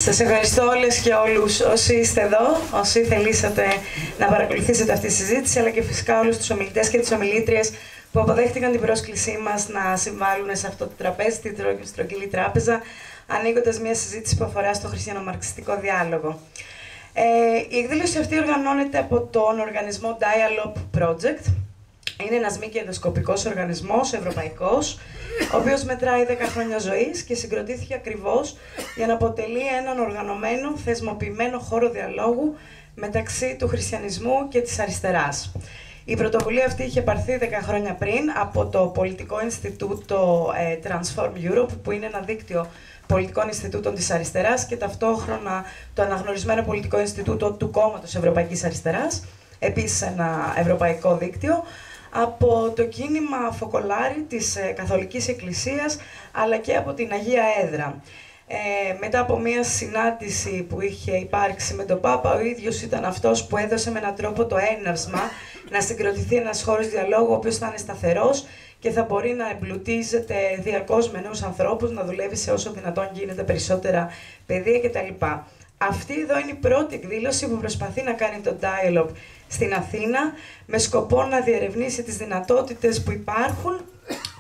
Σας ευχαριστώ όλες και όλους όσοι είστε εδώ, όσοι θελήσατε να παρακολουθήσετε αυτή τη συζήτηση, αλλά και φυσικά όλους τους ομιλητές και τις ομιλήτριες που αποδέχτηκαν την πρόσκλησή μας να συμβάλλουν σε αυτό το τραπέζι, την Στρογγυλή Τράπεζα, ανοίγοντας μια συζήτηση που αφορά στο χριστιανομαρξιστικό διάλογο. Η εκδήλωση αυτή οργανώνεται από τον οργανισμό Dialogue Project. Είναι ένας μη κερδοσκοπικός οργανισμός, ευρωπαϊκός, ο οποίος μετράει 10 χρόνια ζωής και συγκροτήθηκε ακριβώς για να αποτελεί έναν οργανωμένο, θεσμοποιημένο χώρο διαλόγου μεταξύ του χριστιανισμού και της αριστεράς. Η πρωτοβουλία αυτή είχε πάρθει 10 χρόνια πριν από το Πολιτικό Ινστιτούτο Transform Europe, που είναι ένα δίκτυο πολιτικών Ινστιτούτων της Αριστεράς και ταυτόχρονα το αναγνωρισμένο Πολιτικό Ινστιτούτο του Κόμματος Ευρωπαϊκής Αριστεράς, επίσης ένα ευρωπαϊκό δίκτυο, από το κίνημα Φοκολάρη της Καθολικής Εκκλησίας, αλλά και από την Αγία Έδρα. Μετά από μια συνάντηση που είχε υπάρξει με τον Πάπα, ο ίδιος ήταν αυτός που έδωσε με έναν τρόπο το έναυσμα να συγκροτηθεί ένας χώρος διαλόγου, ο οποίος θα είναι σταθερός και θα μπορεί να εμπλουτίζεται διαρκώς με νέους ανθρώπους, να δουλεύει σε όσο δυνατόν γίνεται περισσότερα παιδεία κτλ. Αυτή εδώ είναι η πρώτη εκδήλωση που προσπαθεί να κάνει το Dialogue στην Αθήνα, με σκοπό να διερευνήσει τις δυνατότητες που υπάρχουν,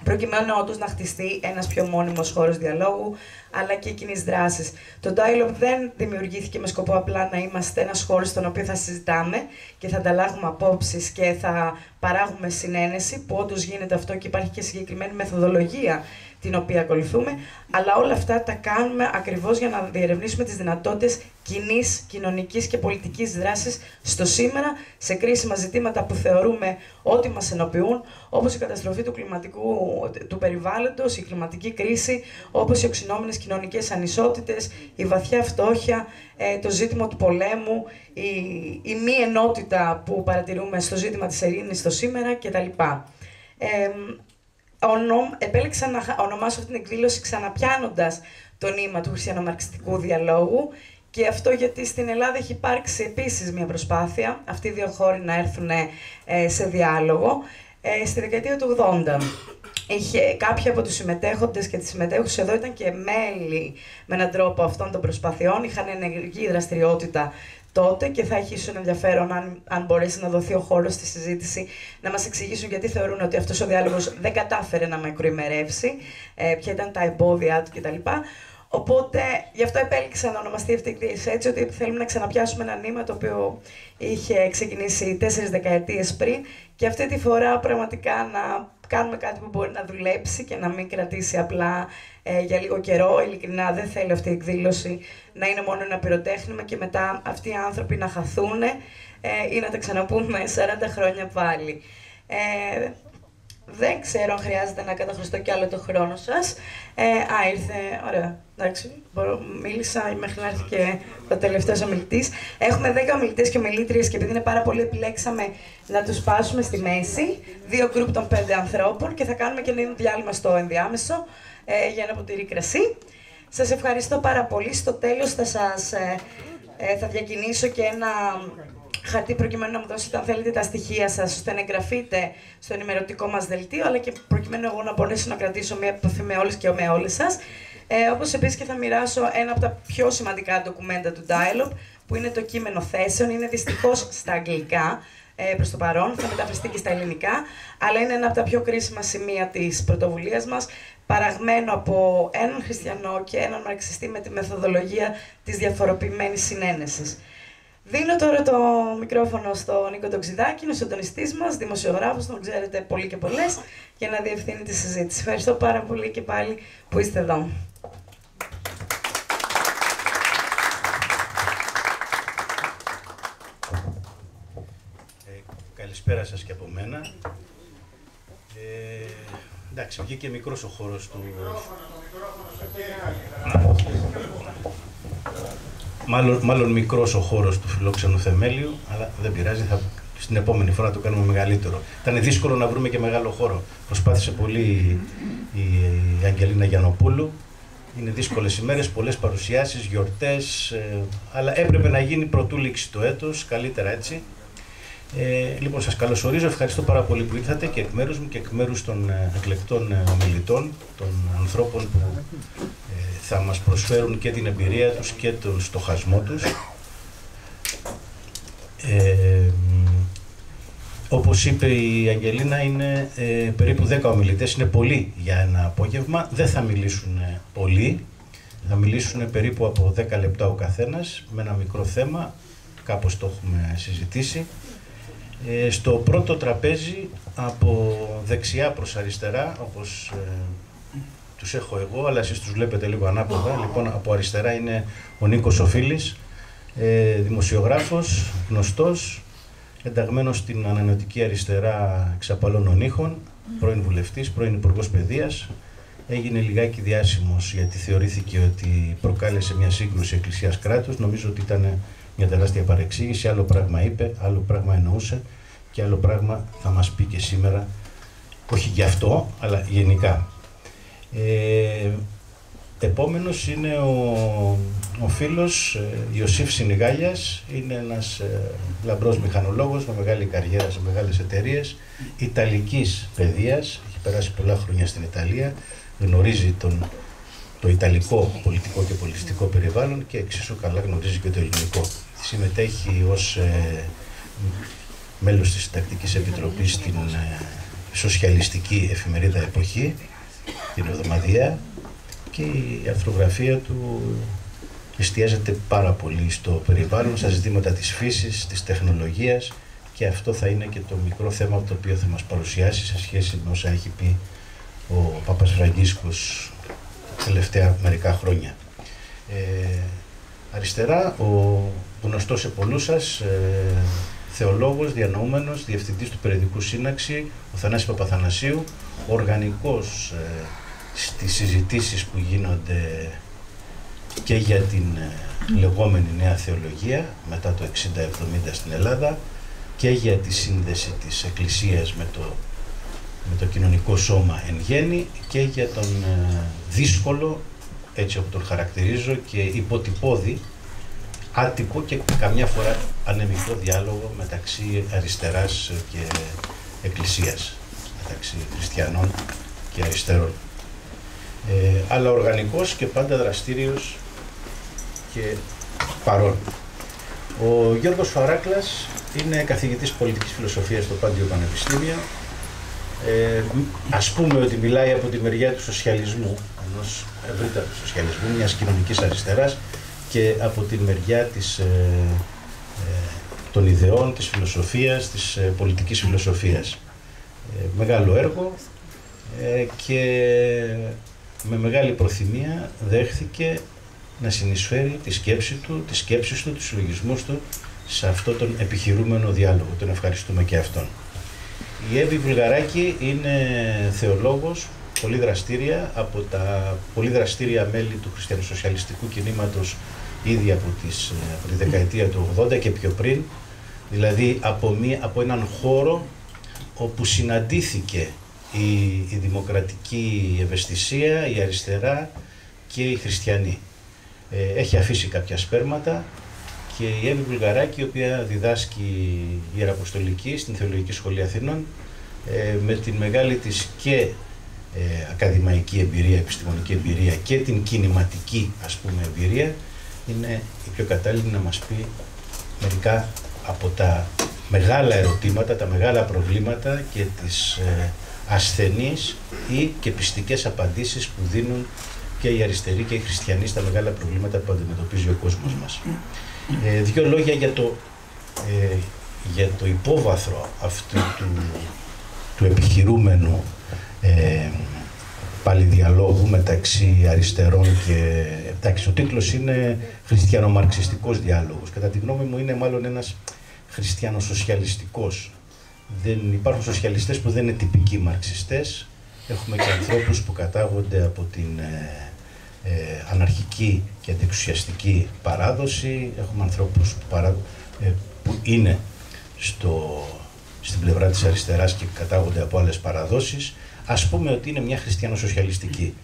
προκειμένου όντως να χτιστεί ένας πιο μόνιμος χώρος διαλόγου, αλλά και κοινής δράσης. Το Dialogue δεν δημιουργήθηκε με σκοπό απλά να είμαστε ένας χώρος στον οποίο θα συζητάμε και θα ανταλλάγουμε απόψεις και θα παράγουμε συνένεση, που όντως γίνεται αυτό και υπάρχει και συγκεκριμένη μεθοδολογία την οποία ακολουθούμε, αλλά όλα αυτά τα κάνουμε ακριβώς για να διερευνήσουμε τις δυνατότητες κοινής, κοινωνικής και πολιτικής δράσης στο σήμερα, σε κρίσιμα ζητήματα που θεωρούμε ότι μας ενοποιούν, όπως η καταστροφή του περιβάλλοντος, η κλιματική κρίση, όπως οι οξυνόμενες κοινωνικές ανισότητες, η βαθιά φτώχεια, το ζήτημα του πολέμου, η μη ενότητα που παρατηρούμε στο ζήτημα της ειρήνης στο σήμερα κτλ. Επέλεξα να ονομάσω αυτή την εκδήλωση ξαναπιάνοντας το νήμα του χριστιανομαρξιστικού διαλόγου, και αυτό γιατί στην Ελλάδα έχει υπάρξει επίσης μια προσπάθεια αυτοί οι δύο χώροι να έρθουν σε διάλογο στη δεκαετία του 80. Κάποιοι από τους συμμετέχοντες και τις συμμετέχουσες εδώ ήταν και μέλη με έναν τρόπο αυτών των προσπαθειών, είχαν ενεργή δραστηριότητα τότε και θα έχει ίσως ενδιαφέρον αν μπορέσει να δοθεί ο χώρος στη συζήτηση να μας εξηγήσουν γιατί θεωρούν ότι αυτός ο διάλογος δεν κατάφερε να μακροημερεύσει, ποια ήταν τα εμπόδια του κτλ. Οπότε γι' αυτό επέλεξα να ονομαστεί αυτή η εκδήλωση έτσι, ότι θέλουμε να ξαναπιάσουμε ένα νήμα το οποίο είχε ξεκινήσει 4 δεκαετίες πριν, και αυτή τη φορά πραγματικά να κάνουμε κάτι που μπορεί να δουλέψει και να μην κρατήσει απλά για λίγο καιρό. Ειλικρινά δεν θέλω αυτή η εκδήλωση να είναι μόνο ένα πυροτέχνημα και μετά αυτοί οι άνθρωποι να χαθούν ή να τα ξαναπούμε 40 χρόνια πάλι. Δεν ξέρω αν χρειάζεται να καταχρωστώ κι άλλο το χρόνο σας. Ήρθε. Ωραία. Εντάξει. Μίλησα μέχρι να έρθει και ο τελευταίος ομιλητής. Έχουμε 10 ομιλητές και ομιλήτριες και επειδή είναι πάρα πολλοί, επιλέξαμε να τους πάσουμε στη μέση. 2 γκρουπ των 5 ανθρώπων και θα κάνουμε και ένα διάλειμμα στο ενδιάμεσο για ένα ποτήρι κρασί. Σας ευχαριστώ πάρα πολύ. Στο τέλος θα διακινήσω και ένα χαρτί προκειμένου να μου δώσετε, αν θέλετε, τα στοιχεία σας, ώστε να εγγραφείτε στο ενημερωτικό μας δελτίο, αλλά και προκειμένου εγώ να μπορέσω να κρατήσω μια επαφή με όλες και με όλες σας. Όπως επίσης και θα μοιράσω ένα από τα πιο σημαντικά ντοκουμέντα του Dialogue, που είναι το κείμενο θέσεων. Είναι δυστυχώς στα αγγλικά προς το παρόν, θα μεταφραστεί και στα ελληνικά, αλλά είναι ένα από τα πιο κρίσιμα σημεία της πρωτοβουλίας μας, παραγμένο από έναν χριστιανό και έναν μαρξιστή με τη μεθοδολογία της διαφοροποιημένης συνένεσης. Δίνω τώρα το μικρόφωνο στον Νίκο τον Ξηδάκη, είναι ο συντονιστής μας, δημοσιογράφος, τον ξέρετε πολλοί και πολλές, για να διευθύνει τη συζήτηση. Ευχαριστώ πάρα πολύ και πάλι που είστε εδώ. Καλησπέρα σας και από μένα. Εντάξει, βγήκε μικρός ο χώρος του... Μάλλον μικρός ο χώρος του φιλόξενου θεμέλιου, αλλά δεν πειράζει, στην επόμενη φορά το κάνουμε μεγαλύτερο. Ήταν δύσκολο να βρούμε και μεγάλο χώρο. Προσπάθησε πολύ η Αγγελίνα Γιαννοπούλου. Είναι δύσκολες ημέρες, πολλές παρουσιάσεις, γιορτές, αλλά έπρεπε να γίνει πρωτού λήξει το έτος, καλύτερα έτσι. Λοιπόν, σας καλωσορίζω, ευχαριστώ πάρα πολύ που ήρθατε και εκ μέρους μου και εκ μέρους των εκλεκτών ομιλητών, των ανθρώπων που θα μας προσφέρουν και την εμπειρία τους και τον στοχασμό τους. Όπως είπε η Αγγελίνα, είναι περίπου 10 ομιλητές, είναι πολλοί για ένα απόγευμα. Δεν θα μιλήσουν πολλοί, θα μιλήσουν περίπου από 10 λεπτά ο καθένας, με ένα μικρό θέμα, κάπως το έχουμε συζητήσει. Στο πρώτο τραπέζι, από δεξιά προς αριστερά, όπως τους έχω εγώ, αλλά εσείς τους βλέπετε λίγο ανάποδα. Λοιπόν, από αριστερά είναι ο Νίκος Οφίλης, δημοσιογράφος, γνωστός, ενταγμένος στην ανανεωτική αριστερά Εξαπαλώνων Ήχων, πρώην βουλευτής, πρώην υπουργός παιδείας. Έγινε λιγάκι διάσημος γιατί θεωρήθηκε ότι προκάλεσε μια σύγκρουση εκκλησίας-κράτους. Νομίζω ότι ήταν μια τεράστια παρεξήγηση. Άλλο πράγμα είπε, άλλο πράγμα εννοούσε και άλλο πράγμα θα μας πει και σήμερα. Όχι γι' αυτό, αλλά γενικά. Επόμενος είναι ο φίλος Ιωσήφ Συνηγάλιας. Είναι ένας λαμπρός μηχανολόγος με μεγάλη καριέρα σε μεγάλες εταιρείες, ιταλικής παιδείας, έχει περάσει πολλά χρόνια στην Ιταλία, γνωρίζει το ιταλικό πολιτικό και πολιτιστικό περιβάλλον και εξίσου καλά γνωρίζει και το ελληνικό. Συμμετέχει ως μέλος της Συντακτικής Επιτροπής στην σοσιαλιστική εφημερίδα Εποχή, την εβδομαδιαία, και η αρθρογραφία του εστιάζεται πάρα πολύ στο περιβάλλον, στα ζητήματα της φύσης, της τεχνολογίας, και αυτό θα είναι και το μικρό θέμα το οποίο θα μας παρουσιάσει σε σχέση με όσα έχει πει ο Πάπας Φραγκίσκος τα τελευταία μερικά χρόνια. Αριστερά, ο γνωστός σε πολλούς σας, θεολόγος, διανοούμενος, διευθυντής του περιοδικού Σύναξη, ο Θανάσης Παπαθανασίου, οργανικός στις συζητήσεις που γίνονται και για την λεγόμενη νέα θεολογία μετά το 60-70 στην Ελλάδα και για τη σύνδεση της Εκκλησίας με το κοινωνικό σώμα εν γέννη και για τον δύσκολο, έτσι όπως τον χαρακτηρίζω, και υποτυπώδη, άτυπο και καμιά φορά ανεμικό διάλογο μεταξύ αριστεράς και Εκκλησίας, μεταξύ χριστιανών και αριστερών. Αλλά οργανικός και πάντα δραστήριος και παρόν. Ο Γιώργος Φαράκλας είναι καθηγητής πολιτικής φιλοσοφίας στο Πάντιο Πανεπιστήμιο. Ας πούμε ότι μιλάει από τη μεριά του σοσιαλισμού, ενός ευρύτερου σοσιαλισμού, μιας κοινωνικής αριστεράς, και από τη μεριά των ιδεών, της φιλοσοφίας, της πολιτικής φιλοσοφίας. Μεγάλο έργο και με μεγάλη προθυμία δέχθηκε να συνεισφέρει τη σκέψη του, τις σκέψεις του, τους συλλογισμούς του σε αυτόν τον επιχειρούμενο διάλογο. Τον ευχαριστούμε και αυτόν. Η Εύη Βουλγαράκη είναι θεολόγος, πολύ δραστήρια, από τα πολύ δραστήρια μέλη του χριστιανοσοσιαλιστικού κινήματος ήδη από τη δεκαετία του 80 και πιο πριν, δηλαδή από έναν χώρο όπου συναντήθηκε η δημοκρατική ευαισθησία, η αριστερά και οι χριστιανοί. Έχει αφήσει κάποια σπέρματα και η Εύη Βουλγαράκη, η οποία διδάσκει ιεραποστολική στην Θεολογική Σχολή Αθηνών, με την μεγάλη της και ακαδημαϊκή εμπειρία, επιστημονική εμπειρία και την κινηματική, ας πούμε, εμπειρία, είναι η πιο κατάλληλη να μας πει μερικά από τα μεγάλα ερωτήματα, τα μεγάλα προβλήματα και τις ασθενείς ή και πιστικές απαντήσεις που δίνουν και οι αριστεροί και οι χριστιανοί στα μεγάλα προβλήματα που αντιμετωπίζει ο κόσμος μας. Δύο λόγια για το υπόβαθρο αυτού του επιχειρούμενου πάλι διαλόγου μεταξύ αριστερών και... Εντάξει, ο τίτλος είναι χριστιανομαρξιστικός διάλογος. Κατά τη γνώμη μου είναι μάλλον ένας χριστιανοσοσιαλιστικός. Δεν υπάρχουν σοσιαλιστές που δεν είναι τυπικοί μαρξιστές. Έχουμε και ανθρώπους που κατάγονται από την αναρχική και αντιεξουσιαστική παράδοση. Έχουμε ανθρώπους που είναι στην πλευρά της αριστεράς και κατάγονται από άλλες παραδόσεις. Ας πούμε ότι είναι μια χριστιανοσοσιαλιστική.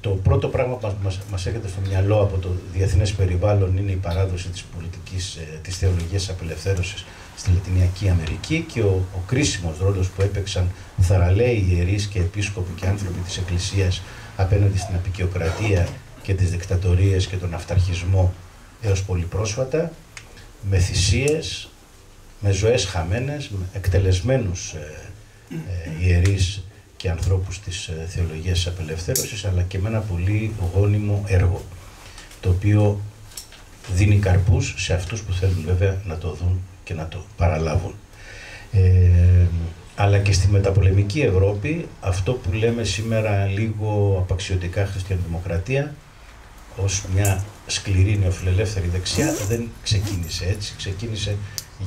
Το πρώτο πράγμα που μας έρχεται στο μυαλό από το διεθνές περιβάλλον είναι η παράδοση της πολιτικής, της θεολογίας απελευθέρωσης στη Λατινική Αμερική και ο κρίσιμος ρόλος που έπαιξαν θαραλέοι ιερείς και επίσκοποι και άνθρωποι της Εκκλησίας απέναντι στην αποικιοκρατία και τις δικτατορίες και τον αυταρχισμό έως πολύ πρόσφατα, με θυσίες, με ζωές χαμένες, με εκτελεσμένους ιερείς και ανθρώπους της θεολογίας της απελευθέρωσης, αλλά και με ένα πολύ γόνιμο έργο, το οποίο δίνει καρπούς σε αυτούς που θέλουν βέβαια να το δουν και να το παραλάβουν. Αλλά και στη μεταπολεμική Ευρώπη, αυτό που λέμε σήμερα λίγο απαξιωτικά χριστιανοδημοκρατία, ως μια σκληρή νεοφιλελεύθερη δεξιά, δεν ξεκίνησε έτσι. Ξεκίνησε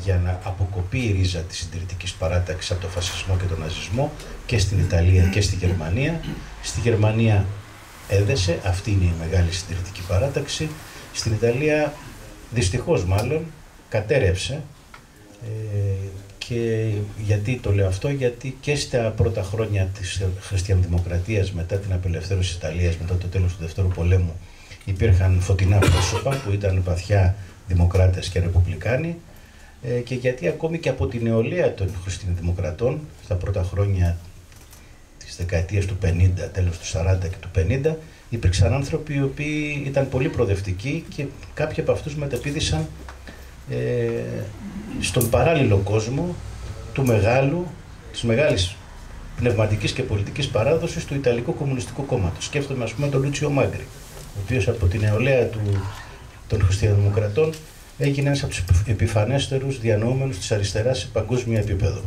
για να αποκοπεί η ρίζα της συντηρητικής παράταξης από τον φασισμό και τον ναζισμό και στην Ιταλία και στη Γερμανία. Στη Γερμανία έδεσε, αυτή είναι η μεγάλη συντηρητική παράταξη. Στην Ιταλία, δυστυχώς μάλλον, κατέρευσε. Και γιατί το λέω αυτό? Γιατί και στα πρώτα χρόνια της χριστιανοδημοκρατίας, μετά την απελευθέρωση της Ιταλίας, μετά το τέλος του Δεύτερου Πολέμου, υπήρχαν φωτεινά πρόσωπα που ήταν βαθιά δημοκράτες και ρεπουμπλικάνοι, και γιατί ακόμη και από την νεολαία των χριστιανοδημοκρατών, στα πρώτα χρόνια της δεκαετίας του 50, τέλος του 40 και του 50, υπήρξαν άνθρωποι οι οποίοι ήταν πολύ προοδευτικοί και κάποιοι από αυτούς μεταπήδησαν στον παράλληλο κόσμο της μεγάλης πνευματικής και πολιτικής παράδοσης του Ιταλικού Κομμουνιστικού Κόμματος. Σκέφτομαι ας πούμε τον Λούτσιο Μάγκρη, ο οποίος από την νεολαία των χριστιανοδημοκρατών έγινε ένας από τους επιφανέστερους διανοούμενους της αριστεράς σε παγκόσμιο επίπεδο.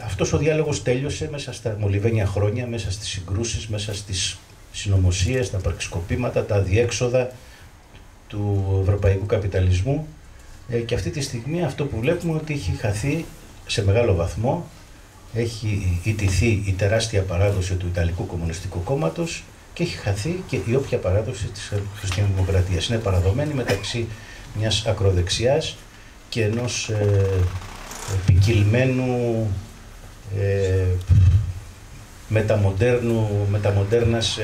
Αυτός ο διάλογος τέλειωσε μέσα στα μολυβένια χρόνια, μέσα στις συγκρούσεις, μέσα στις συνωμοσίες, τα πραξικοπήματα, τα αδιέξοδα του ευρωπαϊκού καπιταλισμού, και αυτή τη στιγμή αυτό που βλέπουμε ότι έχει χαθεί σε μεγάλο βαθμό, έχει ιτηθεί η τεράστια παράδοση του Ιταλικού Κομμουνιστικού Κόμματος και έχει χαθεί και η όποια παράδοση της χριστιανοδημοκρατίας. Είναι παραδομένη μεταξύ μιας ακροδεξιάς και ενός ποικιλμένου μεταμοντέρνας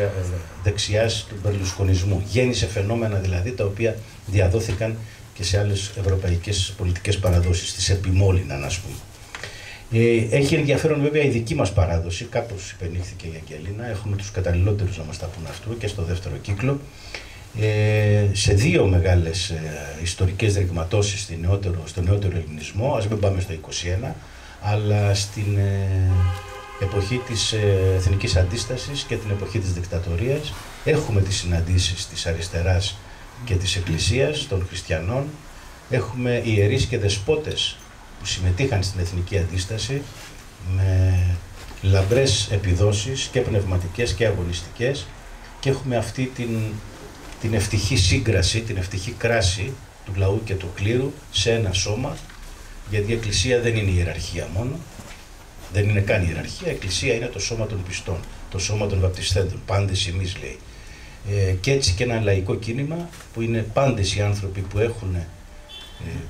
δεξιάς του μπερλουσκονισμού. Γέννησε φαινόμενα δηλαδή τα οποία διαδόθηκαν και σε άλλες ευρωπαϊκές πολιτικές παραδόσεις, τις επιμόλυναν ας πούμε. Έχει ενδιαφέρον βέβαια η δική μας παράδοση, κάπως υπενήχθηκε η Αγγελίνα, έχουμε τους καταλληλότερους να μας τα πούν αυτού και στο δεύτερο κύκλο, σε δύο μεγάλες ιστορικές ρηγματώσεις στο νεότερο ελληνισμό, ας μην πάμε στο 21, αλλά στην εποχή της εθνικής αντίστασης και την εποχή της δικτατορίας έχουμε τις συναντήσεις της αριστεράς και της Εκκλησίας, των χριστιανών, έχουμε ιερείς και δεσπότες που συμμετείχαν στην εθνική αντίσταση με λαμπρές επιδόσεις και πνευματικές και αγωνιστικές, και έχουμε αυτή την ευτυχή σύγκραση, την ευτυχή κράση του λαού και του κλήρου σε ένα σώμα, γιατί η Εκκλησία δεν είναι ιεραρχία μόνο, δεν είναι καν ιεραρχία, η Εκκλησία είναι το σώμα των πιστών, το σώμα των βαπτισθέντων, πάντες εμείς λέει. Και έτσι και ένα λαϊκό κίνημα που είναι πάντες οι άνθρωποι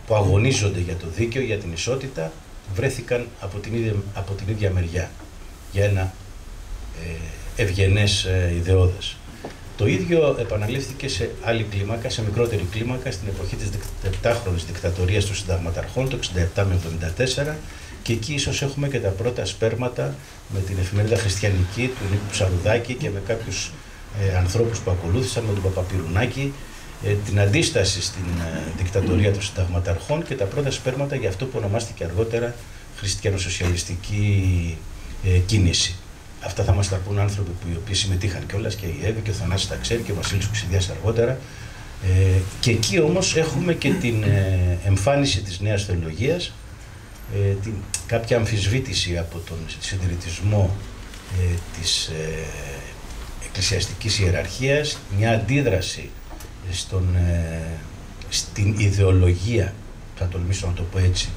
που αγωνίζονται για το δίκαιο, για την ισότητα, βρέθηκαν από την ίδια μεριά για ένα ευγενές ιδεώδες. Το ίδιο επαναλήφθηκε σε άλλη κλίμακα, σε μικρότερη κλίμακα, στην εποχή της 7χρονης δικτατορίας των συνταγματαρχών, το 67 με 74, και εκεί ίσως έχουμε και τα πρώτα σπέρματα με την εφημερίδα Χριστιανική του Νίκου Ψαρουδάκη και με κάποιους ανθρώπους που ακολούθησαν, με τον Παπαπυρουνάκη, την αντίσταση στην δικτατορία των συνταγματαρχών και τα πρώτα σπέρματα για αυτό που ονομάστηκε αργότερα χριστιανοσοσιαλιστική κίνηση. Αυτά θα μας τα πούν άνθρωποι οι οποίοι συμμετείχαν κιόλας, και η Εύη και ο Θανάσης τα ξέρει και ο Βασίλης Κουξιδιάς αργότερα. Και εκεί όμως έχουμε και την εμφάνιση της νέας θεολογίας, κάποια αμφισβήτηση από τον συντηρητισμό της εκκλησιαστικής ιεραρχίας, μια αντίδραση στην ιδεολογία, θα τολμήσω να το πω έτσι,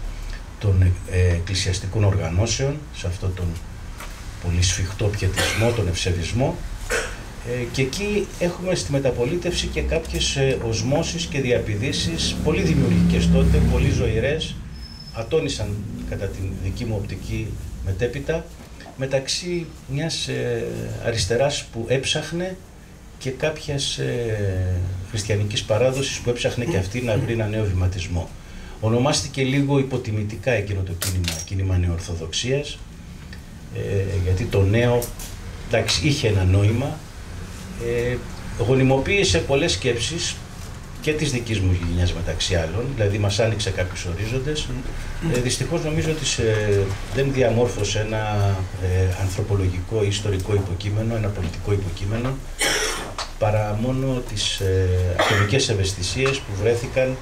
των εκκλησιαστικών οργανώσεων, σε αυτόν τον πολύ σφιχτό πιετισμό, τον ευσεβισμό, και εκεί έχουμε στη μεταπολίτευση και κάποιες οσμώσεις και διαπηδήσεις πολύ δημιουργικές τότε, πολύ ζωηρές, ατόνισαν κατά την δική μου οπτική μετέπειτα, μεταξύ μιας αριστεράς που έψαχνε και κάποιας χριστιανικής παράδοσης που έψαχνε και αυτή να βρει ένα νέο βηματισμό. Ονομάστηκε λίγο υποτιμητικά εκείνο το κίνημα νεοορθοδοξίας, γιατί το νέο, εντάξει, είχε ένα νόημα, γονιμοποίησε πολλές σκέψεις και της δικής μου γενιάς μεταξύ άλλων, δηλαδή μας άνοιξε κάποιους ορίζοντες. Δυστυχώς νομίζω ότι δεν διαμόρφωσε ένα ανθρωπολογικό ή ιστορικό υποκείμενο, ένα πολιτικό υποκείμενο, παρά μόνο τις ατομικές ευαισθησίες που βρέθηκαν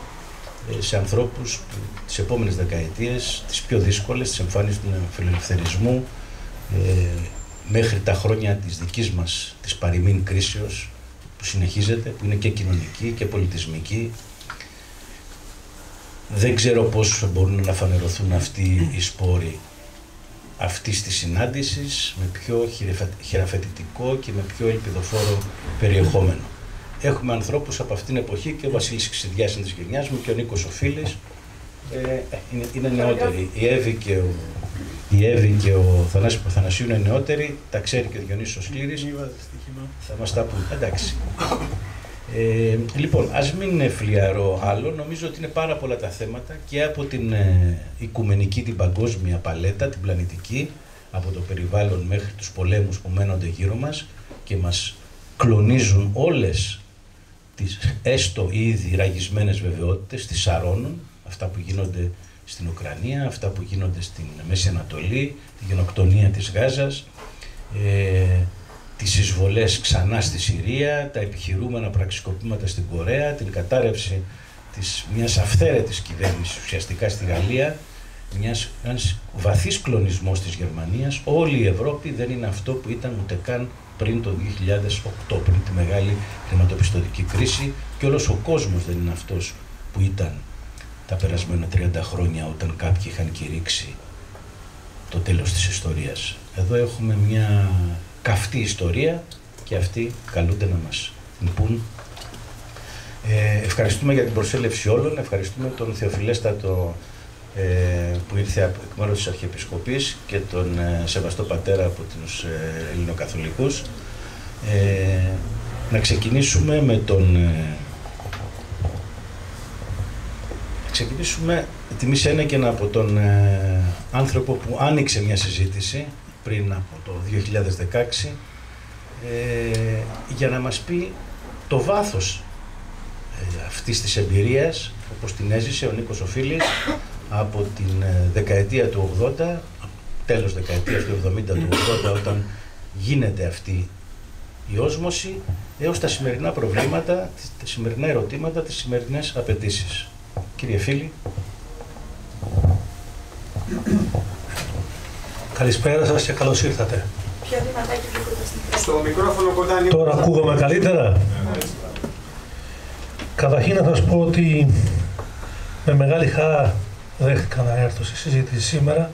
σε ανθρώπους τις επόμενες δεκαετίες, τις πιο δύσκολες, τις εμφάνισης του φιλελευθερισμού, μέχρι τα χρόνια της δικής μας, της παροιμήν κρίσεως, που συνεχίζεται, που είναι και κοινωνική και πολιτισμική. Δεν ξέρω πώς μπορούν να φανερωθούν αυτοί οι σπόροι αυτής της συνάντησης με πιο χειραφετητικό και με πιο ελπιδοφόρο περιεχόμενο. Έχουμε ανθρώπους από αυτήν την εποχή, και ο Βασίλης Ξηδιάς είναι της γενιάς μου και ο Νίκος ο Φίλης, είναι νεότεροι. Η Εύη και ο Θανάσης Παθανασίου είναι νεότεροι, τα ξέρει και ο Διονύσιος Σκλήρης, θα μας τα πούν. Εντάξει. Λοιπόν, ας μην φλιαρώ άλλο, νομίζω ότι είναι πάρα πολλά τα θέματα και από την οικουμενική, την παγκόσμια παλέτα, την πλανητική, από το περιβάλλον μέχρι τους πολέμους που μένονται γύρω μας και μας κλονίζουν όλες τις έστω ήδη ραγισμένες βεβαιότητες, τις σαρώνουν, αυτά που γίνονται στην Ουκρανία, αυτά που γίνονται στην Μέση Ανατολή, τη γενοκτονία της Γάζας, τις εισβολές ξανά στη Συρία, τα επιχειρούμενα πραξικοπήματα στην Κορέα, την κατάρρευση μιας αυθαίρετης κυβέρνησης ουσιαστικά στη Γαλλία, ένας βαθύς κλονισμός της Γερμανίας. Όλη η Ευρώπη δεν είναι αυτό που ήταν ούτε καν πριν το 2008, πριν τη μεγάλη χρηματοπιστωτική κρίση, και όλος ο κόσμος δεν είναι αυτός που ήταν τα περασμένα 30 χρόνια, όταν κάποιοι είχαν κηρύξει το τέλος της ιστορίας. Εδώ έχουμε μια καυτή ιστορία και αυτοί καλούνται να μας την πούν. Ευχαριστούμε για την προσέλευση όλων, ευχαριστούμε τον Θεοφιλέστατο που ήρθε εκ μέρους της Αρχιεπισκοπής και τον Σεβαστό Πατέρα από τους Ελληνοκαθολικούς. Να ξεκινήσουμε με τιμή Σένεκεν, από τον άνθρωπο που άνοιξε μια συζήτηση πριν από το 2016 για να μας πει το βάθος αυτής της εμπειρίας, όπως την έζησε ο Νίκος ο Φίλης από την δεκαετία του 80, τέλος δεκαετίας του 70 του 80, όταν γίνεται αυτή η όσμωση, έως τα σημερινά προβλήματα, τα σημερινά ερωτήματα, τις σημερινές απαιτήσεις. Κύριε Φίλη. Καλησπέρα σας και καλώς ήρθατε. Στο μικρόφωνο κοντά είναι. Τώρα ακούγομαι καλύτερα. Καταρχήν να σας πω ότι με μεγάλη χαρά δέχτηκα να έρθω στη συζήτηση σήμερα.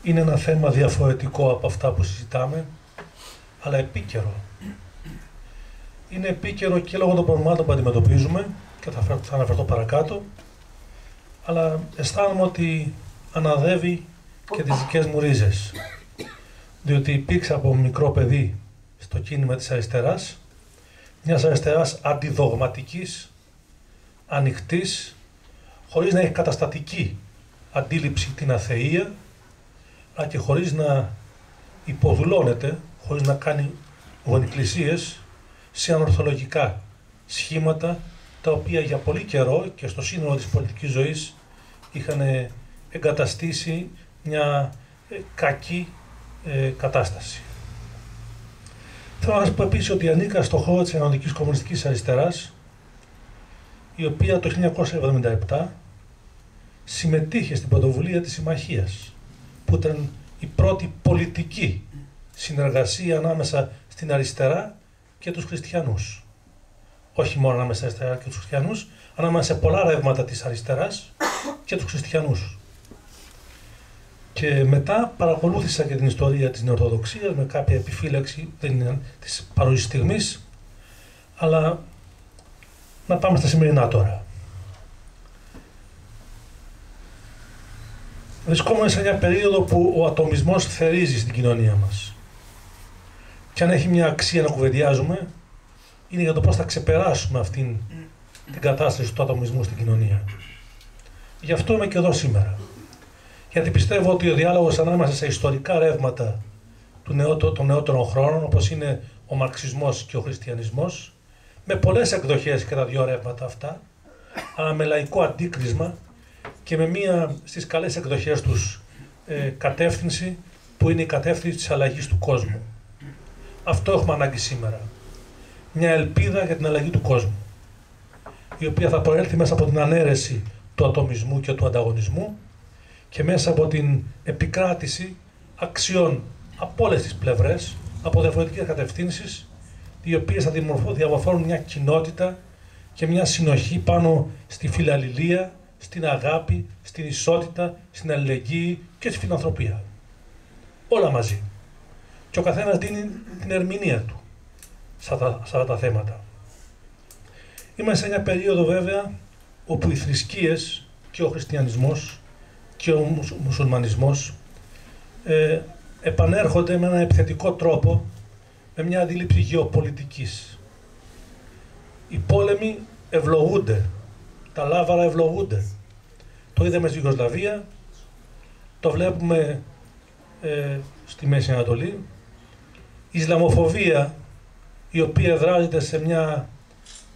Είναι ένα θέμα διαφορετικό από αυτά που συζητάμε, αλλά επίκαιρο. Είναι επίκαιρο και λόγω των προβλημάτων που αντιμετωπίζουμε, και θα αναφερθώ παρακάτω, αλλά αισθάνομαι ότι αναδεύει και τις δικές μου ρίζες. Διότι υπήρξα από μικρό παιδί στο κίνημα της αριστεράς, μιας αριστεράς αντιδογματικής, ανοιχτής, χωρίς να έχει καταστατική αντίληψη την αθεία, αλλά και χωρίς να υποδουλώνεται, χωρίς να κάνει γονικλησίες σε ανορθολογικά σχήματα, τα οποία για πολύ καιρό και στο σύνολο της πολιτικής ζωής είχαν εγκαταστήσει μια κακή κατάσταση. Θέλω να σας πω επίσης ότι ανήκα στο χώρο της Ενωτικής Κομμουνιστικής Αριστεράς, η οποία το 1977 συμμετείχε στην πρωτοβουλία της Συμμαχίας, που ήταν η πρώτη πολιτική συνεργασία ανάμεσα στην αριστερά και τους χριστιανούς. Όχι μόνο ανάμεσα στην αριστερά και τους χριστιανούς, ανάμεσα σε πολλά ρεύματα της αριστεράς και τους χριστιανούς. Και μετά παρακολούθησα και την ιστορία της Νεορθοδοξίας με κάποια επιφύλαξη, δεν είναι της παρούσης στιγμής, αλλά να πάμε στα σημερινά τώρα. Βρισκόμαστε σε μια περίοδο που ο ατομισμός θερίζει στην κοινωνία μας. Και αν έχει μια αξία να κουβεντιάζουμε, είναι για το πώς θα ξεπεράσουμε αυτήν την κατάσταση του ατομισμού στην κοινωνία. Γι' αυτό είμαι και εδώ σήμερα. Γιατί πιστεύω ότι ο διάλογος ανάμεσα σε ιστορικά ρεύματα των νεότερων χρόνων, όπως είναι ο μαρξισμός και ο χριστιανισμός, με πολλές εκδοχές και τα δύο ρεύματα αυτά, αλλά με λαϊκό αντίκρισμα και με μία στις καλές εκδοχές τους κατεύθυνση, που είναι η κατεύθυνση της αλλαγής του κόσμου. Αυτό έχουμε ανάγκη σήμερα. Μια ελπίδα για την αλλαγή του κόσμου, η οποία θα προέλθει μέσα από την ανέρεση του ατομισμού και του ανταγωνισμού και μέσα από την επικράτηση αξιών από όλες τις πλευρές, από διαφορετικές κατευθύνσεις, οι οποίες θα διαμορφώνουν μια κοινότητα και μια συνοχή πάνω στη φιλαλληλία, στην αγάπη, στην ισότητα, στην αλληλεγγύη και στη φιλανθρωπία. Όλα μαζί. Και ο καθένας δίνει την ερμηνεία του σε αυτά τα θέματα. Είμαστε σε μια περίοδο βέβαια όπου οι θρησκείες και ο χριστιανισμός και ο μουσουλμανισμός επανέρχονται με έναν επιθετικό τρόπο, με μια αντίληψη γεωπολιτικής. Οι πόλεμοι ευλογούνται, τα λάβαρα ευλογούνται. Το είδαμε στη Ιουγκοσλαβία, το βλέπουμε στη Μέση Ανατολή. Η Ισλαμοφοβία, η οποία εδράζεται σε μια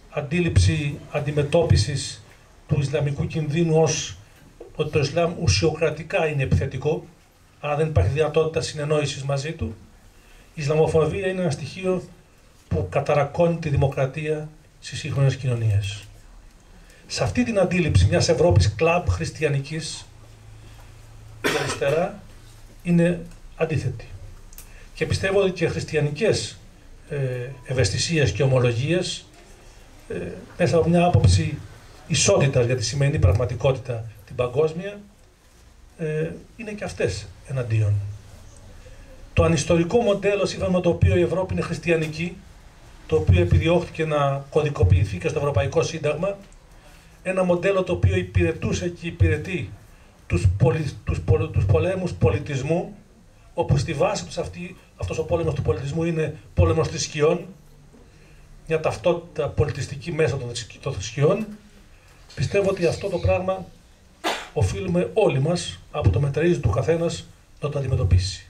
αντίληψη αντιμετώπισης του Ισλαμικού κινδύνου ως ότι το Ισλάμ ουσιοκρατικά είναι επιθετικό, αλλά δεν υπάρχει δυνατότητα συνεννόησης μαζί του. Η Ισλαμοφοβία είναι ένα στοιχείο που καταρακώνει τη δημοκρατία στις σύγχρονες κοινωνίες. Σε αυτή την αντίληψη μιας Ευρώπης κλαμπ χριστιανικής, η αριστερά είναι αντίθετη. Και πιστεύω ότι και χριστιανικές ευαισθησίες και ομολογίες, μέσα από μια άποψη ισότητας για τη σημερινή πραγματικότητα την παγκόσμια, είναι και αυτές εναντίον. Το ανιστορικό μοντέλο σύμφωνα με το οποίο η Ευρώπη είναι χριστιανική, το οποίο επιδιώχθηκε να κωδικοποιηθεί και στο Ευρωπαϊκό Σύνταγμα, ένα μοντέλο το οποίο υπηρετούσε και υπηρετεί τους πολέμους πολιτισμού, όπου στη βάση τους αυτός ο πόλεμος του πολιτισμού είναι πόλεμος θρησκειών, μια ταυτότητα πολιτιστική μέσα των θρησκειών. Πιστεύω ότι αυτό το πράγμα οφείλουμε όλοι μας, από το μετερίζει του καθένας, να το αντιμετωπίσει.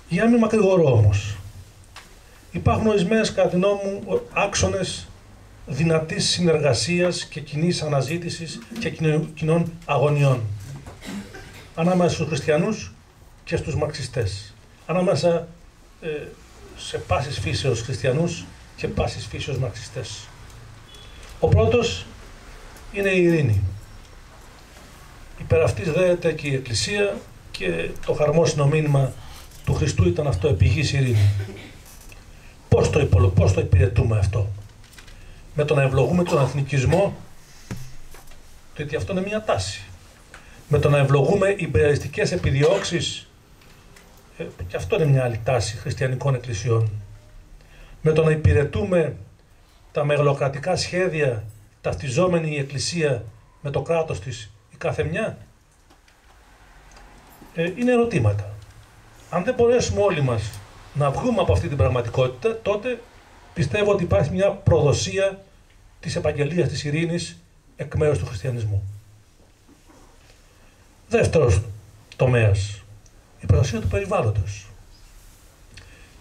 Για να μην μακρηγορώ όμως, υπάρχουν ορισμένες κατά τη γνώμη μου άξονες δυνατής συνεργασίας και κοινής αναζήτησης και κοινών αγωνιών ανάμεσα στους χριστιανούς και στους μαρξιστές, ανάμεσα σε πάσης φύσεως χριστιανούς και πάσης φύσεως μαρξιστές. Ο πρώτος είναι η ειρήνη. Υπέρ αυτής δέεται και η Εκκλησία και το χαρμόσυνο μήνυμα του Χριστού ήταν αυτό, επιγής ειρήνη. Πώς το υπηρετούμε αυτό? Με το να ευλογούμε τον εθνικισμό, γιατί αυτό είναι μια τάση. Με το να ευλογούμε ιμπεριαλιστικές επιδιώξεις, και αυτό είναι μια άλλη τάση χριστιανικών εκκλησιών. Με το να υπηρετούμε τα μεγαλοκρατικά σχέδια, ταυτιζόμενη η Εκκλησία με το κράτος της, η κάθε μια, είναι ερωτήματα. Αν δεν μπορέσουμε όλοι μας να βγούμε από αυτή την πραγματικότητα, τότε πιστεύω ότι υπάρχει μια προδοσία της επαγγελίας της ειρήνης εκ μέρους του χριστιανισμού. Δεύτερος τομέας, η προστασία του περιβάλλοντος.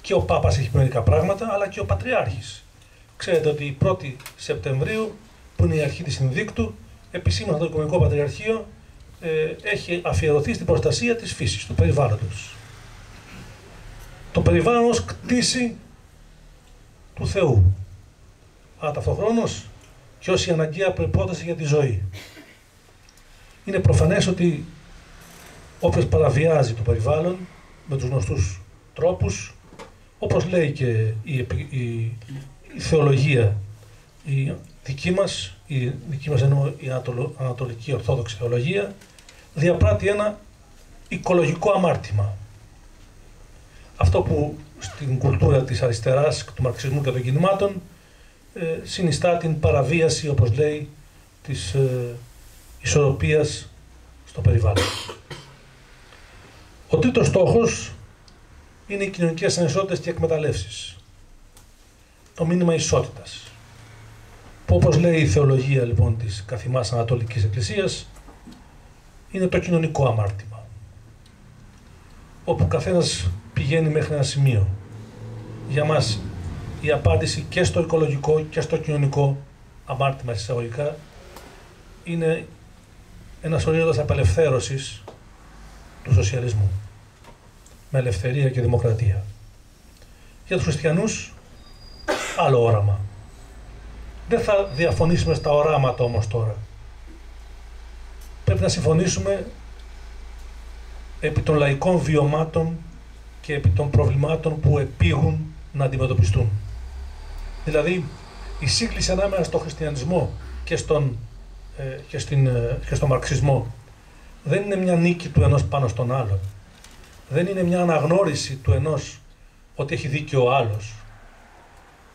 Και ο Πάπας έχει πει μερικά πράγματα, αλλά και ο Πατριάρχης. Ξέρετε ότι η 1η Σεπτεμβρίου, που είναι η αρχή της Συνδίκτου, επισήμως το Οικουμενικό Πατριαρχείο έχει αφιερωθεί στην προστασία της φύσης, του περιβάλλοντος. Το περιβάλλον ως κτήση του Θεού, αλλά ταυτοχρόνως και ως η αναγκαία προϋπόθεση για τη ζωή. Είναι προφανές ότι όποιος παραβιάζει το περιβάλλον με τους γνωστούς τρόπους, όπως λέει και η θεολογία, η δική μας εννοώ η Ανατολική Ορθόδοξη Θεολογία, διαπράττει ένα οικολογικό αμάρτημα. Αυτό που στην κουλτούρα της αριστεράς, του μαρξισμού και των κινημάτων συνιστά την παραβίαση, όπως λέει, της ισορροπίας στο περιβάλλον. Ο τρίτος στόχος είναι οι κοινωνικές ανισότητες και εκμεταλλεύσεις. Το μήνυμα ισότητας. που, όπως λέει η θεολογία λοιπόν της καθημάς Ανατολικής Εκκλησίας, είναι το κοινωνικό αμάρτημα, όπου καθένας πηγαίνει μέχρι ένα σημείο. Για μας η απάντηση και στο οικολογικό και στο κοινωνικό αμάρτημα εισαγωγικά είναι ένας ορίζοντας απελευθέρωσης του σοσιαλισμού με ελευθερία και δημοκρατία. Για τους χριστιανούς άλλο όραμα. Δεν θα διαφωνήσουμε στα οράματα όμως τώρα. Πρέπει να συμφωνήσουμε επί των λαϊκών βιωμάτων και επί των προβλημάτων που επήγουν να αντιμετωπιστούν. Δηλαδή, η σύγκληση ανάμεσα στον χριστιανισμό και στον μαρξισμό δεν είναι μια νίκη του ενός πάνω στον άλλον. Δεν είναι μια αναγνώριση του ενός ότι έχει δίκιο ο άλλος.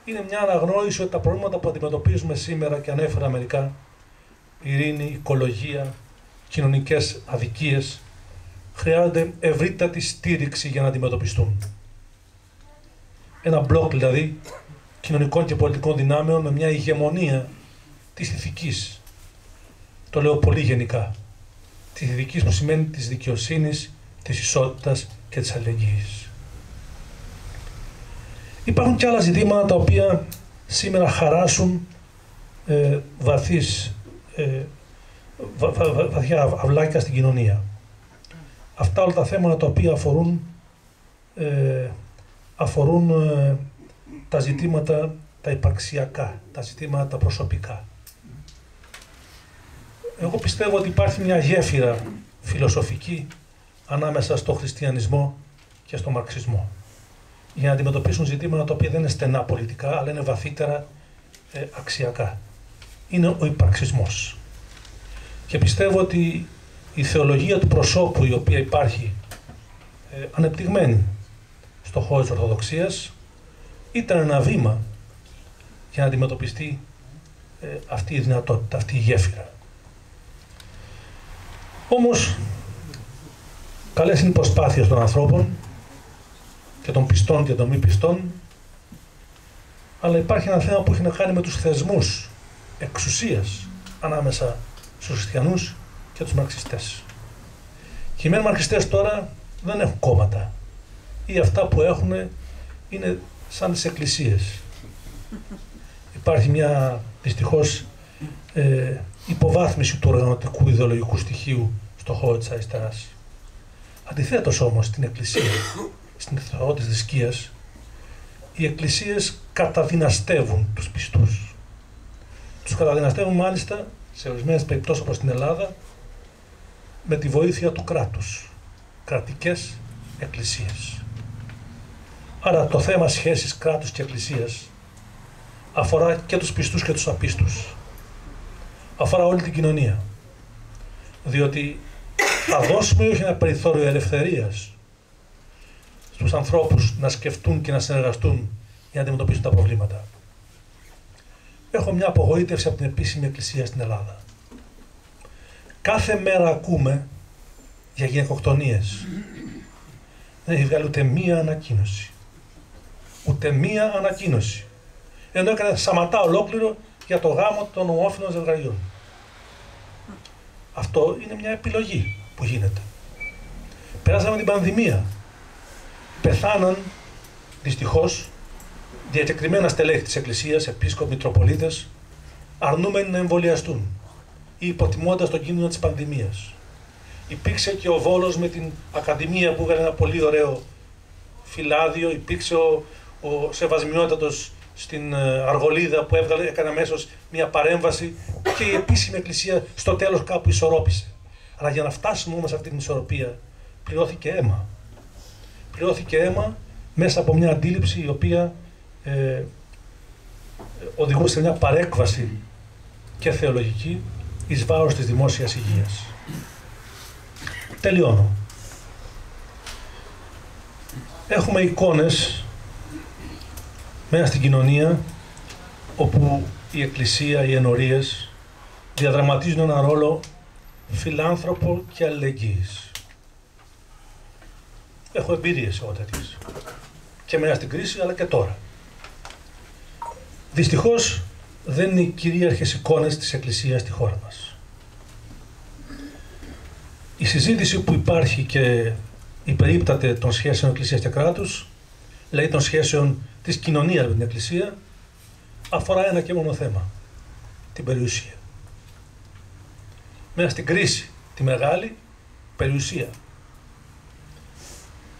Είναι μια αναγνώριση ότι τα προβλήματα που αντιμετωπίζουμε σήμερα, και ανέφερα μερικά, ειρήνη, οικολογία, κοινωνικές αδικίες, χρειάζονται ευρύτατη στήριξη για να αντιμετωπιστούν. Ένα μπλοκ δηλαδή κοινωνικών και πολιτικών δυνάμεων με μια ηγεμονία της ηθικής. Το λέω πολύ γενικά. Της ηθικής που σημαίνει της δικαιοσύνης, της ισότητας και της αλληλεγγύης. Υπάρχουν και άλλα ζητήματα τα οποία σήμερα χαράσουν βαθιά αυλάκια στην κοινωνία. Αυτά όλα τα θέματα τα οποία αφορούν τα ζητήματα τα υπαρξιακά, τα ζητήματα τα προσωπικά. Εγώ πιστεύω ότι υπάρχει μια γέφυρα φιλοσοφική ανάμεσα στο χριστιανισμό και στο μαρξισμό, για να αντιμετωπίσουν ζητήματα τα οποία δεν είναι στενά πολιτικά, αλλά είναι βαθύτερα αξιακά. Είναι ο υπαρξισμός. Και πιστεύω ότι η θεολογία του προσώπου, η οποία υπάρχει ανεπτυγμένη στον χώρο της Ορθοδοξίας, ήταν ένα βήμα για να αντιμετωπιστεί αυτή η δυνατότητα, αυτή η γέφυρα. Όμως, καλές είναι οι προσπάθειες των ανθρώπων και των πιστών και των μη πιστών, αλλά υπάρχει ένα θέμα που έχει να κάνει με τους θεσμούς εξουσίας ανάμεσα στους χριστιανούς και τους μαρξιστές. Και οι μεν μαρξιστές τώρα δεν έχουν κόμματα, ή αυτά που έχουν είναι σαν τις εκκλησίες. Υπάρχει μια δυστυχώς υποβάθμιση του οργανωτικού ιδεολογικού στοιχείου στον χώρο της αριστεράς. Αντιθέτως όμως στην εκκλησία, στην θεό της θρησκείας, οι εκκλησίες καταδυναστεύουν τους πιστούς. Τους καταδυναστεύουν μάλιστα σε ορισμένες περιπτώσεις όπως στην Ελλάδα με τη βοήθεια του κράτους, κρατικές εκκλησίες. Άρα το θέμα σχέσης κράτους και εκκλησίας αφορά και τους πιστούς και τους απίστους. Αφορά όλη την κοινωνία. Διότι θα δώσουμε όχι ένα περιθώριο ελευθερίας στους ανθρώπους να σκεφτούν και να συνεργαστούν για να αντιμετωπίσουν τα προβλήματα. Έχω μια απογοήτευση από την επίσημη εκκλησία στην Ελλάδα. Κάθε μέρα ακούμε για γυναικοκτονίες. Δεν έχει βγάλει ούτε μία ανακοίνωση. Ούτε μία ανακοίνωση. Ενώ έκανε σαματά ολόκληρο για το γάμο των ομόφυλων ζευγαριών. Αυτό είναι μια επιλογή που γίνεται. Περάσαμε την πανδημία. Πεθάναν, δυστυχώς, διακεκριμένα στελέχη της Εκκλησίας, επίσκοποι, μητροπολίτες, αρνούμενοι να εμβολιαστούν ή υποτιμώντας τον κίνδυνο της πανδημίας. Υπήρξε και ο Βόλος με την Ακαδημία που έκανε ένα πολύ ωραίο φυλάδιο, υπήρξε ο Σεβασμιότατος στην Αργολίδα που έκανε αμέσως μια παρέμβαση και η επίσημη εκκλησία στο τέλος κάπου ισορρόπησε. Αλλά για να φτάσουμε όμως σε αυτή την ισορροπία πληρώθηκε αίμα. Πληρώθηκε αίμα μέσα από μια αντίληψη η οποία οδηγούσε σε μια παρέκβαση και θεολογική εις βάρος της δημόσιας υγείας. Τελειώνω. Έχουμε εικόνες μέσα στην κοινωνία όπου η Εκκλησία, οι ενορίες διαδραματίζουν ένα ρόλο φιλάνθρωπο και αλληλεγγύης. Έχω εμπειρίες εγώ τέτοιες. Και μέσα στην κρίση αλλά και τώρα. Δυστυχώς δεν είναι οι κυρίαρχες εικόνες της Εκκλησίας στη χώρα μας. Η συζήτηση που υπάρχει και υπερίπταται των σχέσεων Εκκλησίας και κράτους, δηλαδή των σχέσεων της κοινωνίας με την Εκκλησία, αφορά ένα και μόνο θέμα, την περιουσία. Μέσα στην κρίση, τη μεγάλη, περιουσία.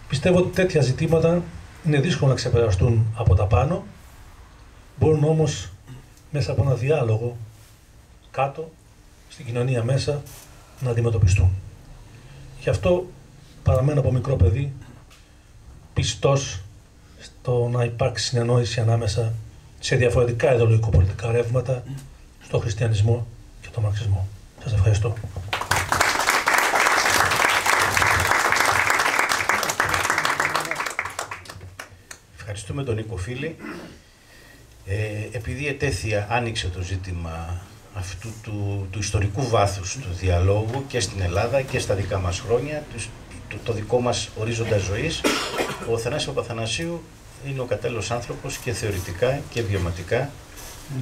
Πιστεύω ότι τέτοια ζητήματα είναι δύσκολο να ξεπεραστούν από τα πάνω, μπορούν όμως μέσα από ένα διάλογο κάτω, στην κοινωνία μέσα, να αντιμετωπιστούν. Γι' αυτό παραμένω από μικρό παιδί πιστός στο να υπάρξει συνεννόηση ανάμεσα σε διαφορετικά ιδεολογικο-πολιτικά ρεύματα, στο χριστιανισμό και τον μαρξισμό. Σας ευχαριστώ. Ευχαριστούμε τον Νίκο Φίλη. Επειδή άνοιξε το ζήτημα αυτού του ιστορικού βάθους του διαλόγου και στην Ελλάδα και στα δικά μας χρόνια, το δικό μας ορίζοντα ζωής, ο Θανάσης Παπαθανασίου είναι ο κατάλληλος άνθρωπος και θεωρητικά και βιωματικά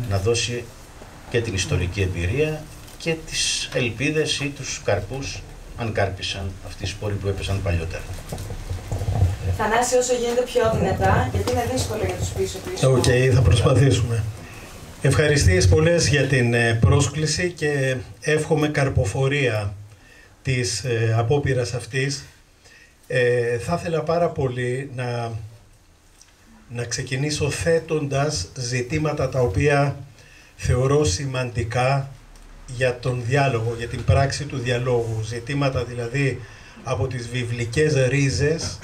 να δώσει και την ιστορική εμπειρία και τις ελπίδες ή τους καρπούς, αν κάρπισαν αυτοί οι σπόροι που έπεσαν παλιότερα. Θανάση, όσο γίνεται πιο δυνατά, γιατί είναι δύσκολο για τους πίσω-πίσω. Οκ, θα προσπαθήσουμε. Ευχαριστίες πολλές για την πρόσκληση και εύχομαι καρποφορία της απόπειρας αυτής. Θα ήθελα πάρα πολύ να ξεκινήσω θέτοντας ζητήματα τα οποία θεωρώ σημαντικά για τον διάλογο, για την πράξη του διαλόγου. Ζητήματα δηλαδή από τις βιβλικές ρίζες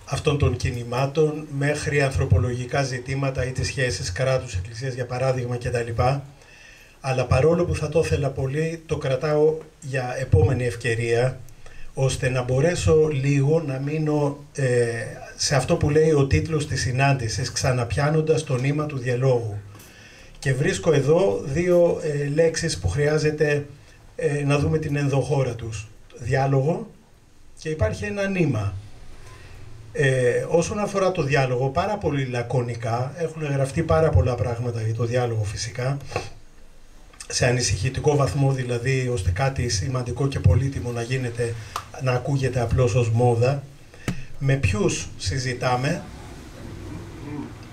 αυτών των κινημάτων μέχρι ανθρωπολογικά ζητήματα ή τις σχέσεις κράτους, εκκλησίας για παράδειγμα κτλ. Αλλά παρόλο που θα το ήθελα πολύ, το κρατάω για επόμενη ευκαιρία, ώστε να μπορέσω λίγο να μείνω σε αυτό που λέει ο τίτλος της συνάντησης, ξαναπιάνοντας το νήμα του διαλόγου. Και βρίσκω εδώ δύο λέξεις που χρειάζεται να δούμε την ενδοχώρα τους. Διάλογο και υπάρχει ένα νήμα. Όσον αφορά το διάλογο, πάρα πολύ λακωνικά, έχουν γραφτεί πάρα πολλά πράγματα για το διάλογο φυσικά, σε ανησυχητικό βαθμό δηλαδή, ώστε κάτι σημαντικό και πολύτιμο να ακούγεται απλώς ως μόδα. Με ποιους συζητάμε,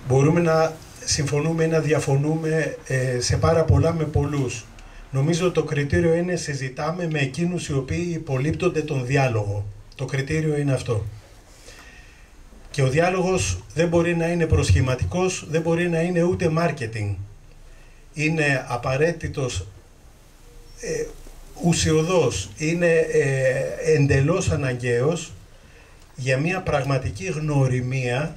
μπορούμε να συμφωνούμε ή να διαφωνούμε σε πάρα πολλά με πολλούς. Νομίζω το κριτήριο είναι συζητάμε με εκείνους οι οποίοι υπολείπτονται τον διάλογο. Το κριτήριο είναι αυτό. Και ο διάλογος δεν μπορεί να είναι προσχηματικός, δεν μπορεί να είναι ούτε marketing. Είναι απαραίτητος, ουσιωδός, είναι εντελώς αναγκαίος για μια πραγματική γνωριμία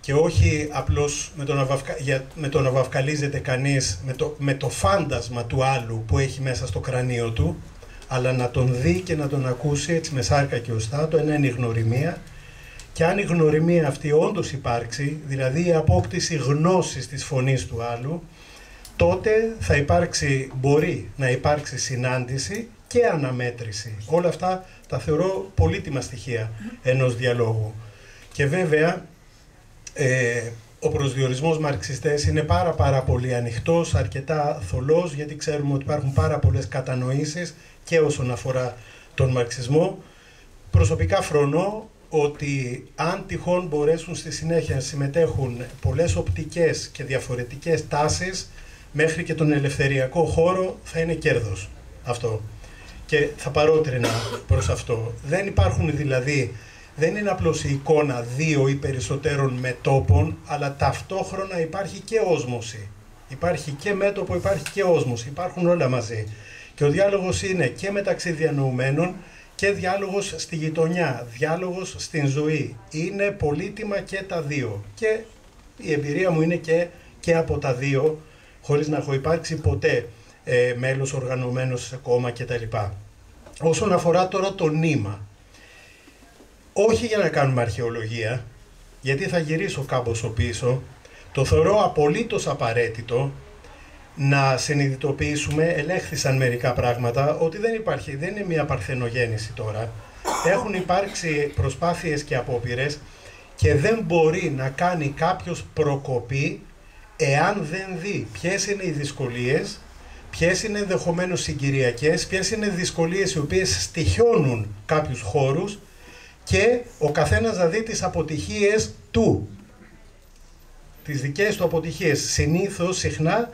και όχι απλώς με το να βαφκαλίζεται κανείς με το φάντασμα του άλλου που έχει μέσα στο κρανίο του, αλλά να τον δει και να τον ακούσει έτσι με σάρκα και οστά. Το ένα είναι η γνωριμία. Και αν η γνωριμία αυτή όντως υπάρξει, δηλαδή η απόκτηση γνώσης της φωνής του άλλου, τότε μπορεί να υπάρξει συνάντηση και αναμέτρηση. Όλα αυτά τα θεωρώ πολύτιμα στοιχεία ενός διαλόγου. Και βέβαια, ο προσδιορισμός μαρξιστές είναι πάρα πολύ ανοιχτός, αρκετά θολός, γιατί ξέρουμε ότι υπάρχουν πάρα πολλές κατανοήσεις και όσον αφορά τον μαρξισμό. Προσωπικά φρονώ ότι αν τυχόν μπορέσουν στη συνέχεια να συμμετέχουν πολλές οπτικές και διαφορετικές τάσεις, μέχρι και τον ελευθεριακό χώρο θα είναι κέρδος αυτό. Και θα παρότρινα προς αυτό. Δεν υπάρχουν δηλαδή, δεν είναι απλώς η εικόνα δύο ή περισσότερων μετώπων, αλλά ταυτόχρονα υπάρχει και όσμωση. Υπάρχει και μέτωπο, υπάρχει και όσμωση, υπάρχουν όλα μαζί. Και ο διάλογος είναι και μεταξύ διανοουμένων, και διάλογος στη γειτονιά, διάλογος στην ζωή. Είναι πολύτιμα και τα δύο. Και η εμπειρία μου είναι και από τα δύο, χωρίς να έχω υπάρξει ποτέ μέλος οργανωμένος σε κόμμα κτλ. Όσον αφορά τώρα το νήμα, όχι για να κάνουμε αρχαιολογία, γιατί θα γυρίσω κάμποσο πίσω, το θεωρώ απολύτως απαραίτητο να συνειδητοποιήσουμε, ελέγχθησαν μερικά πράγματα, ότι δεν είναι μια παρθενογέννηση τώρα. Έχουν υπάρξει προσπάθειες και απόπειρες και δεν μπορεί να κάνει κάποιος προκοπή εάν δεν δει ποιες είναι οι δυσκολίες, ποιες είναι ενδεχομένως συγκυριακές, ποιες είναι δυσκολίες οι οποίες στοιχιώνουν κάποιους χώρους και ο καθένας να δει τις αποτυχίες του, τις δικές του αποτυχίες. Συνήθως, συχνά,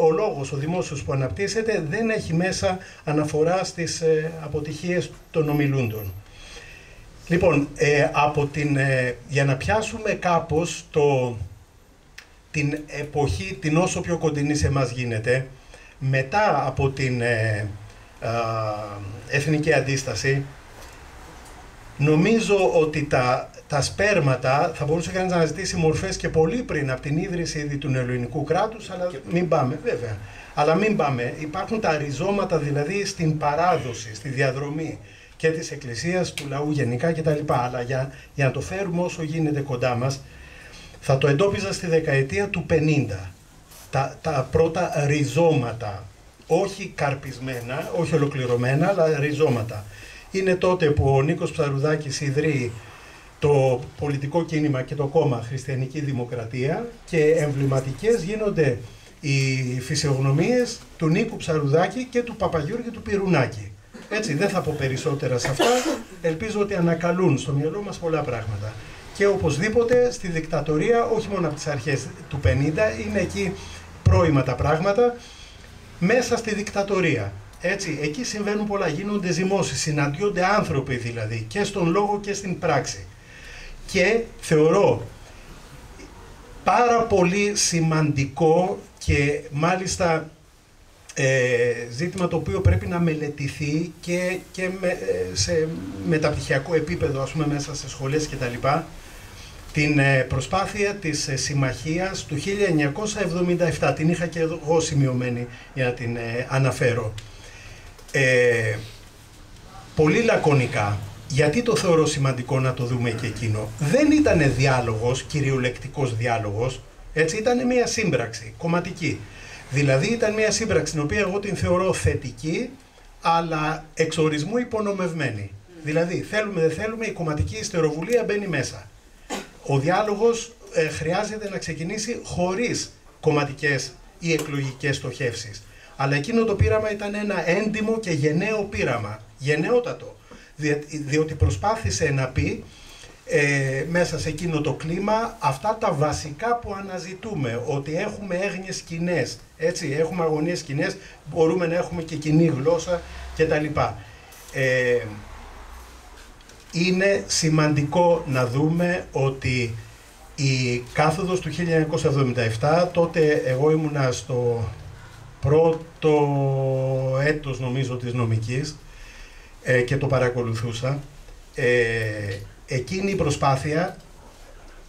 ο λόγος, ο δημόσιος που αναπτύσσεται δεν έχει μέσα αναφορά στις αποτυχίες των ομιλούντων. Λοιπόν, για να πιάσουμε κάπως την εποχή, την όσο πιο κοντινή σε εμάς γίνεται, μετά από την Εθνική Αντίσταση, νομίζω ότι τα σπέρματα θα μπορούσε κανείς να αναζητήσει μορφές και πολύ πριν από την ίδρυση ήδη του νεοελληνικού κράτους, αλλά μην πάμε, βέβαια. Αλλά μην πάμε, υπάρχουν τα ριζώματα δηλαδή στην παράδοση, στη διαδρομή και της Εκκλησίας, του λαού γενικά κτλ. Αλλά για να το φέρουμε όσο γίνεται κοντά μας, θα το εντόπιζα στη δεκαετία του 50. Τα πρώτα ριζώματα, όχι καρπισμένα, όχι ολοκληρωμένα, αλλά ριζώματα. Είναι τότε που ο Νίκος Ψαρουδάκης ιδρύει το πολιτικό κίνημα και το κόμμα Χριστιανική Δημοκρατία και εμβληματικές γίνονται οι φυσιογνωμίες του Νίκου Ψαρουδάκη και του Παπαγιώργη του Πυρουνάκη. Έτσι, δεν θα πω περισσότερα σε αυτά, ελπίζω ότι ανακαλούν στο μυαλό μας πολλά πράγματα. Και οπωσδήποτε στη δικτατορία, όχι μόνο από τις αρχές του 50, είναι εκεί πρώιμα τα πράγματα, μέσα στη δικτατορία. Έτσι, εκεί συμβαίνουν πολλά, γίνονται ζυμώσεις, συναντιόνται άνθρωποι δηλαδή, και στον λόγο και στην πράξη. Και θεωρώ πάρα πολύ σημαντικό και μάλιστα ζήτημα το οποίο πρέπει να μελετηθεί και σε μεταπτυχιακό επίπεδο, ας πούμε, μέσα σε σχολές κτλ. Την προσπάθεια της συμμαχίας του 1977, την είχα και εγώ σημειωμένη για να την αναφέρω. Πολύ λακωνικά, γιατί το θεωρώ σημαντικό να το δούμε και εκείνο. Δεν ήταν διάλογος, κυριολεκτικός διάλογος, έτσι, ήταν μια σύμπραξη κομματική. Δηλαδή ήταν μια σύμπραξη την οποία εγώ την θεωρώ θετική, αλλά εξορισμού υπονομευμένη. Δηλαδή θέλουμε δεν θέλουμε, η κομματική ιστεροβουλία μπαίνει μέσα. Ο διάλογος χρειάζεται να ξεκινήσει χωρίς κομματικές ή εκλογικές στοχεύσεις. Αλλά εκείνο το πείραμα ήταν ένα έντιμο και γενναίο πείραμα, γενναιότατο, διότι προσπάθησε να πει μέσα σε εκείνο το κλίμα αυτά τα βασικά που αναζητούμε, ότι έχουμε έγνοιες κοινές, έτσι, έχουμε αγωνίες κοινές, μπορούμε να έχουμε και κοινή γλώσσα κτλ. Είναι σημαντικό να δούμε ότι η κάθοδος του 1977, τότε εγώ ήμουνα στο πρώτο έτος νομίζω της νομικής και το παρακολουθούσα, εκείνη η προσπάθεια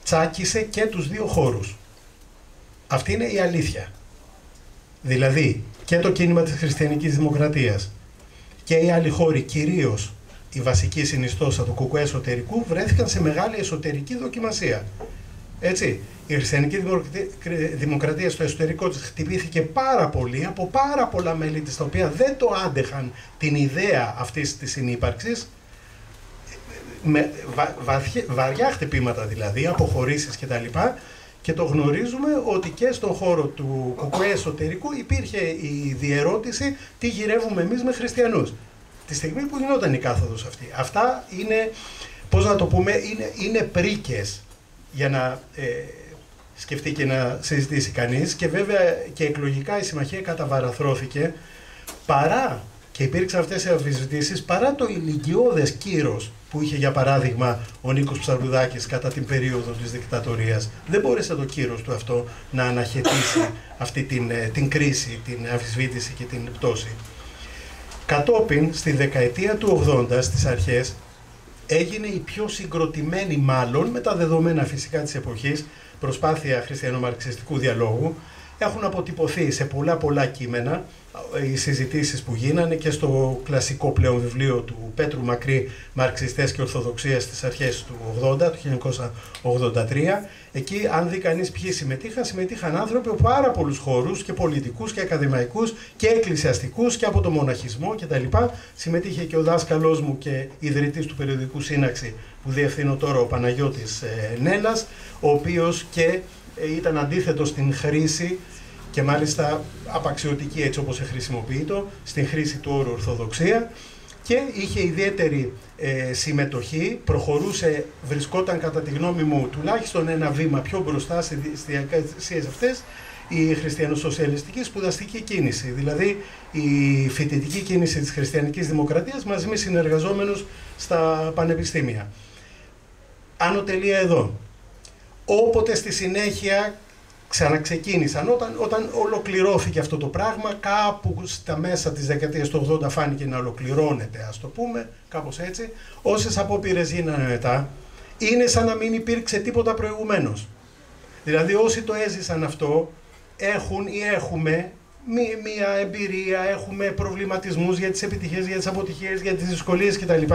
τσάκισε και τους δύο χώρους. Αυτή είναι η αλήθεια. Δηλαδή και το κίνημα της Χριστιανικής Δημοκρατίας και οι άλλοι χώροι, κυρίως η βασική συνιστόσα του ΚΚΕ εσωτερικού, βρέθηκαν σε μεγάλη εσωτερική δοκιμασία. Έτσι, η Χριστιανική Δημοκρατία στο εσωτερικό της χτυπήθηκε πάρα πολύ από πάρα πολλά μέλη της, τα οποία δεν το άντεχαν την ιδέα αυτής της συνύπαρξης, με βαριά χτυπήματα δηλαδή, αποχωρήσεις κτλ. Και το γνωρίζουμε ότι και στον χώρο του ΚΚΕ εσωτερικού υπήρχε η διερώτηση τι γυρεύουμε εμείς με χριστιανούς. Τη στιγμή που γινόταν η κάθοδος αυτή. Αυτά είναι, πώς να το πούμε, είναι πρίκες για να σκεφτεί και να συζητήσει κανείς, και βέβαια και εκλογικά η συμμαχία καταβαραθρωθηκε παρά, και υπήρξαν αυτές οι αμφισβητήσεις, παρά το ηλικιώδες κύρος που είχε για παράδειγμα ο Νίκος Ψαρουδάκης κατά την περίοδο της δικτατορίας. Δεν μπόρεσε το κύρος του αυτό να αναχαιτήσει αυτή την κρίση, την αμφισβήτηση και την πτώση. Κατόπιν, στη δεκαετία του 80, στις αρχές, έγινε η πιο συγκροτημένη, μάλλον με τα δεδομένα φυσικά της εποχής, προσπάθεια χριστιανομαρξιστικού διαλόγου. Έχουν αποτυπωθεί σε πολλά κείμενα οι συζητήσεις που γίνανε και στο κλασικό πλέον βιβλίο του Πέτρου Μακρύ, «Μαρξιστές και Ορθοδοξία» στις αρχές του 80, του 1983. Εκεί, αν δει κανείς ποιοι συμμετείχαν άνθρωποι από πάρα πολλούς χώρους, και πολιτικούς και ακαδημαϊκούς και εκκλησιαστικούς και από το μοναχισμό κτλ. Συμμετείχε και ο δάσκαλός μου και ιδρυτής του περιοδικού Σύναξη, που διευθύνω τώρα, ο Παναγιώτης Νέλας, ο οποίος και ήταν αντίθετο στην χρήση και μάλιστα απαξιωτική έτσι όπως χρησιμοποιείται, στην χρήση του όρου Ορθοδοξία, και είχε ιδιαίτερη συμμετοχή, βρισκόταν κατά τη γνώμη μου τουλάχιστον ένα βήμα πιο μπροστά στις διαδικασίες αυτές η χριστιανοσοσιαλιστική σπουδαστική κίνηση, δηλαδή η φοιτητική κίνηση της χριστιανικής δημοκρατίας μαζί με συνεργαζόμενους στα πανεπιστήμια. Άνω τελεία εδώ. Όποτε στη συνέχεια ξαναξεκίνησαν, όταν ολοκληρώθηκε αυτό το πράγμα, κάπου στα μέσα της δεκαετίας του 80 φάνηκε να ολοκληρώνεται, ας το πούμε, κάπως έτσι, όσες απόπειρες γίνανε μετά, είναι σαν να μην υπήρξε τίποτα προηγουμένως. Δηλαδή όσοι το έζησαν αυτό, έχουν ή έχουμε μία εμπειρία, έχουμε προβληματισμούς για τις επιτυχίες, για τις αποτυχίες, για τις δυσκολίες κτλ.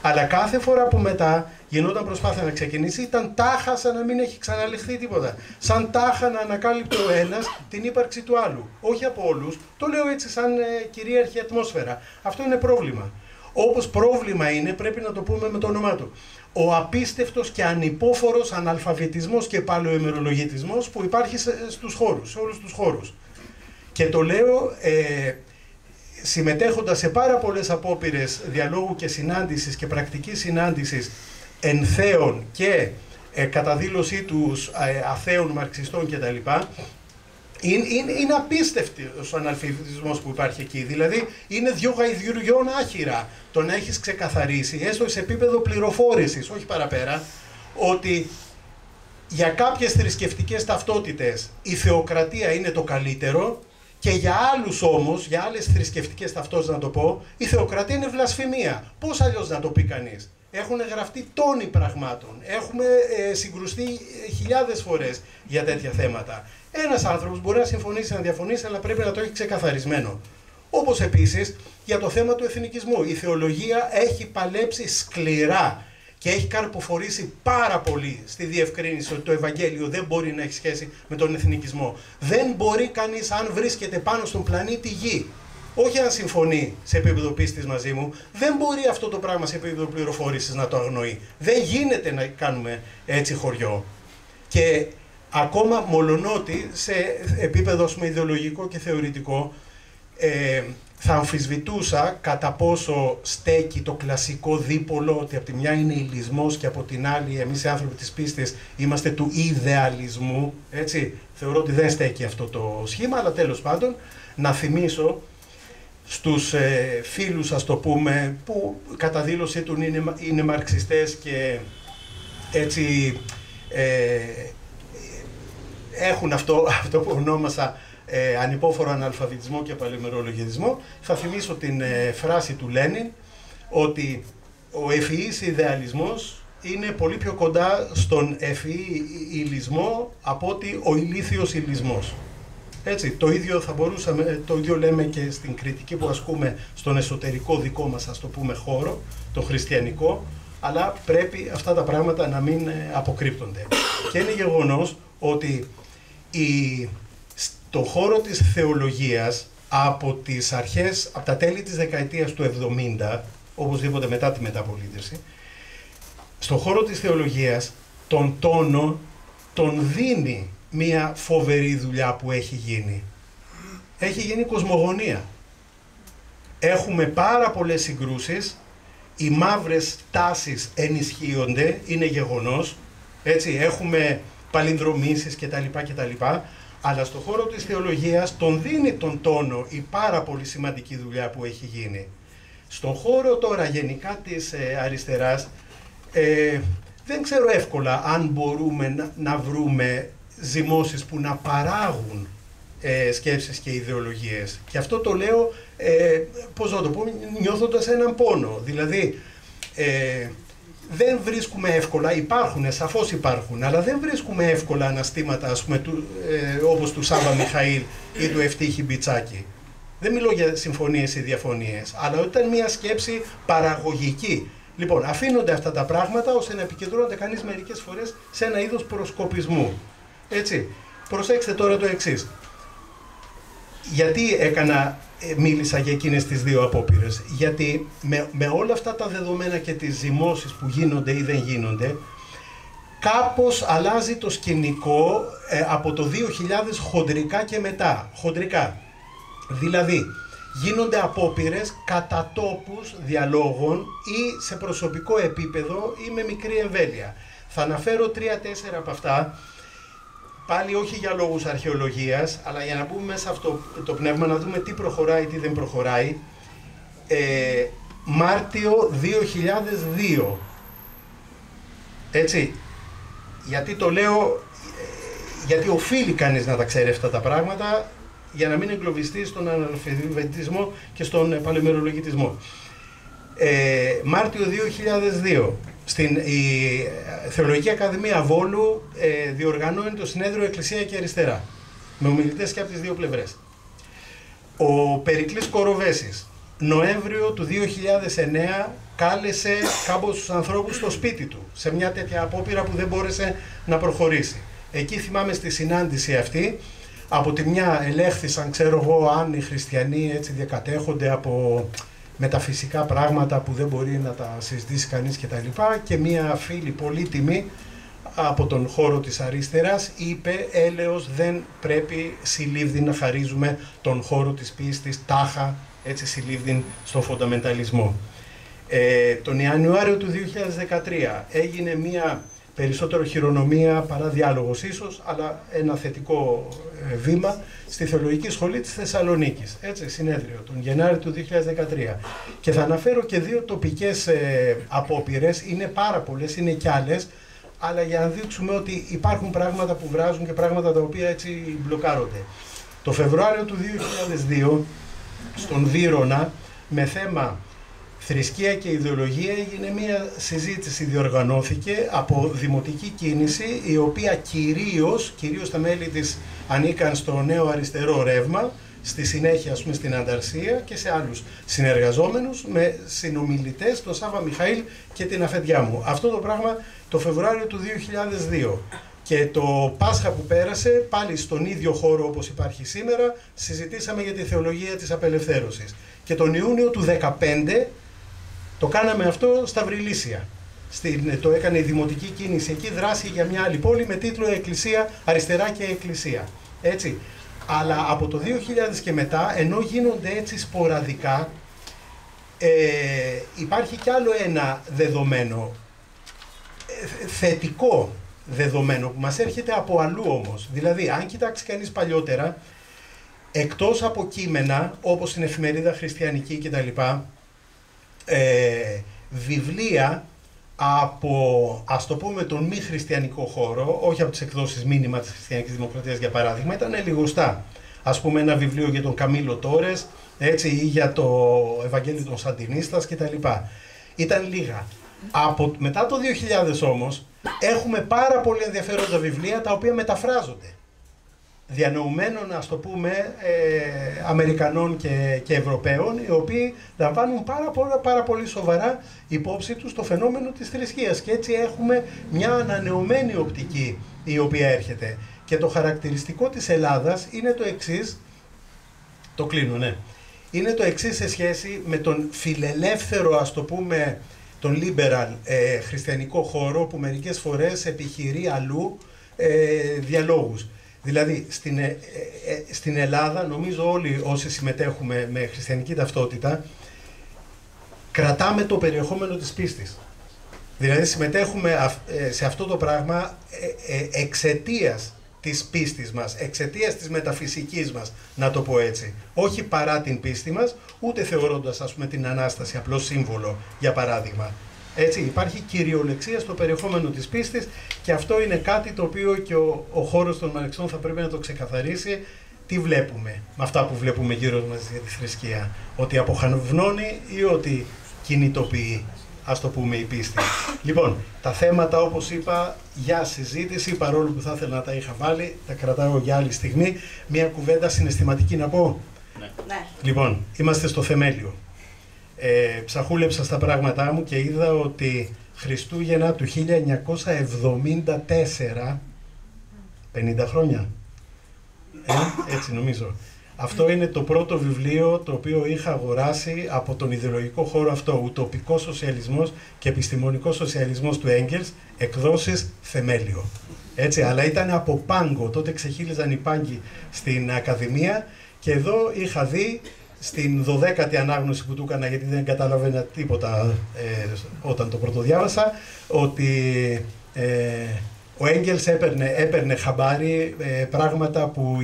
Αλλά κάθε φορά που μετά γινόταν προσπάθεια να ξεκινήσει, ήταν τάχα σαν να μην έχει ξαναλεχθεί τίποτα. Σαν τάχα να ανακάλυπτε ο ένας την ύπαρξη του άλλου. Όχι από όλους, το λέω έτσι σαν κυρίαρχη ατμόσφαιρα. Αυτό είναι πρόβλημα. Όπως πρόβλημα είναι, πρέπει να το πούμε με το όνομά του, ο απίστευτος και ανυπόφορος αναλφαβητισμός και παλαιοημερολογητισμός που υπάρχει στους χώρους, σε όλους τους χώρους. Και το λέω συμμετέχοντας σε πάρα πολλές απόπειρες διαλόγου και συνάντησης και πρακτικής συνάντησης ενθέων και κατά δήλωσή τους αθέων μαρξιστών κτλ. Είναι απίστευτος ο αναλφαβητισμός που υπάρχει εκεί. Δηλαδή είναι δυο γαϊδουριών άχυρα το να έχεις ξεκαθαρίσει, έστω σε επίπεδο πληροφόρησης, όχι παραπέρα, ότι για κάποιες θρησκευτικές ταυτότητες η θεοκρατία είναι το καλύτερο και για άλλους όμως, για άλλες θρησκευτικές ταυτότητες να το πω, η θεοκρατία είναι βλασφημία. Πώς αλλιώς να το πει κανείς? Έχουν γραφτεί τόνοι πραγμάτων, έχουμε συγκρουστεί χιλιάδες φορές για τέτοια θέματα. Ένας άνθρωπος μπορεί να συμφωνήσει, να διαφωνήσει, αλλά πρέπει να το έχει ξεκαθαρισμένο. Όπως επίσης για το θέμα του εθνικισμού. Η θεολογία έχει παλέψει σκληρά και έχει καρποφορήσει πάρα πολύ στη διευκρίνηση ότι το Ευαγγέλιο δεν μπορεί να έχει σχέση με τον εθνικισμό. Δεν μπορεί κανείς, αν βρίσκεται πάνω στον πλανήτη Γη, όχι αν συμφωνεί σε επίπεδο πίστης μαζί μου, δεν μπορεί αυτό το πράγμα σε επίπεδο πληροφόρησης να το αγνοεί. Δεν γίνεται να κάνουμε έτσι χωριό. Και ακόμα μολονότι σε επίπεδο ιδεολογικό και θεωρητικό, θα αμφισβητούσα κατά πόσο στέκει το κλασικό δίπολο, ότι από τη μια είναι ηλισμός και από την άλλη εμείς οι άνθρωποι της πίστης είμαστε του ιδεαλισμού, έτσι. Θεωρώ ότι δεν στέκει αυτό το σχήμα, αλλά τέλος πάντων να θυμίσω στους φίλους, ας το πούμε, που κατά δήλωσή του είναι μαρξιστές και έτσι έχουν αυτό που ονόμασα ανυπόφορο αναλφαβητισμό και παλαιομερολογισμό. Θα θυμίσω την φράση του Λένιν ότι ο ευφυής ιδεαλισμός είναι πολύ πιο κοντά στον ευφυή υλισμό από ότι ο ηλίθιος υλισμός. Έτσι, το ίδιο θα μπορούσαμε, το ίδιο λέμε και στην κριτική που ασκούμε στον εσωτερικό δικό μας, ας το πούμε, χώρο, το χριστιανικό, αλλά πρέπει αυτά τα πράγματα να μην αποκρύπτονται. Και είναι γεγονός ότι στο χώρο της θεολογίας, από τις αρχές, από τα τέλη της δεκαετίας του 70, οπωσδήποτε μετά τη μεταπολίτευση, στο χώρο της θεολογίας τον τόνο τον δίνει μια φοβερή δουλειά που έχει γίνει. Έχει γίνει κοσμογονία. Έχουμε πάρα πολλές συγκρούσεις, οι μαύρες τάσεις ενισχύονται, είναι γεγονός, έτσι, έχουμε παλινδρομήσεις κτλ. Αλλά στο χώρο της θεολογίας τον δίνει τον τόνο η πάρα πολύ σημαντική δουλειά που έχει γίνει. Στον χώρο τώρα γενικά της αριστεράς, δεν ξέρω εύκολα αν μπορούμε να βρούμε ζυμώσεις που να παράγουν σκέψεις και ιδεολογίες. Και αυτό το λέω, πώς να το πω, νιώθοντας έναν πόνο. Δηλαδή, δεν βρίσκουμε εύκολα, υπάρχουν, σαφώς υπάρχουν, αλλά δεν βρίσκουμε εύκολα αναστήματα, ας πούμε, όπως του Σάβα Μιχαήλ ή του Ευτύχη Μπιτσάκη. Δεν μιλώ για συμφωνίες ή διαφωνίες, αλλά όταν μια σκέψη παραγωγική. Λοιπόν, αφήνονται αυτά τα πράγματα ώστε να επικεντρώνονται κανείς μερικές φορές σε ένα είδος προσκοπισμού. Έτσι. Προσέξτε τώρα το εξής. Γιατί μίλησα για εκείνες τις δύο απόπειρες? Γιατί με όλα αυτά τα δεδομένα και τις ζυμώσεις που γίνονται ή δεν γίνονται, κάπως αλλάζει το σκηνικό από το 2000 χοντρικά και μετά. Χοντρικά. Δηλαδή, γίνονται απόπειρες κατά τόπους διαλόγων ή σε προσωπικό επίπεδο ή με μικρή εμβέλεια. Θα αναφέρω 3-4 από αυτά, πάλι όχι για λόγους αρχαιολογίας, αλλά για να μπούμε μέσα σε αυτό το πνεύμα, να δούμε τι προχωράει, τι δεν προχωράει. Μάρτιο 2002. Έτσι. Γιατί το λέω, γιατί οφείλει κανείς να τα ξέρει αυτά τα πράγματα, για να μην εγκλωβιστεί στον αναλφαβητισμό και στον παλαιμερολογητισμό. Μάρτιο 2002, η Θεολογική Ακαδημία Βόλου διοργανώνει το συνέδριο Εκκλησία και Αριστερά, με ομιλητές και από τις δύο πλευρές. Ο Περικλής Κοροβέσης, Νοέμβριο του 2009, κάλεσε κάμποσους ανθρώπους στο σπίτι του, σε μια τέτοια απόπειρα που δεν μπόρεσε να προχωρήσει. Εκεί θυμάμαι στη συνάντηση αυτή, από τη μια ελέγχθησαν, ξέρω εγώ, αν οι χριστιανοί έτσι διακατέχονται από μεταφυσικά πράγματα που δεν μπορεί να τα συζητήσει κανείς κτλ. Και μία φίλη πολύτιμη από τον χώρο της αριστεράς είπε, έλεος, δεν πρέπει συλλήβδιν να χαρίζουμε τον χώρο της πίστης τάχα, έτσι συλλήβδιν στο φονταμενταλισμό. Τον Ιανουάριο του 2013 έγινε μία περισσότερο χειρονομία παρά διάλογος ίσως, αλλά ένα θετικό βήμα στη Θεολογική Σχολή της Θεσσαλονίκης. Έτσι, συνέδριο, τον Γενάρη του 2013. Και θα αναφέρω και δύο τοπικές απόπειρες, είναι πάρα πολλές, είναι κι άλλες, αλλά για να δείξουμε ότι υπάρχουν πράγματα που βράζουν και πράγματα τα οποία έτσι μπλοκάρονται. Το Φεβρουάριο του 2002, στον Βύρωνα, με θέμα θρησκεία και ιδεολογία, έγινε μια συζήτηση, διοργανώθηκε από δημοτική κίνηση, η οποία κυρίως τα μέλη της ανήκαν στο νέο αριστερό ρεύμα, στη συνέχεια ας πούμε στην Ανταρσία και σε άλλους συνεργαζόμενους, με συνομιλητές, τον Σάβα Μιχαήλ και την αφεντιά μου. Αυτό το πράγμα το Φεβρουάριο του 2002. Και το Πάσχα που πέρασε, πάλι στον ίδιο χώρο όπως υπάρχει σήμερα, συζητήσαμε για τη θεολογία της απελευθέρωσης. Και τον Ιούνιο του 2015 το κάναμε αυτό στα Βρυλίσια. Το έκανε η δημοτική κίνηση εκεί, δράση για μια άλλη πόλη με τίτλο Εκκλησία, Αριστερά και Εκκλησία. Έτσι. Αλλά από το 2000 και μετά, ενώ γίνονται έτσι σποραδικά, υπάρχει κι άλλο ένα δεδομένο, θετικό δεδομένο, που μας έρχεται από αλλού όμως. Δηλαδή, αν κοιτάξει κανείς παλιότερα, εκτός από κείμενα, όπως την Εφημερίδα Χριστιανική κτλ., βιβλία από, ας το πούμε, τον μη χριστιανικό χώρο, όχι από τις εκδόσεις Μήνυμα της Χριστιανικής Δημοκρατίας για παράδειγμα, ήταν λιγοστά. Ας πούμε ένα βιβλίο για τον Καμίλο Τόρες, έτσι, ή για το Ευαγγέλιο των Σαντινίστας κτλ. Ήταν λίγα. Μετά το 2000 όμως, έχουμε πάρα πολύ ενδιαφέροντα βιβλία τα οποία μεταφράζονται. Διανοουμένων, ας το πούμε, Αμερικανών και Ευρωπαίων, οι οποίοι λαμβάνουν πάρα πολύ σοβαρά υπόψη τους το φαινόμενο της θρησκείας. Και έτσι έχουμε μια ανανεωμένη οπτική η οποία έρχεται. Και το χαρακτηριστικό της Ελλάδας είναι το εξής, το κλείνω, ναι, είναι το εξής σε σχέση με τον φιλελεύθερο, ας το πούμε, τον liberal χριστιανικό χώρο που μερικές φορές επιχειρεί αλλού διαλόγους. Δηλαδή, στην Ελλάδα, νομίζω όλοι όσοι συμμετέχουμε με χριστιανική ταυτότητα, κρατάμε το περιεχόμενο της πίστης. Δηλαδή, συμμετέχουμε σε αυτό το πράγμα εξαιτίας της πίστης μας, εξαιτίας της μεταφυσικής μας, να το πω έτσι. Όχι παρά την πίστη μας, ούτε θεωρώντας, ας πούμε, την Ανάσταση απλώς σύμβολο, για παράδειγμα. Έτσι, υπάρχει κυριολεξία στο περιεχόμενο της πίστης και αυτό είναι κάτι το οποίο και ο χώρος των Μαρξών θα πρέπει να το ξεκαθαρίσει. Τι βλέπουμε με αυτά που βλέπουμε γύρω μας για τη θρησκεία, ότι αποχανβνώνει ή ότι κινητοποιεί, ας το πούμε, η πίστη. Λοιπόν, τα θέματα, όπως είπα, για συζήτηση, παρόλο που θα ήθελα να τα είχα βάλει, τα κρατάω για άλλη στιγμή. Μια κουβέντα συναισθηματική να πω. Ναι. Λοιπόν, είμαστε στο θεμέλιο. Ψαχούλεψα στα πράγματά μου και είδα ότι Χριστούγεννα του 1974, 50 χρόνια, έτσι νομίζω, Αυτό είναι το πρώτο βιβλίο το οποίο είχα αγοράσει από τον ιδεολογικό χώρο αυτό, «Ουτοπικός σοσιαλισμός και επιστημονικός σοσιαλισμός του Έγγελς», εκδόσεις Θεμέλιο. Έτσι, αλλά ήταν από πάγκο, τότε ξεχύλιζαν οι πάγκοι στην Ακαδημία και εδώ είχα δει στην 12η ανάγνωση που του έκανα, γιατί δεν καταλαβαίνα τίποτα όταν το πρωτοδιάβασα, ότι ο Έγγελς έπαιρνε χαμπάρι πράγματα που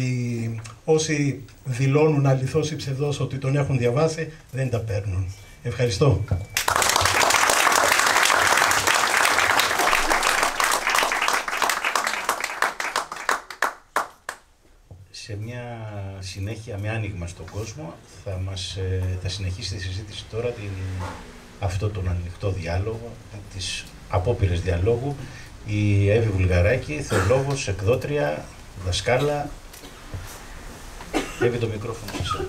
όσοι δηλώνουν αληθώς ή ψευδώς ότι τον έχουν διαβάσει δεν τα παίρνουν. Ευχαριστώ. Σε μια συνέχεια με άνοιγμα στον κόσμο θα συνεχίσει τη συζήτηση τώρα αυτό τον ανοιχτό διάλογο, τις απόπειρες διαλόγου, η Εύη Βουλγαράκη, θεολόγος, εκδότρια, δασκάλα. Εύη, το μικρόφωνο σας.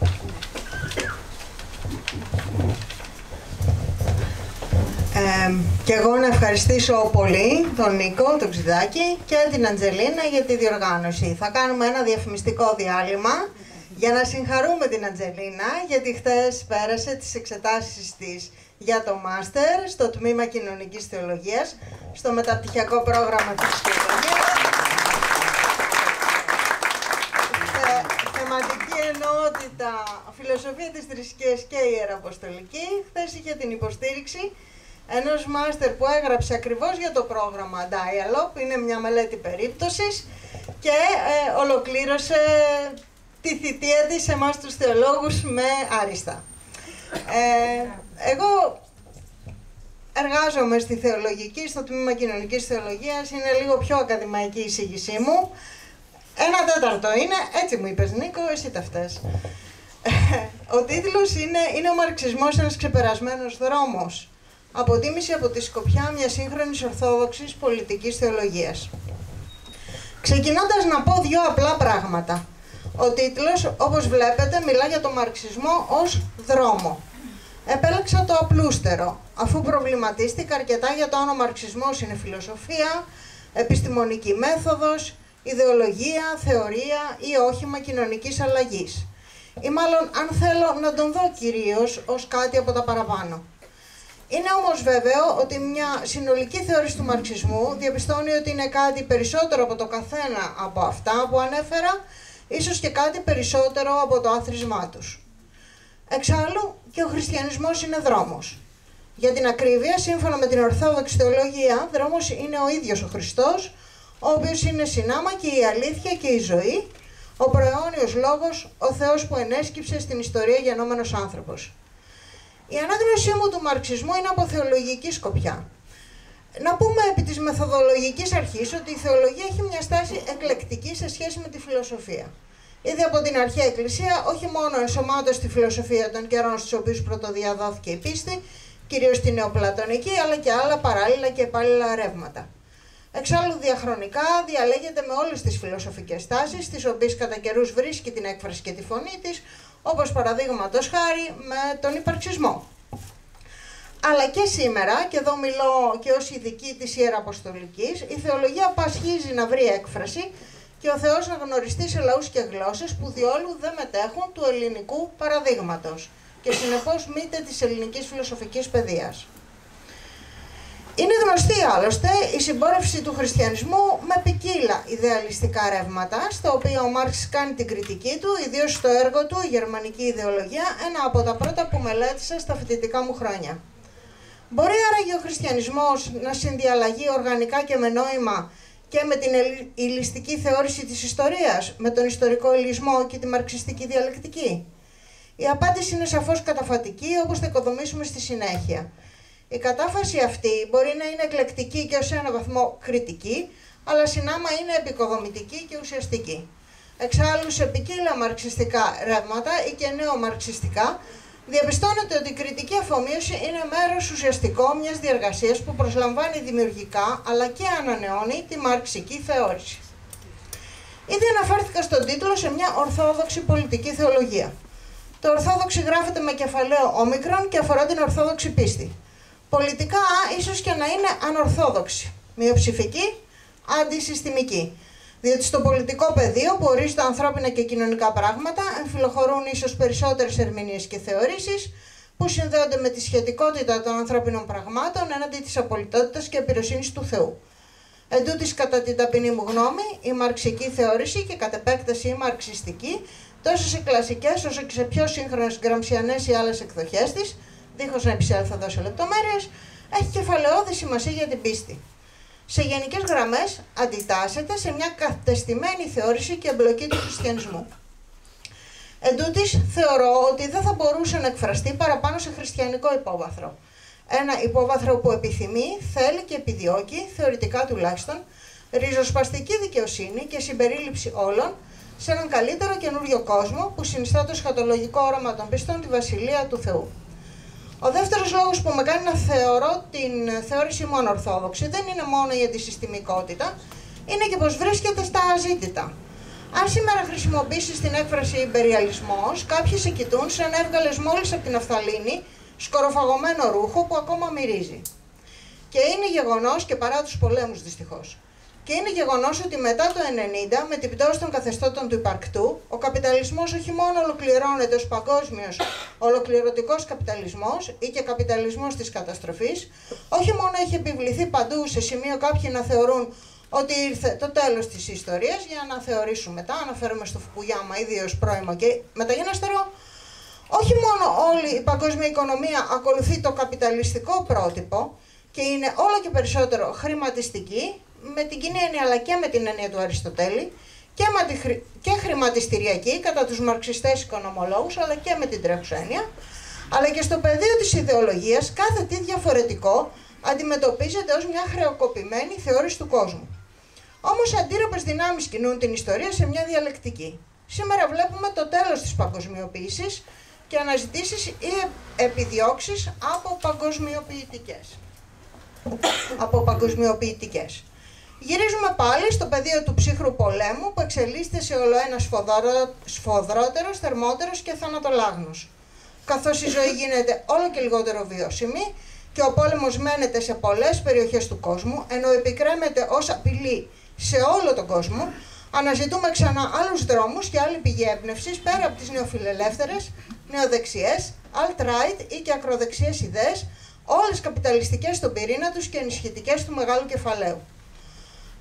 Και εγώ να ευχαριστήσω πολύ τον Νίκο, τον Ξηδάκη και την Αντζελίνα για τη διοργάνωση. Θα κάνουμε ένα διαφημιστικό διάλειμμα για να συγχαρούμε την Αντζελίνα, γιατί χτες πέρασε τις εξετάσεις της για το μάστερ στο Τμήμα Κοινωνικής Θεολογίας, στο μεταπτυχιακό πρόγραμμα της Θεολογίας. Θεματική ενότητα, φιλοσοφία της θρησκείας και ιεραποστολική. Χθες είχε την υποστήριξη ενός μάστερ που έγραψε ακριβώς για το πρόγραμμα Dialogue, είναι μια μελέτη περίπτωσης και ολοκλήρωσε τη θητεία της σε εμάς τους θεολόγους με άριστα. Εγώ εργάζομαι στη θεολογική, στο Τμήμα Κοινωνικής Θεολογίας, είναι λίγο πιο ακαδημαϊκή η εισήγησή μου. 1/4 είναι, έτσι μου είπες Νίκο, εσύ τα φταίς. Ο τίτλος είναι «Ο μαρξισμός, ένας ξεπερασμένος δρόμος». Αποτίμηση από τη σκοπιά μιας σύγχρονης ορθόδοξης πολιτικής θεολογίας. Ξεκινώντας να πω δύο απλά πράγματα. Ο τίτλος, όπως βλέπετε, μιλά για το μαρξισμό ως δρόμο. Επέλεξα το απλούστερο, αφού προβληματίστηκα αρκετά για το αν ο μαρξισμός είναι φιλοσοφία, επιστημονική μέθοδος, ιδεολογία, θεωρία ή όχημα κοινωνικής αλλαγής. Ή μάλλον, αν θέλω να τον δω κυρίως ως κάτι από τα παραπάνω. Είναι όμως βέβαιο ότι μια συνολική θεώρηση του μαρξισμού διαπιστώνει ότι είναι κάτι περισσότερο από το καθένα από αυτά που ανέφερα, ίσως και κάτι περισσότερο από το άθροισμά τους. Εξάλλου, και ο χριστιανισμός είναι δρόμος. Για την ακρίβεια, σύμφωνα με την Ορθόδοξη Θεολογία, δρόμος είναι ο ίδιος ο Χριστός, ο οποίος είναι συνάμα και η αλήθεια και η ζωή, ο προαιώνιος λόγος, ο Θεός που ενέσκυψε στην ιστορία γεννόμενος άνθρωπος. Η ανάγνωσή μου του μαρξισμού είναι από θεολογική σκοπιά. Να πούμε επί της μεθοδολογικής αρχής ότι η θεολογία έχει μια στάση εκλεκτική σε σχέση με τη φιλοσοφία. Ήδη από την αρχαία Εκκλησία, όχι μόνο ενσωμάτωσε τη φιλοσοφία των καιρών στους οποίους πρωτοδιαδόθηκε η πίστη, κυρίως τη νεοπλατωνική, αλλά και άλλα παράλληλα και επάλληλα ρεύματα. Εξάλλου, διαχρονικά διαλέγεται με όλες τις φιλοσοφικές τάσεις, τις οποίες κατά καιρούς βρίσκει την έκφραση και τη φωνή της, όπως παραδείγματος χάρη με τον υπαρξισμό. Αλλά και σήμερα, και εδώ μιλώ και ως ειδική της Ιεραποστολικής, η θεολογία πασχίζει να βρει έκφραση και ο Θεός να γνωριστεί σε λαούς και γλώσσες που διόλου δεν μετέχουν του ελληνικού παραδείγματος και συνεπώς μήτε της ελληνικής φιλοσοφικής παιδείας. Είναι γνωστή άλλωστε η συμπόρευση του χριστιανισμού με ποικίλα ιδεαλιστικά ρεύματα, στα οποία ο Μάρξ κάνει την κριτική του, ιδίως στο έργο του «Η γερμανική ιδεολογία», ένα από τα πρώτα που μελέτησα στα φοιτητικά μου χρόνια. Μπορεί άραγε ο χριστιανισμός να συνδιαλλαγεί οργανικά και με νόημα και με την υλιστική θεώρηση της ιστορίας, με τον ιστορικό υλισμό και τη μαρξιστική διαλεκτική? Η απάντηση είναι σαφώς καταφατική, όπως θα οικοδομήσουμε στη συνέχεια. Η κατάφαση αυτή μπορεί να είναι εκλεκτική και ως ένα βαθμό κριτική, αλλά συνάμα είναι επικοδομητική και ουσιαστική. Εξάλλου, σε ποικίλα μαρξιστικά ρεύματα ή και νεομαρξιστικά, διαπιστώνεται ότι η κριτική αφομοίωση είναι μέρος ουσιαστικό μιας διεργασίας που προσλαμβάνει δημιουργικά, αλλά και ανανεώνει τη μαρξική θεώρηση. Ήδη αναφέρθηκα στον τίτλο σε μια ορθόδοξη πολιτική θεολογία. Το ορθόδοξη γράφεται με κεφαλαίο όμικρον και αφορά την ορθόδοξη πίστη. Πολιτικά, ίσως και να είναι ανορθόδοξη, μειοψηφική, αντισυστημική. Διότι στο πολιτικό πεδίο που ορίζει τα ανθρώπινα και κοινωνικά πράγματα εμφυλοχωρούν ίσως περισσότερες ερμηνείες και θεωρήσεις που συνδέονται με τη σχετικότητα των ανθρώπινων πραγμάτων έναντι της απολυτότητας και επιρροσύνης του Θεού. Εν τούτοις, κατά την ταπεινή μου γνώμη, η μαρξική θεώρηση και κατ' επέκταση η μαρξιστική, τόσο σε κλασικές όσο και σε πιο σύγχρονες γκραμσιανές ή άλλες εκδοχές της, δίχως να επισέλθω εδώ σε λεπτομέρειες, έχει κεφαλαιώδη σημασία για την πίστη. Σε γενικές γραμμές αντιτάσσεται σε μια κατεστημένη θεώρηση και εμπλοκή του χριστιανισμού. Εν τούτοις, θεωρώ ότι δεν θα μπορούσε να εκφραστεί παραπάνω σε χριστιανικό υπόβαθρο. Ένα υπόβαθρο που επιθυμεί, θέλει και επιδιώκει, θεωρητικά τουλάχιστον, ριζοσπαστική δικαιοσύνη και συμπερίληψη όλων σε έναν καλύτερο καινούριο κόσμο που συνιστά το σχατολογικό όραμα των πιστών τη Βασιλεία του Θεού. Ο δεύτερος λόγος που με κάνει να θεωρώ την θεώρηση μόνο ορθόδοξη δεν είναι μόνο η αντισυστημικότητα, είναι και πως βρίσκεται στα αζήτητα. Αν σήμερα χρησιμοποιήσεις την έκφραση «ιμπεριαλισμός», κάποιοι σε κοιτούν σαν έβγαλες μόλις από την αφθαλήνη σκοροφαγωμένο ρούχο που ακόμα μυρίζει. Και είναι γεγονός, και παρά τους πολέμους δυστυχώς, και είναι γεγονός ότι μετά το 1990, με την πτώση των καθεστώτων του υπαρκτού, ο καπιταλισμός όχι μόνο ολοκληρώνεται ως παγκόσμιος ολοκληρωτικός καπιταλισμός ή και καπιταλισμός της καταστροφής, όχι μόνο έχει επιβληθεί παντού σε σημείο κάποιοι να θεωρούν ότι ήρθε το τέλος της ιστορίας, για να θεωρήσουν μετά, αναφέρομαι στο Φουκουγιάμα, ιδίως πρώιμο και μεταγενέστερο, όχι μόνο όλη η παγκόσμια οικονομία ακολουθεί το καπιταλιστικό πρότυπο και είναι όλο και περισσότερο χρηματιστική, με την κοινή έννοια αλλά και με την έννοια του Αριστοτέλη, και χρηματιστηριακή κατά τους μαρξιστές οικονομολόγους, αλλά και με την τρέχουσα έννοια, αλλά και στο πεδίο της ιδεολογίας κάθε τι διαφορετικό αντιμετωπίζεται ως μια χρεοκοπημένη θεώρηση του κόσμου. Όμως αντίρροπες δυνάμεις κινούν την ιστορία σε μια διαλεκτική. Σήμερα βλέπουμε το τέλος της παγκοσμιοποίησης και αναζητήσεις ή επιδιώξεις από παγκοσμιοποιητικές. Γυρίζουμε πάλι στο πεδίο του ψύχρου πολέμου που εξελίσσεται σε ολοένα σφοδρότερος, θερμότερος και θανατολάγνος. Καθώς η ζωή γίνεται όλο και λιγότερο βιώσιμη και ο πόλεμος μένεται σε πολλές περιοχές του κόσμου, ενώ επικρέμεται ως απειλή σε όλο τον κόσμο, αναζητούμε ξανά άλλους δρόμους και άλλη πηγή έμπνευσης πέρα από τις νεοφιλελεύθερες, νεοδεξιές, alt-right ή και ακροδεξιές ιδέες, όλες καπιταλιστικές στον πυρήνα τους και ενισχυτικές του μεγάλου κεφαλαίου.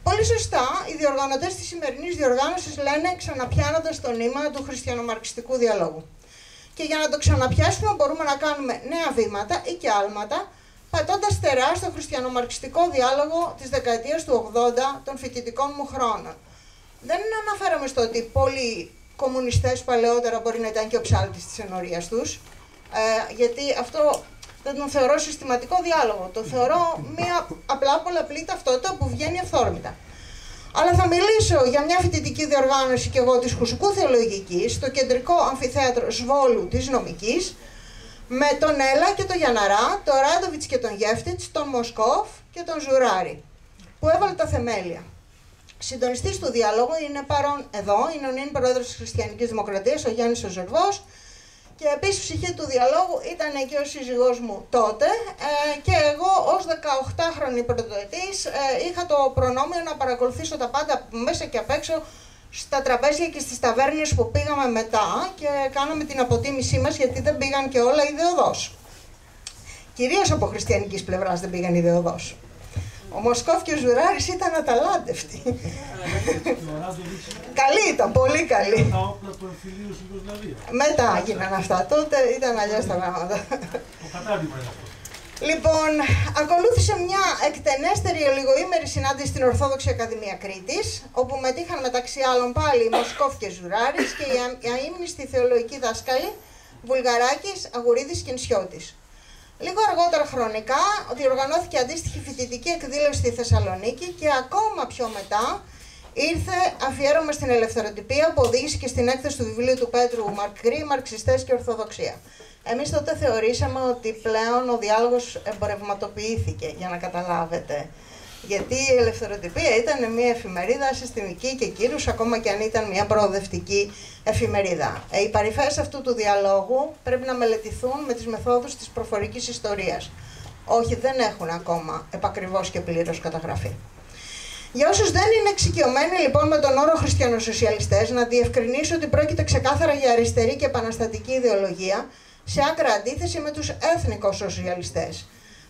Πολύ σωστά, οι διοργανωτές της σημερινής διοργάνωσης λένε ξαναπιάνοντας το νήμα του χριστιανομαρξιστικού διαλόγου. Και για να το ξαναπιάσουμε μπορούμε να κάνουμε νέα βήματα ή και άλματα, πατώντας στερεά στο χριστιανομαρξιστικό διάλογο της δεκαετίας του 80 των φοιτητικών μου χρόνων. Δεν αναφέρομαι στο ότι πολλοί κομμουνιστές παλαιότερα μπορεί να ήταν και ο ψάλτης της ενορίας τους, γιατί αυτό δεν τον θεωρώ συστηματικό διάλογο. Το θεωρώ μια απλά πολλαπλή ταυτότητα που βγαίνει αυθόρμητα. Αλλά θα μιλήσω για μια φοιτητική διοργάνωση και εγώ της Χουσουκού Θεολογικής στο κεντρικό αμφιθέατρο Σβόλου της Νομικής, με τον Έλα και τον Γιαναρά, τον Ράντοβιτς και τον Γεύτιτς, τον Μοσκόφ και τον Ζουράρη, που έβαλε τα θεμέλια. Συντονιστής του διάλογου είναι παρόν εδώ, είναι ο νυν πρόεδρος της Χριστιανικής Δημοκρατίας, ο Γιάννης ο Ζερβός, και επίσης ψυχή του διαλόγου ήταν και ο σύζυγός μου τότε, και εγώ ως 18χρονη πρωτοετής είχα το προνόμιο να παρακολουθήσω τα πάντα μέσα και απ' έξω στα τραπέζια και στις ταβέρνες που πήγαμε μετά και κάναμε την αποτίμησή μας, γιατί δεν πήγαν και όλα ιδεοδός. Κυρίως από χριστιανικής πλευράς δεν πήγαν ιδεοδός. Ο Μοσκόφ και ο Ζουράρης ήταν αταλάντευτοι. Καλή ήταν, πολύ καλή. Μετά γίνανε αυτά, τότε ήταν αλλιώς τα πράγματα. Λοιπόν, ακολούθησε μια εκτενέστερη ολιγοήμερη συνάντηση στην Ορθόδοξη Ακαδημία Κρήτης, όπου μετήχαν μεταξύ άλλων πάλι οι Μοσκόφ και Ζουράρης και οι αείμνηστοι θεολογικοί δάσκαλοι Βουλγαράκης, Αγουρίδης και Νσιώτης. Λίγο αργότερα χρονικά διοργανώθηκε αντίστοιχη φοιτητική εκδήλωση στη Θεσσαλονίκη και ακόμα πιο μετά ήρθε αφιέρωμα στην ελευθεροτυπία που οδήγησε και στην έκθεση του βιβλίου του Πέτρου Μαρκρή, Μαρξιστές και Ορθοδοξία. Εμείς τότε θεωρήσαμε ότι πλέον ο διάλογος εμπορευματοποιήθηκε, για να καταλάβετε. Γιατί η ελευθεροτυπία ήταν μια εφημερίδα συστημική και κύρους, ακόμα και αν ήταν μια προοδευτική εφημερίδα. Οι παρυφές αυτού του διαλόγου πρέπει να μελετηθούν με τις μεθόδους της προφορικής ιστορίας. Όχι, δεν έχουν ακόμα επακριβώς και πλήρως καταγραφεί. Για όσους δεν είναι εξοικειωμένοι λοιπόν με τον όρο χριστιανοσοσιαλιστές, να διευκρινίσω ότι πρόκειται ξεκάθαρα για αριστερή και επαναστατική ιδεολογία, σε άκρα αντίθεση με τους έθνικο-σοσιαλιστές,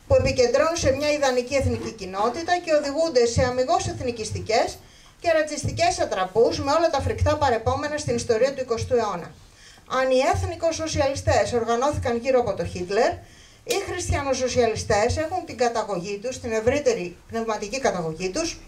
που επικεντρώνουν σε μια ιδανική εθνική κοινότητα και οδηγούνται σε αμιγώς εθνικιστικές και ρατσιστικές ατραπούς με όλα τα φρικτά παρεπόμενα στην ιστορία του 20ου αιώνα. Αν οι έθνικο-σοσιαλιστές οργανώθηκαν γύρω από τον Χίτλερ, οι χριστιανοσοσιαλιστές έχουν την καταγωγή τους, την ευρύτερη πνευματική καταγωγή τους,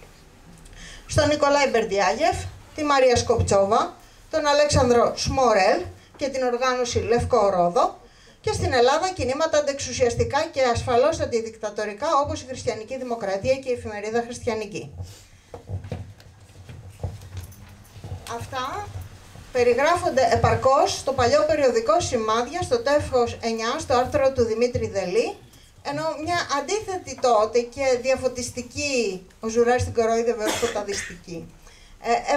στον Νικολάη Μπερντιάγεφ, τη Μαρία Σκοπτσόβα, τον Αλέξανδρο Σμορέλ και την οργάνωση Λευκό Ρόδο, και στην Ελλάδα κινήματα αντεξουσιαστικά και ασφαλώς αντιδικτατορικά όπως η Χριστιανική Δημοκρατία και η Εφημερίδα Χριστιανική. Αυτά περιγράφονται επαρκώς στο παλιό περιοδικό Σημάδια, στο τεύχος 9, στο άρθρο του Δημήτρη Δελή, ενώ μια αντίθετη τότε και διαφωτιστική, ο Ζουράς την κορόιδευε ως ποταδιστική,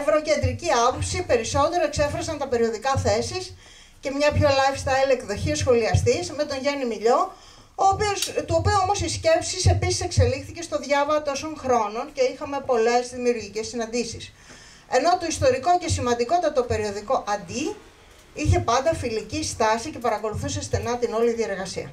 ευρωκεντρική άποψη περισσότερο εξέφρασαν τα περιοδικά θέσεις και μια πιο lifestyle εκδοχή ο σχολιαστής με τον Γιάννη Μιλιό, του οποίου όμως η σκέψη επίσης εξελίχθηκε στο διάβα τόσων χρόνων και είχαμε πολλές δημιουργικές συναντήσεις. Ενώ το ιστορικό και σημαντικότατο περιοδικό Αντί είχε πάντα φιλική στάση και παρακολουθούσε στενά την όλη διεργασία.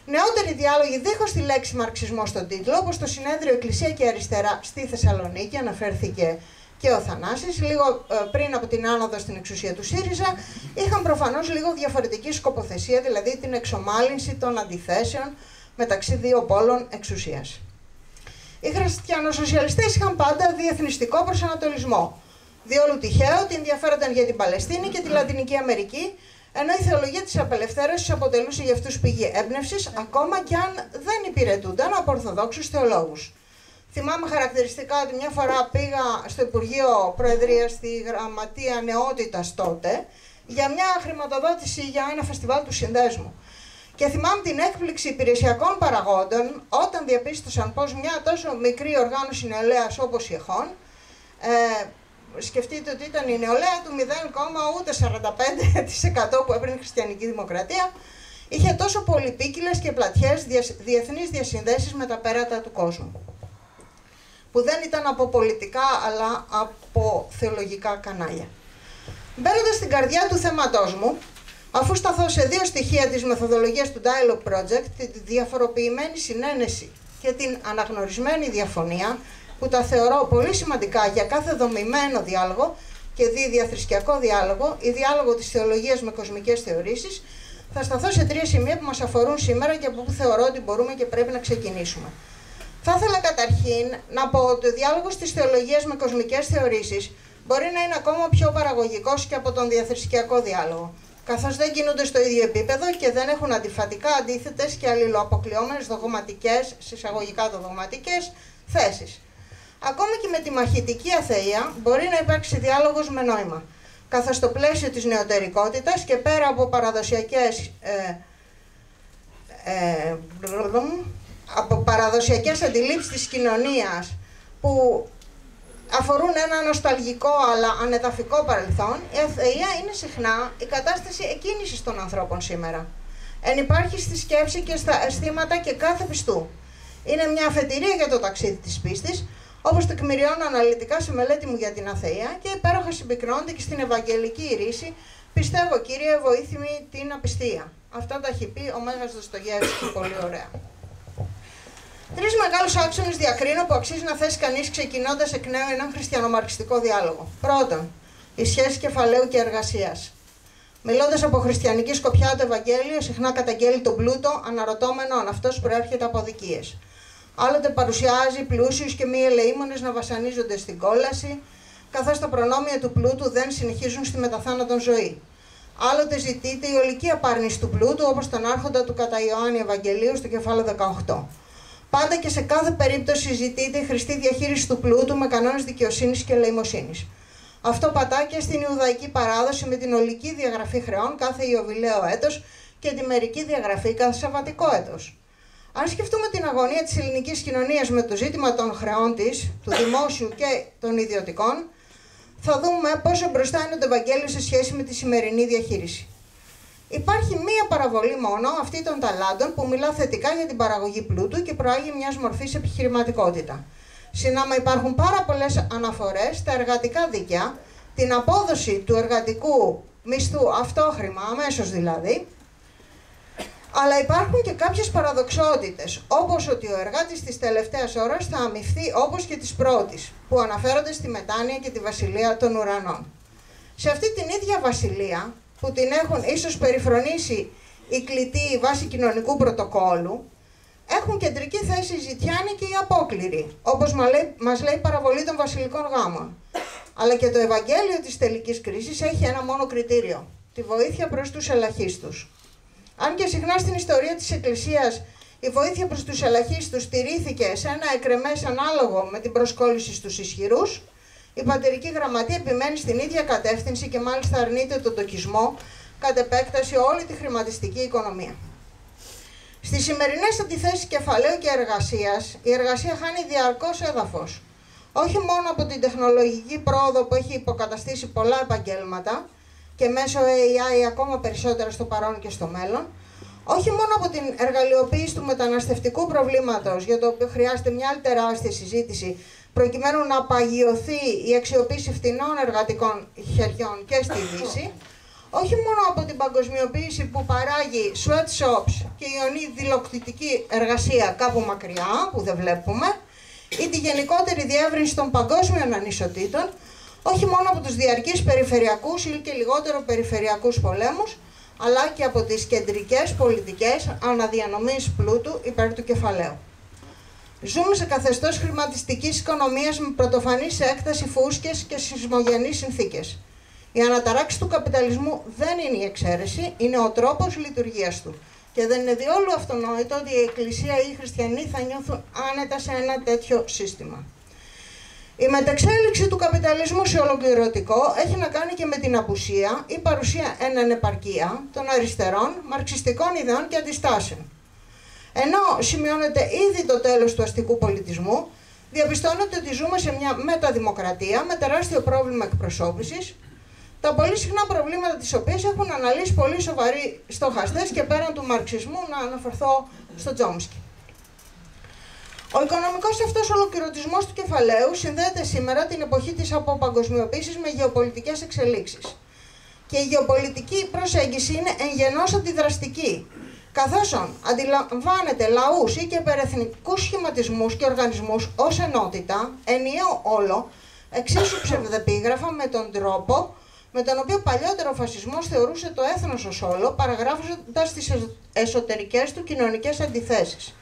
Νεότεροι διάλογοι δίχως τη λέξη μαρξισμό στον τίτλο, όπως το συνέδριο Εκκλησία και Αριστερά στη Θεσσαλονίκη, αναφέρθηκε και ο Θανάσης, λίγο πριν από την άνοδο στην εξουσία του ΣΥΡΙΖΑ, είχαν προφανώς λίγο διαφορετική σκοποθεσία, δηλαδή την εξομάλυνση των αντιθέσεων μεταξύ δύο πόλων εξουσίας. Οι χριστιανοσοσιαλιστές είχαν πάντα διεθνιστικό προσανατολισμό. Διόλου τυχαίο ότι ενδιαφέρονταν για την Παλαιστίνη και τη Λατινική Αμερική, ενώ η θεολογία της απελευθέρωσης αποτελούσε για αυτούς πηγή έμπνευσης, ακόμα και αν δεν υπηρετούνταν από ορθοδόξους θεολόγους. Θυμάμαι χαρακτηριστικά ότι μια φορά πήγα στο Υπουργείο Προεδρίας στη Γραμματεία Νεότητας τότε για μια χρηματοδότηση για ένα φεστιβάλ του Συνδέσμου. Και θυμάμαι την έκπληξη υπηρεσιακών παραγόντων όταν διαπίστωσαν πως μια τόσο μικρή οργάνωση νεολαίας όπως η ΕΧΟΝ, σκεφτείτε ότι ήταν η νεολαία του 0,45% που έπαιρνε η Χριστιανική Δημοκρατία, είχε τόσο πολυπίκυλες και πλατιές διεθνείς διασυνδέσεις με τα πέρατα του κόσμου, που δεν ήταν από πολιτικά αλλά από θεολογικά κανάλια. Μπαίνοντας στην καρδιά του θέματός μου, αφού σταθώ σε δύο στοιχεία της μεθοδολογίας του Dialogue Project, τη διαφοροποιημένη συνένεση και την αναγνωρισμένη διαφωνία, που τα θεωρώ πολύ σημαντικά για κάθε δομημένο διάλογο και διαθρησκιακό διάλογο ή διάλογο της θεολογίας με κοσμικές θεωρήσεις, θα σταθώ σε τρία σημεία που μας αφορούν σήμερα και από που θεωρώ ότι μπορούμε και πρέπει να ξεκινήσουμε. Θα ήθελα καταρχήν να πω ότι ο διάλογος της θεολογίας με κοσμικές θεωρήσεις μπορεί να είναι ακόμα πιο παραγωγικός και από τον διαθρησκιακό διάλογο, καθώς δεν κινούνται στο ίδιο επίπεδο και δεν έχουν αντιφατικά αντίθετες και αλληλοαποκλειόμενες δογματικές, συσσαγωγικά δογματικές, θέσεις. Ακόμη και με τη μαχητική αθεία μπορεί να υπάρξει διάλογος με νόημα, καθώς στο πλαίσιο της νεωτερικότητας και πέρα από παραδοσιακές αντιλήψεις της κοινωνίας που αφορούν ένα νοσταλγικό αλλά ανεδαφικό παρελθόν, η αθεία είναι συχνά η κατάσταση εκκίνησης των ανθρώπων σήμερα. Ενυπάρχει στη σκέψη και στα αισθήματα και κάθε πιστού. Είναι μια αφετηρία για το ταξίδι της πίστης, όπως το τεκμηριώνω αναλυτικά στη μελέτη μου για την αθεία και υπέροχα συμπυκνώνεται και στην Ευαγγελική ρίση «Πιστεύω, Κύριε, βοήθημη την απιστία». Αυτά τα έχει πει ο Μέγας Δοστογεύσκη πολύ ωραία. Τρεις μεγάλους άξονες διακρίνω που αξίζει να θέσει κανείς ξεκινώντας εκ νέου έναν χριστιανομαρξιστικό διάλογο. Πρώτον, η σχέση κεφαλαίου και εργασίας. Μιλώντας από χριστιανική σκοπιά, το Ευαγγέλιο συχνά καταγγέλει τον πλούτο, αναρωτώμενο αν αυτός προέρχεται από αδικίες. Άλλοτε παρουσιάζει πλούσιους και μη ελεήμονες να βασανίζονται στην κόλαση, καθώς τα προνόμια του πλούτου δεν συνεχίζουν στη μεταθάνατον ζωή. Άλλοτε ζητείται η ολική απάρνηση του πλούτου, όπως τον άρχοντα του κατά Ιωάννη Ευαγγελίου στο κεφάλαιο 18. Πάντα και σε κάθε περίπτωση ζητείται η χρηστή διαχείριση του πλούτου με κανόνες δικαιοσύνης και ελεημοσύνης. Αυτό πατά και στην Ιουδαϊκή παράδοση με την ολική διαγραφή χρεών κάθε Ιωβιλέο έτος και τη μερική διαγραφή κάθε Σαββατικό έτος. Αν σκεφτούμε την αγωνία της ελληνικής κοινωνίας με το ζήτημα των χρεών της, του δημόσιου και των ιδιωτικών, θα δούμε πόσο μπροστά είναι το Ευαγγέλιο σε σχέση με τη σημερινή διαχείριση. Υπάρχει μία παραβολή μόνο, αυτή των ταλάντων, που μιλά θετικά για την παραγωγή πλούτου και προάγει μιας μορφής επιχειρηματικότητα. Συνάμα υπάρχουν πάρα πολλές αναφορές στα εργατικά δίκαια, την απόδοση του εργατικού μισθού αυτόχρημα, αμέσως δηλαδή, αλλά υπάρχουν και κάποιες παραδοξότητες, όπως ότι ο εργάτης της τελευταίας ώρας θα αμοιφθεί όπως και της πρώτης, που αναφέρονται στη μετάνοια και τη βασιλεία των ουρανών. Σε αυτή την ίδια βασιλεία, που την έχουν ίσως περιφρονήσει οι κλητοί βάσει κοινωνικού πρωτοκόλου, έχουν κεντρική θέση οι ζητιάνοι και οι απόκληροι, όπως μας λέει η παραβολή των βασιλικών γάμων. Αλλά και το Ευαγγέλιο της τελικής κρίσης έχει ένα μόνο κριτήριο, τη βοήθεια προς τους ελαχίστους. Αν και συχνά στην ιστορία της Εκκλησίας η βοήθεια προς τους ελαχίστους στηρίθηκε σε ένα εκρεμές ανάλογο με την προσκόλληση στους ισχυρούς, η Πατερική Γραμματεία επιμένει στην ίδια κατεύθυνση και μάλιστα αρνείται τον τοκισμό, κατ' επέκταση όλη τη χρηματιστική οικονομία. Στις σημερινές αντιθέσεις κεφαλαίου και εργασίας, η εργασία χάνει διαρκώς έδαφος. Όχι μόνο από την τεχνολογική πρόοδο που έχει υποκαταστήσει πολλά επαγγέλματα και μέσω AI ακόμα περισσότερα στο παρόν και στο μέλλον, όχι μόνο από την εργαλειοποίηση του μεταναστευτικού προβλήματος, για το οποίο χρειάζεται μια άλλη τεράστια συζήτηση, προκειμένου να παγιωθεί η αξιοποίηση φτηνών εργατικών χεριών και στη Δύση, όχι μόνο από την παγκοσμιοποίηση που παράγει sweatshops και ιονή δηλοκτητική εργασία κάπου μακριά, που δεν βλέπουμε, ή τη γενικότερη διεύρυνση των παγκόσμιων ανισοτήτων, όχι μόνο από τους διαρκείς περιφερειακούς ή και λιγότερο περιφερειακούς πολέμους, αλλά και από τις κεντρικές πολιτικές αναδιανομής πλούτου υπέρ του κεφαλαίου. Ζούμε σε καθεστώς χρηματιστικής οικονομίας με πρωτοφανή σε έκταση φούσκες και σεισμογενείς συνθήκες. Η αναταράξη του καπιταλισμού δεν είναι η εξαίρεση, είναι ο τρόπος λειτουργίας του. Και δεν είναι διόλου αυτονόητο ότι η Εκκλησία ή οι χριστιανοί θα νιώθουν άνετα σε ένα τέτοιο σύστημα. Η μετεξέλιξη του καπιταλισμού σε ολοκληρωτικό έχει να κάνει και με την απουσία ή παρουσία εν ανεπαρκεία των αριστερών, μαρξιστικών ιδεών και αντιστάσεων. Ενώ σημειώνεται ήδη το τέλος του αστικού πολιτισμού, διαπιστώνεται ότι ζούμε σε μια μεταδημοκρατία με τεράστιο πρόβλημα εκπροσώπησης, τα πολύ συχνά προβλήματα τις οποίες έχουν αναλύσει πολύ σοβαροί στοχαστές και πέραν του μαρξισμού να αναφερθώ στο Τζόμσκι. Ο οικονομικός αυτός ολοκληρωτισμός του κεφαλαίου συνδέεται σήμερα την εποχή της αποπαγκοσμιοποίησης με γεωπολιτικές εξελίξεις. Και η γεωπολιτική προσέγγιση είναι εν γενός αντιδραστική, καθώς αντιλαμβάνεται λαούς ή και υπερεθνικούς σχηματισμούς και οργανισμούς ως ενότητα, ενιαίο όλο, εξίσου ψευδεπίγραφα με τον τρόπο με τον οποίο παλιότερο ο φασισμός θεωρούσε το έθνος ως όλο, παραγράφοντας τις εσωτερικές του κοινωνικές αντιθέσεις.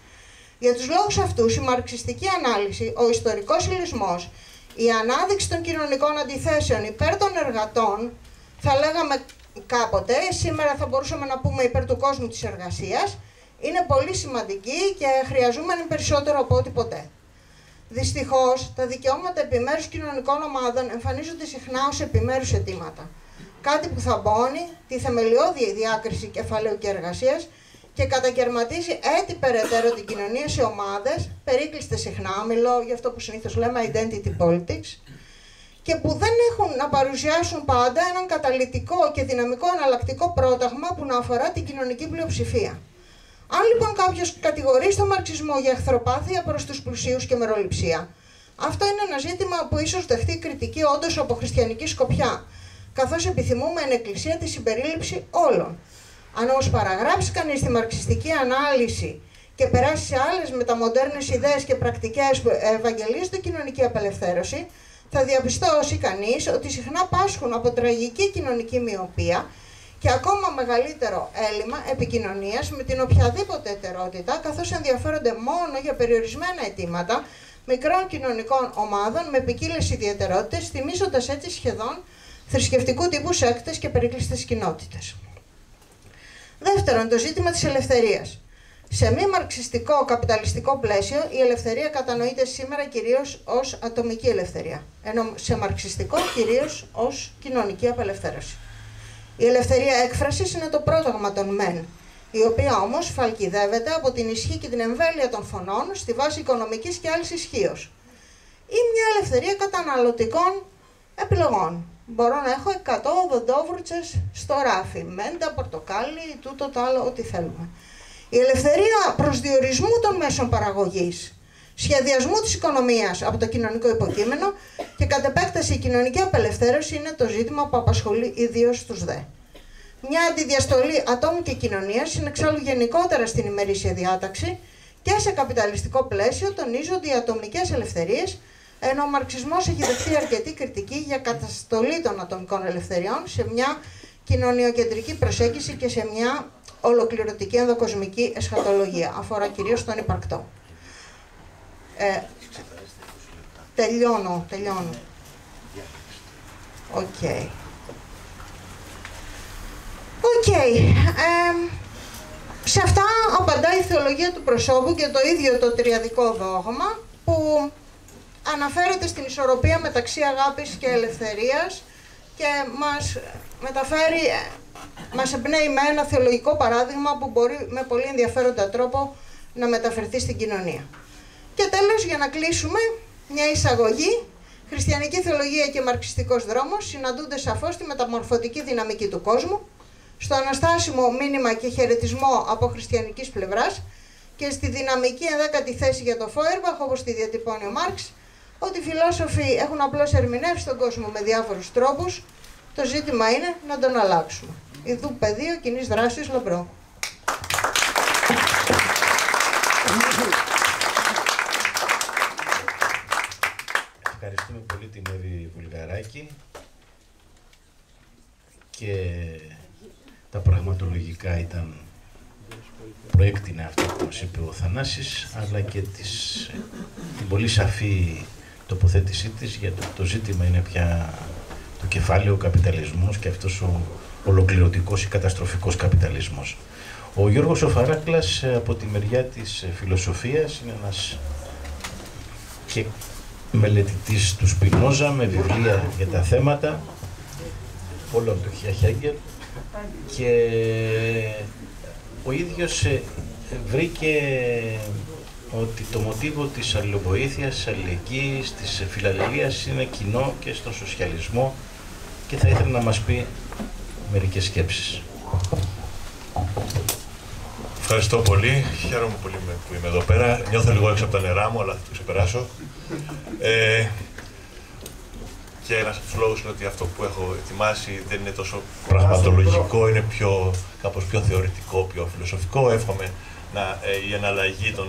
Για τους λόγους αυτούς, η μαρξιστική ανάλυση, ο ιστορικός υλισμός, η ανάδειξη των κοινωνικών αντιθέσεων υπέρ των εργατών, θα λέγαμε κάποτε, σήμερα θα μπορούσαμε να πούμε υπέρ του κόσμου της εργασίας, είναι πολύ σημαντική και χρειαζόμενη περισσότερο από ό,τι ποτέ. Δυστυχώς, τα δικαιώματα επιμέρους κοινωνικών ομάδων εμφανίζονται συχνά ως επιμέρους αιτήματα. Κάτι που θαμπώνει τη θεμελιώδη διάκριση κεφαλαίου και εργασίας και κατακαιρματίζει έτσι περαιτέρω την κοινωνία σε ομάδες, περίκλειστες συχνά, μιλώ για αυτό που συνήθως λέμε identity politics, και που δεν έχουν να παρουσιάσουν πάντα έναν καταλυτικό και δυναμικό εναλλακτικό πρόταγμα που να αφορά την κοινωνική πλειοψηφία. Αν λοιπόν κάποιος κατηγορεί στον μαρξισμό για εχθροπάθεια προς τους πλουσίους και μεροληψία, αυτό είναι ένα ζήτημα που ίσως δεχτεί κριτική όντως από χριστιανική σκοπιά, καθώς επιθυμούμε εν εκκλησία τη συμπερίληψη όλων. Αν όμως παραγράψει κανείς τη μαρξιστική ανάλυση και περάσει σε άλλες μεταμοντέρνες ιδέες και πρακτικές που ευαγγελίζονται κοινωνική απελευθέρωση, θα διαπιστώσει κανείς ότι συχνά πάσχουν από τραγική κοινωνική μοιοπία και ακόμα μεγαλύτερο έλλειμμα επικοινωνίας με την οποιαδήποτε εταιρότητα, καθώς ενδιαφέρονται μόνο για περιορισμένα αιτήματα μικρών κοινωνικών ομάδων με ποικίλες ιδιαιτερότητες, θυμίζοντας έτσι σχεδόν θρησκευτικού τύπου σέκτες και περίκλειστες κοινότητες. Δεύτερον, το ζήτημα της ελευθερίας. Σε μη μαρξιστικό καπιταλιστικό πλαίσιο, η ελευθερία κατανοείται σήμερα κυρίως ως ατομική ελευθερία, ενώ σε μαρξιστικό κυρίως ως κοινωνική απελευθέρωση. Η ελευθερία έκφρασης είναι το πρόταγμα των μεν, η οποία όμως φαλκιδεύεται από την ισχύ και την εμβέλεια των φωνών στη βάση οικονομικής και άλλης ισχύως. Ή μια ελευθερία καταναλωτικών επιλογών. Μπορώ να έχω 100 οδοντόβουρτσες στο ράφι, μέντα, πορτοκάλι, τούτο το άλλο, ό,τι θέλουμε. Η ελευθερία προσδιορισμού των μέσων παραγωγής, σχεδιασμού της οικονομίας από το κοινωνικό υποκείμενο και κατ' επέκταση η κοινωνική απελευθέρωση είναι το ζήτημα που απασχολεί ιδίως τους ΔΕ. Μια αντιδιαστολή ατόμου και κοινωνίας είναι εξάλλου γενικότερα στην ημερήσια διάταξη και σε καπιταλιστικό πλαίσιο τονίζονται οι ατομικές ελευθερίες, ενώ ο μαρξισμός έχει δεχτεί αρκετή κριτική για καταστολή των ατομικών ελευθεριών σε μια κοινωνιοκεντρική προσέγγιση και σε μια ολοκληρωτική ενδοκοσμική εσχατολογία. Αφορά κυρίως τον υπαρκτό. Τελειώνω. Σε αυτά απαντά η θεολογία του προσώπου και το ίδιο το τριαδικό δόγμα που αναφέρεται στην ισορροπία μεταξύ αγάπης και ελευθερίας και μας εμπνέει με ένα θεολογικό παράδειγμα που μπορεί με πολύ ενδιαφέροντα τρόπο να μεταφερθεί στην κοινωνία. Και τέλος, για να κλείσουμε, μια εισαγωγή. Χριστιανική θεολογία και μαρξιστικός δρόμος συναντούνται σαφώς στη μεταμορφωτική δυναμική του κόσμου, στο αναστάσιμο μήνυμα και χαιρετισμό από χριστιανικής πλευράς και στη δυναμική 11η θέση για το Φόιερμπαχ, όπως τη διατυπώνει ο Μάρξ, ότι οι φιλόσοφοι έχουν απλώς ερμηνεύσει τον κόσμο με διάφορους τρόπους. Το ζήτημα είναι να τον αλλάξουμε. Ιδού πεδίο κοινής δράσης Λαμπρό. Ευχαριστούμε πολύ την Εύη Βουλγαράκη και τα πραγματολογικά ήταν προέκτηνε αυτό που μας είπε ο Θανάσης, αλλά και την πολύ σαφή τοποθέτησή της για το ζήτημα είναι πια το κεφάλαιο καπιταλισμός και αυτός ο ολοκληρωτικός ή καταστροφικός καπιταλισμός. Ο Γιώργος ο Φαράκλας από τη μεριά της φιλοσοφίας είναι ένας και μελετητής του Σπινόζα με βιβλία για τα θέματα, όλων του Χέγγελ, και ο ίδιος βρήκε ότι το μοτίβο της αλληλοβοήθειας, της αλληλεγγύης, της φιλαλληλίας είναι κοινό και στον σοσιαλισμό και θα ήθελα να μας πει μερικές σκέψεις. Ευχαριστώ πολύ. Χαίρομαι πολύ που είμαι εδώ πέρα. Νιώθω λίγο έξω από τα νερά μου, αλλά θα το ξεπεράσω. Και ένας από τους λόγους είναι ότι αυτό που έχω ετοιμάσει δεν είναι τόσο πραγματολογικό, είναι κάπως πιο θεωρητικό, πιο φιλοσοφικό. Εύχομαι η εναλλαγή των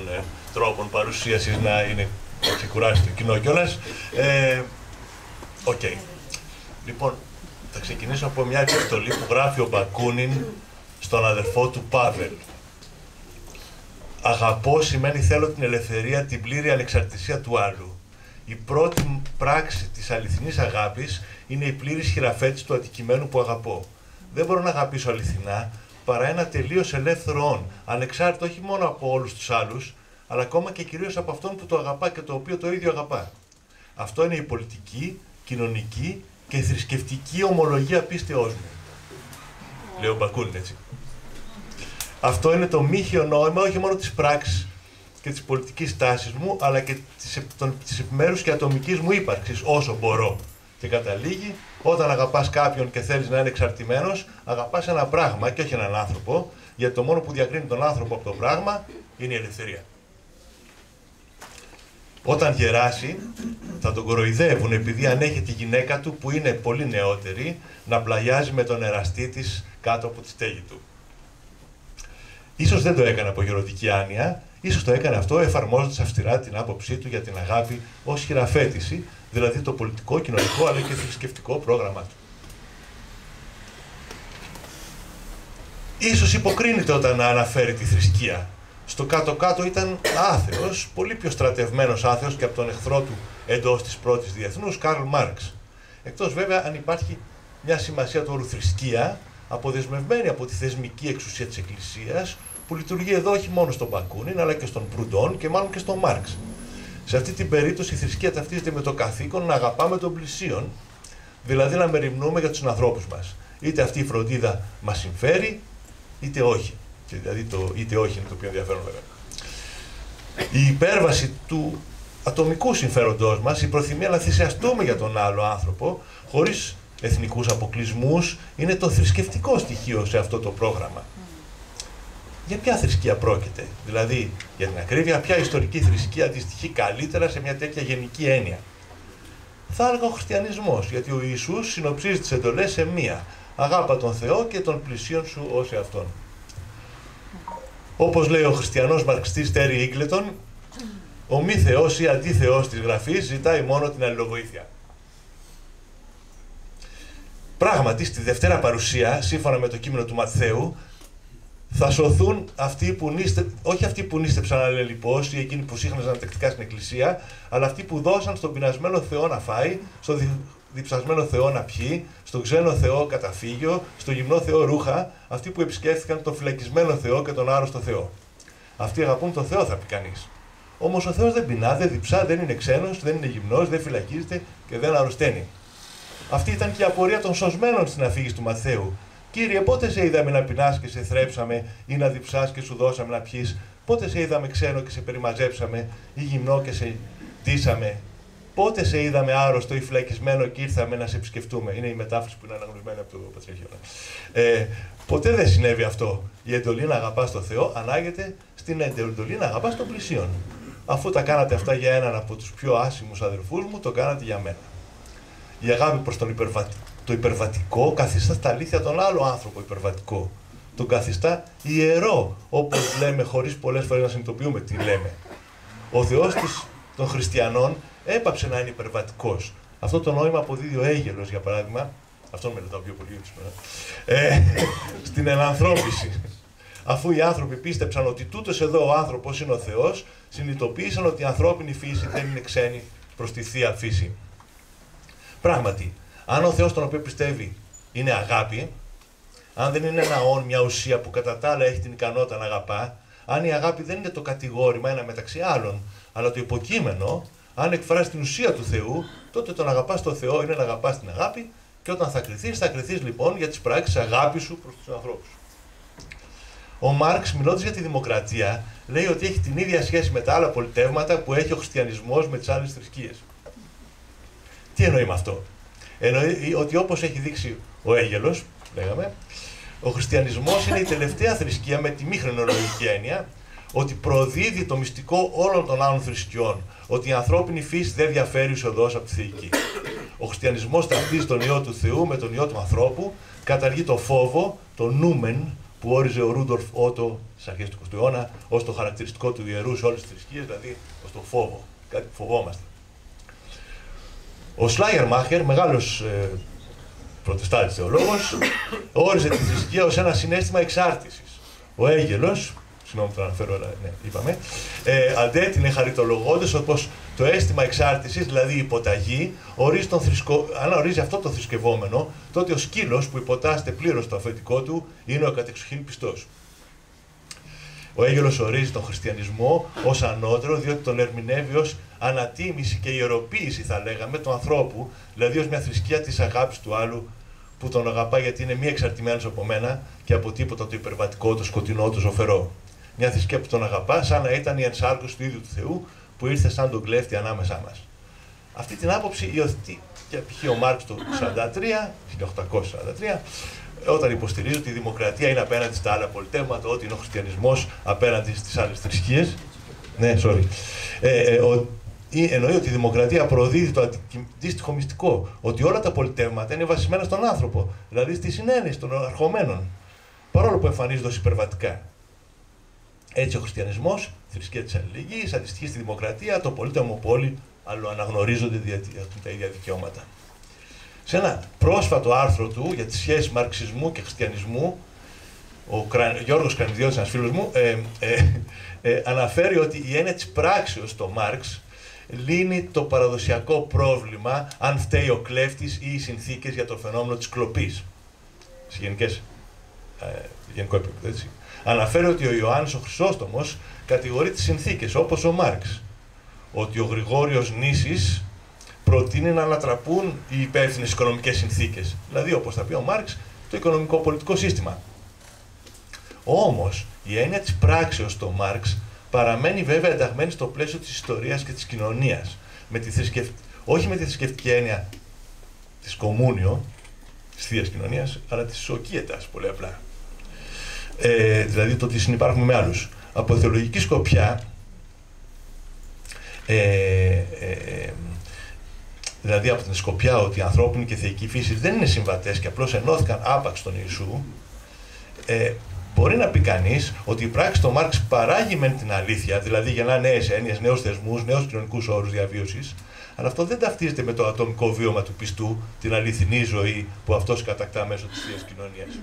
τρόπων παρουσίασης να είναι ξεκουράσει το κοινό κιόλας. Λοιπόν, θα ξεκινήσω από μια επιστολή που γράφει ο Μπακούνιν στον αδερφό του Πάβελ. Αγαπώ σημαίνει θέλω την ελευθερία, την πλήρη ανεξαρτησία του άλλου. Η πρώτη πράξη της αληθινής αγάπης είναι η πλήρης χειραφέτηση του αντικειμένου που αγαπώ. Δεν μπορώ να αγαπήσω αληθινά παρά ένα τελείως ελεύθερο όν, ανεξάρτητο όχι μόνο από όλους τους άλλους, αλλά ακόμα και κυρίως από αυτόν που το αγαπά και το οποίο το ίδιο αγαπά. Αυτό είναι η πολιτική, κοινωνική και θρησκευτική ομολογία πίστεώς μου. Λέω Μπακούνιν, έτσι. Αυτό είναι το μύχιο νόημα όχι μόνο της πράξης και της πολιτικής τάσης μου, αλλά και της επιμέρους και ατομικής μου ύπαρξης όσο μπορώ. Και καταλήγει, όταν αγαπάς κάποιον και θέλεις να είναι εξαρτημένος, αγαπάς ένα πράγμα και όχι έναν άνθρωπο, γιατί το μόνο που διακρίνει τον άνθρωπο από το πράγμα είναι η ελευθερία. Όταν γεράσει, θα τον κοροϊδεύουν επειδή ανέχει τη γυναίκα του που είναι πολύ νεότερη να πλαγιάζει με τον εραστή της κάτω από τη στέγη του. Ίσως δεν το έκανε από γεροντική άνοια, ίσως το έκανε αυτό εφαρμόζοντας αυστηρά την άποψή του για την αγάπη ως χειραφέτηση, δηλαδή το πολιτικό, κοινωνικό αλλά και θρησκευτικό πρόγραμμα του. Ίσως υποκρίνεται όταν αναφέρει τη θρησκεία. Στο κάτω-κάτω ήταν άθεος, πολύ πιο στρατευμένος άθεος και από τον εχθρό του εντός της πρώτης διεθνούς, Καρλ Μάρξ. Εκτός βέβαια αν υπάρχει μια σημασία του όρου θρησκεία, αποδεσμευμένη από τη θεσμική εξουσία της Εκκλησίας, που λειτουργεί εδώ όχι μόνο στον Μπακούνιν, αλλά και στον Προυντόν και μάλλον και στον Μάρξ. Σε αυτή την περίπτωση η θρησκεία ταυτίζεται με το καθήκον να αγαπάμε τον πλησίον, δηλαδή να μεριμνούμε για τους ανθρώπους μας. Είτε αυτή η φροντίδα μας συμφέρει, είτε όχι. Και δηλαδή το είτε όχι είναι το πιο ενδιαφέρον βέβαια. Η υπέρβαση του ατομικού συμφέροντός μας, η προθυμία να θυσιαστούμε για τον άλλο άνθρωπο, χωρίς εθνικούς αποκλεισμούς, είναι το θρησκευτικό στοιχείο σε αυτό το πρόγραμμα. Για ποια θρησκεία πρόκειται? Δηλαδή, για την ακρίβεια, ποια ιστορική θρησκεία αντιστοιχεί καλύτερα σε μια τέτοια γενική έννοια? Θα έλεγα ο χριστιανισμός, γιατί ο Ιησούς συνοψίζει τις εντολές σε μία. Αγάπα τον Θεό και τον πλησίον σου ως εαυτόν. Όπως λέει ο χριστιανός μαρξιστής Τέρι Ίγκλετον, ο μη Θεός ή αντίθεος της Γραφής ζητάει μόνο την αλληλοβοήθεια. Πράγματι, στη Δευτέρα Παρουσία, σύμφωνα με το κείμενο του Ματθαίου, θα σωθούν αυτοί που όχι αυτοί που νήστεψαν αλληλεπώς ή εκείνοι που σύχναζαν τακτικά στην Εκκλησία, αλλά αυτοί που δώσαν στον πεινασμένο Θεό να φάει, στον διψασμένο Θεό να πιει, στον ξένο Θεό καταφύγιο, στον γυμνό Θεό ρούχα, αυτοί που επισκέφθηκαν τον φυλακισμένο Θεό και τον άρρωστο Θεό. Αυτοί αγαπούν τον Θεό, θα πει κανείς. Όμως ο Θεός δεν πεινά, δεν διψά, δεν είναι ξένος, δεν είναι γυμνός, δεν φυλακίζεται και δεν αρρωσταίνει. Αυτή ήταν και η απορία των σωσμένων στην αφήγηση του Ματθαίου. Κύριε, πότε σε είδαμε να πεινάς και σε θρέψαμε, ή να διψάς και σου δώσαμε να πιείς? Πότε σε είδαμε ξένο και σε περιμαζέψαμε, ή γυμνό και σε ντύσαμε? Πότε σε είδαμε άρρωστο ή φυλακισμένο και ήρθαμε να σε επισκεφτούμε? Είναι η μετάφραση που είναι αναγνωρισμένη από το Πατριαρχείο. Ποτέ δεν συνέβη αυτό. Η εντολή να αγαπάς τον Θεό ανάγεται στην εντολή να αγαπάς τον πλησίον. Αφού τα κάνατε αυτά για έναν από τους πιο άσημους αδερφούς μου, το κάνατε για μένα. Η αγάπη προς το υπερβατικό καθιστά στα αλήθεια τον άλλο άνθρωπο υπερβατικό. Τον καθιστά ιερό, όπως λέμε, χωρίς πολλές φορές να συνειδητοποιούμε τι λέμε. Ο Θεός των χριστιανών έπαψε να είναι υπερβατικός. Αυτό το νόημα αποδίδει ο Αίγελος, για παράδειγμα, αυτόν μελετάω πιο πολύ στην ενανθρώπιση. Αφού οι άνθρωποι πίστεψαν ότι τούτος εδώ ο άνθρωπος είναι ο Θεός, συνειδητοποίησαν ότι η ανθρώπινη φύση δεν είναι ξένη προς τη Θεία Φύση. Πράγματι, αν ο Θεός τον οποίο πιστεύει είναι αγάπη, αν δεν είναι ένα όν, μια ουσία που κατά τα άλλα έχει την ικανότητα να αγαπά, αν η αγάπη δεν είναι το κατηγόρημα ένα μεταξύ άλλων, αλλά το υποκείμενο, αν εκφράσει την ουσία του Θεού, τότε το να αγαπάς τον Θεό είναι να αγαπάς την αγάπη, και όταν θα κριθείς λοιπόν για τις πράξεις αγάπης σου προς τους ανθρώπους. Ο Μάρξ, μιλώντας για τη δημοκρατία, λέει ότι έχει την ίδια σχέση με τα άλλα πολιτεύματα που έχει ο χριστιανισμός με τις άλλες θρησκείες. Τι εννοεί με αυτό? Εννοεί ότι, όπως έχει δείξει ο Αίγελος, λέγαμε, ο χριστιανισμός είναι η τελευταία θρησκεία με τη μη χρονολογική έννοια, ότι προδίδει το μυστικό όλων των άλλων θρησκειών, ότι η ανθρώπινη φύση δεν διαφέρει ουσιοδός από τη θεϊκή. Ο χριστιανισμός ταυτίζει τον Υιό του Θεού με τον Υιό του ανθρώπου, καταργεί το φόβο, το νούμεν, που όριζε ο Ρούντολφ Ότο στις αρχές του 20ου αιώνα ως το χαρακτηριστικό του ιερού σε όλες τις θρησκείες, δηλαδή ως το φόβο, κάτι που φοβόμαστε. Ο Σλάγερμάχερ, μεγάλος προτεστάντης θεολόγος, όριζε τη θρησκεία ως ένα συναίσθημα εξάρτησης. Ο Αίγελος, συγγνώμη το αναφέρω, αλλά ναι, είπαμε, αντέτεινε χαριτολογώντας πως το αίσθημα εξάρτησης, δηλαδή η υποταγή, αν ορίζει αυτό το θρησκευόμενο, τότε ο σκύλος που υποτάσσεται πλήρως στο αφεντικό του είναι ο κατεξοχήν πιστός. Ο Αίγελος ορίζει τον χριστιανισμό ως ανώτερο, διότι τον ερμηνεύει ως ανατίμηση και ιεροποίηση, θα λέγαμε, του ανθρώπου, δηλαδή ως μια θρησκεία της αγάπης του άλλου, που τον αγαπά γιατί είναι μη εξαρτημένος από μένα και από τίποτα το υπερβατικό, το σκοτεινό, το ζωφερό. Μια θρησκεία που τον αγαπά, σαν να ήταν η ενσάρκωση του ίδιου του Θεού, που ήρθε σαν τον κλέφτη ανάμεσά μας. Αυτή την άποψη υιοθετεί και π.χ. ο Μάρξ το 1843, όταν υποστηρίζει ότι η δημοκρατία είναι απέναντι στα άλλα πολιτεύματα, ότι είναι ο χριστιανισμός απέναντι στις άλλες θρησκείες. Ναι, sorry. Εννοεί ότι η δημοκρατία προδίδει το αντίστοιχο μυστικό, ότι όλα τα πολιτεύματα είναι βασισμένα στον άνθρωπο, δηλαδή στη συνένεση των αρχομένων, παρόλο που εμφανίζονται ως υπερβατικά. Έτσι ο χριστιανισμός, θρησκεία της αλληλεγγύης, αντιστοιχεί στη δημοκρατία, το πολίτευμα που όλοι αλλοαναγνωρίζονται τα ίδια δικαιώματα. Σε ένα πρόσφατο άρθρο του για τις σχέσεις μαρξισμού και χριστιανισμού, ο Γιώργος Κρανιδιώτης, ένας φίλος μου, αναφέρει ότι η έννοια της πράξεως στο Μάρξ λύνει το παραδοσιακό πρόβλημα αν φταίει ο κλέφτης ή οι συνθήκες για το φαινόμενο της κλοπής. Σε γενικό επίπεδο, έτσι. Αναφέρει ότι ο Ιωάννης ο Χρυσόστομος κατηγορεί τις συνθήκες, όπως ο Μάρξ. Ότι ο Γρηγόριος Νήσης προτείνει να ανατραπούν οι υπεύθυνες οικονομικές συνθήκες. Δηλαδή, όπως θα πει ο Μάρξ, το οικονομικό-πολιτικό σύστημα. Όμως, η έννοια της πράξεως στο Μάρξ παραμένει βέβαια ενταγμένη στο πλαίσιο της ιστορίας και της κοινωνίας. Όχι με τη θρησκευτική έννοια της κομμούνιο, της Θείας Κοινωνίας, αλλά της σοκίετας, πολύ απλά. δηλαδή το ότι συνυπάρχουμε με άλλους. Από θεολογική σκοπιά, δηλαδή από την σκοπιά ότι η ανθρώπινη και θεϊκή φύση δεν είναι συμβατές και απλώς ενώθηκαν άπαξ στον Ιησού, μπορεί να πει κανείς ότι η πράξη του Μάρξ παράγει μεν την αλήθεια, δηλαδή γεννά νέες έννοιες, νέους θεσμούς, νέους κοινωνικούς όρους διαβίωσης, αλλά αυτό δεν ταυτίζεται με το ατομικό βίωμα του πιστού, την αληθινή ζωή που αυτός κατακτά μέσω της Θείας Κοινωνίας.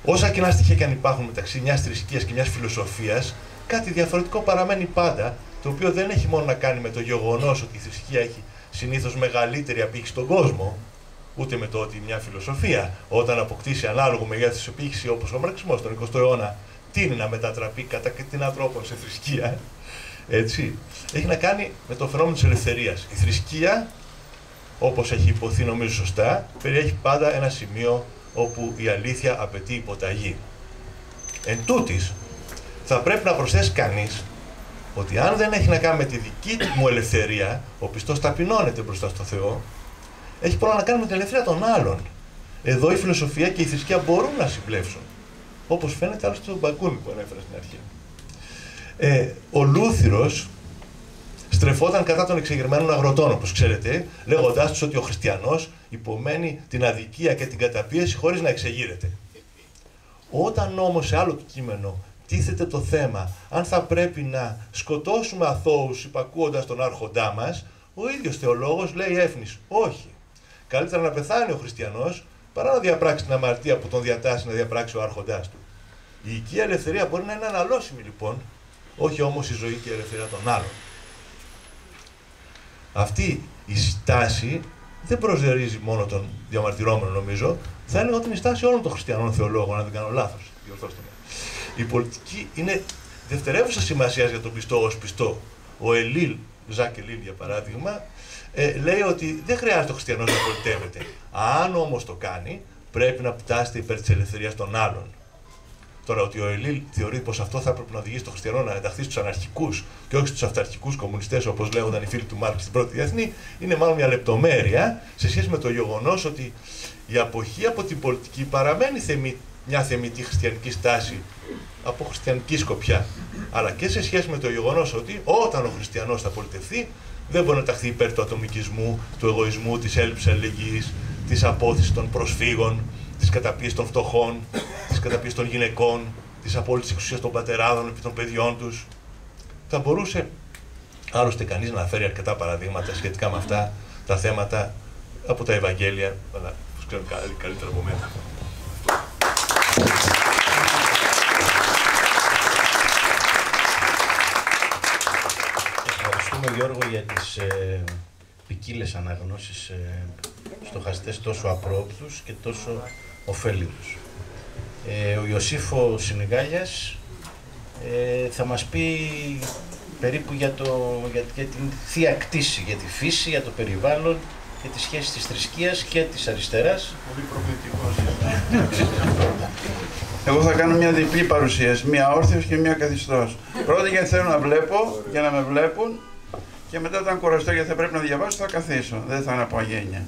Όσα κοινά στοιχεία και αν υπάρχουν μεταξύ μιας θρησκείας και μιας φιλοσοφίας, κάτι διαφορετικό παραμένει πάντα, το οποίο δεν έχει μόνο να κάνει με το γεγονός ότι η θρησκεία έχει συνήθως μεγαλύτερη απήχηση στον κόσμο, ούτε με το ότι μια φιλοσοφία, όταν αποκτήσει ανάλογο μεγέθους επίχυση όπως ο μαρξισμός τον 20ο αιώνα, τείνει να μετατραπεί κατά την ανθρώπων σε θρησκεία. Έτσι. Έχει να κάνει με το φαινόμενο της ελευθερίας. Η θρησκεία, όπως έχει υποθεί νομίζω σωστά, περιέχει πάντα ένα σημείο όπου η αλήθεια απαιτεί υποταγή. Εν τούτης, θα πρέπει να προσθέσει κανείς ότι αν δεν έχει να κάνει με τη δική μου ελευθερία, ο πιστός ταπεινώνεται μπροστά στο Θεό, έχει πολλά να κάνει με την ελευθερία των άλλων. Εδώ η φιλοσοφία και η θρησκεία μπορούν να συμπλέψουν. Όπως φαίνεται άλλωστε στον Μπακούνι που ανέφερα στην αρχή. Ο Λούθυρος στρεφόταν κατά των εξεγερμένων αγροτών, όπως ξέρετε, λέγοντάς τους ότι ο χριστιανός υπομένει την αδικία και την καταπίεση χωρίς να εξεγείρεται. Όταν όμως σε άλλο κείμενο τίθεται το θέμα αν θα πρέπει να σκοτώσουμε αθώους υπακούοντας τον άρχοντά μας, ο ίδιος θεολόγος λέει έφνης, όχι. Καλύτερα να πεθάνει ο χριστιανός παρά να διαπράξει την αμαρτία που τον διατάσσει να διαπράξει ο άρχοντάς του. Η οικία ελευθερία μπορεί να είναι αναλώσιμη λοιπόν, όχι όμως η ζωή και η ελευθερία των άλλων. Αυτή η στάση δεν προσδιορίζει μόνο τον διαμαρτυρόμενο, νομίζω, θα έλεγα ότι είναι η στάση όλων των χριστιανών θεολόγων, αν δεν κάνω λάθος. Διορθώστε με. Η πολιτική είναι δευτερεύουσα σημασία για τον πιστό ως πιστό. Ο Ελίλ, Ζακ Ελίλ για παράδειγμα, λέει ότι δεν χρειάζεται ο χριστιανός να πολιτεύεται. Αν όμως το κάνει, πρέπει να πτάσετε υπέρ της ελευθερίας των άλλων. Τώρα, ότι ο Ελίλ θεωρεί πως αυτό θα έπρεπε να οδηγήσει τον χριστιανό να ενταχθεί στους αναρχικούς και όχι στους αυταρχικούς κομμουνιστές, όπως λέγονταν οι φίλοι του Μάρξ στην Πρώτη Διεθνή, είναι μάλλον μια λεπτομέρεια σε σχέση με το γεγονός ότι η αποχή από την πολιτική παραμένει μια θεμιτή χριστιανική στάση από χριστιανική σκοπιά. Αλλά και σε σχέση με το γεγονός ότι όταν ο χριστιανός θα πολιτευθεί, δεν μπορεί να ταχθεί υπέρ του ατομικισμού, του εγωισμού, της έλλειψης αλληλεγγύης, της απόθυσης των προσφύγων, της καταπίεσης των φτωχών, της καταπίεσης των γυναικών, της απόλυτης εξουσίας των πατεράδων επί των παιδιών τους. Θα μπορούσε άλλωστε κανείς να αναφέρει αρκετά παραδείγματα σχετικά με αυτά τα θέματα από τα Ευαγγέλια, αλλά τους ξέρουν καλύτερα από μένα. Ευχαριστούμε Γιώργο για τις ποικίλες αναγνώσεις στοχαστές τόσο απρόοπτους και τόσο ωφέλιμους. Ο Ιωσήφο Συνηγάγιας θα μας πει περίπου για την θεία κτήση, για τη φύση, για το περιβάλλον και τη σχέση της θρησκείας και της αριστεράς. Πολύ προκλητικός. Εγώ θα κάνω μια διπλή παρουσίαση, μια όρθιος και μια καθιστός. Πρώτα γιατί θέλω να βλέπω, για να με βλέπουν, και μετά όταν κουραστώ γιατί θα πρέπει να διαβάσω θα καθίσω, δεν θα είναι από αγένεια.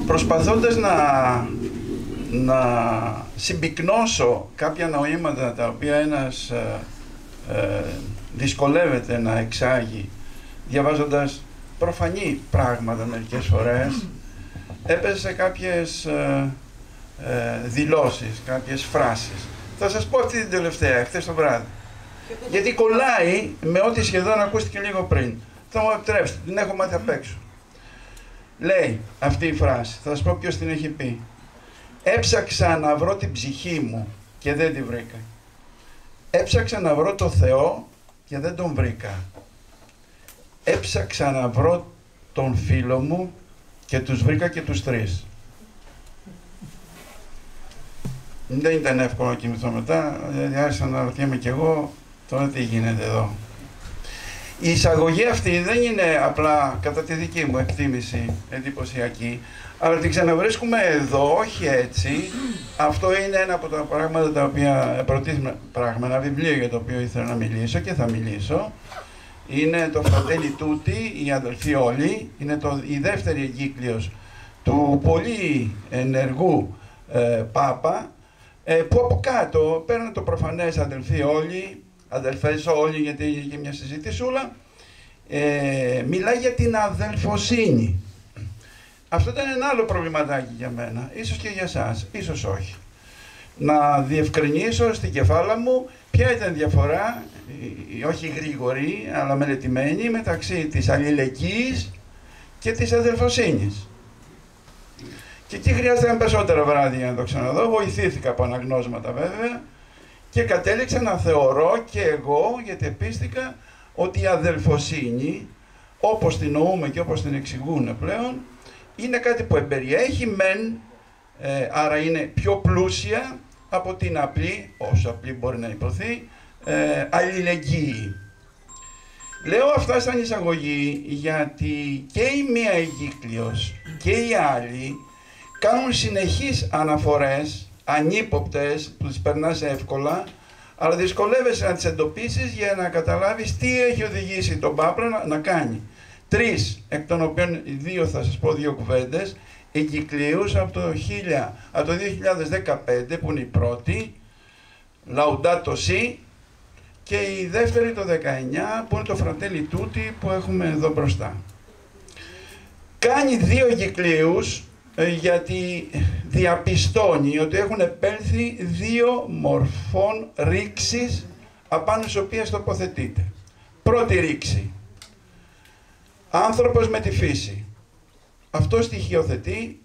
Προσπαθώντας να συμπυκνώσω κάποια νοήματα τα οποία ένας δυσκολεύεται να εξάγει διαβάζοντας προφανή πράγματα μερικές φορές, έπεσε σε κάποιες δηλώσεις, κάποιες φράσεις. Θα σας πω αυτή την τελευταία, χθες το βράδυ. Γιατί κολλάει με ό,τι σχεδόν ακούστηκε λίγο πριν. Θα μου επιτρέψετε, την έχω μάθει απ' έξω. Λέει αυτή η φράση, θα σας πω ποιος την έχει πει. Έψαξα να βρω την ψυχή μου και δεν τη βρήκα. Έψαξα να βρω το Θεό και δεν τον βρήκα. Έψαξα να βρω τον φίλο μου και τους βρήκα και τους τρεις. Δεν ήταν εύκολο να κοιμηθώ μετά, δηλαδή άρχισα να ρωτιέμαι κι εγώ τώρα τι γίνεται εδώ. Η εισαγωγή αυτή δεν είναι απλά κατά τη δική μου εκτίμηση εντυπωσιακή, αλλά την ξαναβρίσκουμε εδώ, όχι έτσι. Αυτό είναι ένα από τα πράγματα τα οποία προτίθεμαι, ένα βιβλίο για το οποίο ήθελα να μιλήσω και θα μιλήσω. Είναι το Fratelli Tutti, οι αδελφοί όλοι, είναι η δεύτερη εγκύκλειος του πολύ ενεργού Πάπα, που από κάτω παίρνουν το προφανές αδελφές όλοι, γιατί είχε μια συζήτησούλα, μιλάει για την αδελφοσύνη. Αυτό ήταν ένα άλλο προβληματάκι για μένα, ίσως και για εσάς, ίσως όχι. Να διευκρινίσω στην κεφάλα μου ποια ήταν η διαφορά, όχι γρήγορη, αλλά μελετημένη, μεταξύ της αλληλεγγύης και της αδελφοσύνης. Και εκεί χρειάστηκαν περισσότερα βράδια για να το ξαναδώ, βοηθήθηκα από αναγνώσματα βέβαια και κατέληξα να θεωρώ και εγώ, γιατί πίστηκα, ότι η αδελφοσύνη, όπως την νοούμε και όπως την εξηγούν πλέον, είναι κάτι που εμπεριέχει μεν, άρα είναι πιο πλούσια από την απλή, όσο απλή μπορεί να υποθεί, αλληλεγγύη. Λέω αυτά σαν εισαγωγή γιατί και η μία εγκύκλειος και οι άλλοι κάνουν συνεχείς αναφορές, ανύποπτες, που τις περνάς εύκολα, αλλά δυσκολεύεσαι να τις εντοπίσεις για να καταλάβεις τι έχει οδηγήσει τον Πάπα να κάνει. 3, εκ των οποίων 2 θα σας πω 2 κουβέντες, εγκυκλίους από το 2015 που είναι η πρώτη, Laudato Si, και η δεύτερη το 19 που είναι το Fratelli Tutti που έχουμε εδώ μπροστά. Κάνει 2 εγκυκλίους γιατί διαπιστώνει ότι έχουν επέλθει 2 μορφών ρήξης απάνω στις οποίες τοποθετείται. Πρώτη ρήξη, άνθρωπος με τη φύση. Αυτό στοιχειοθετεί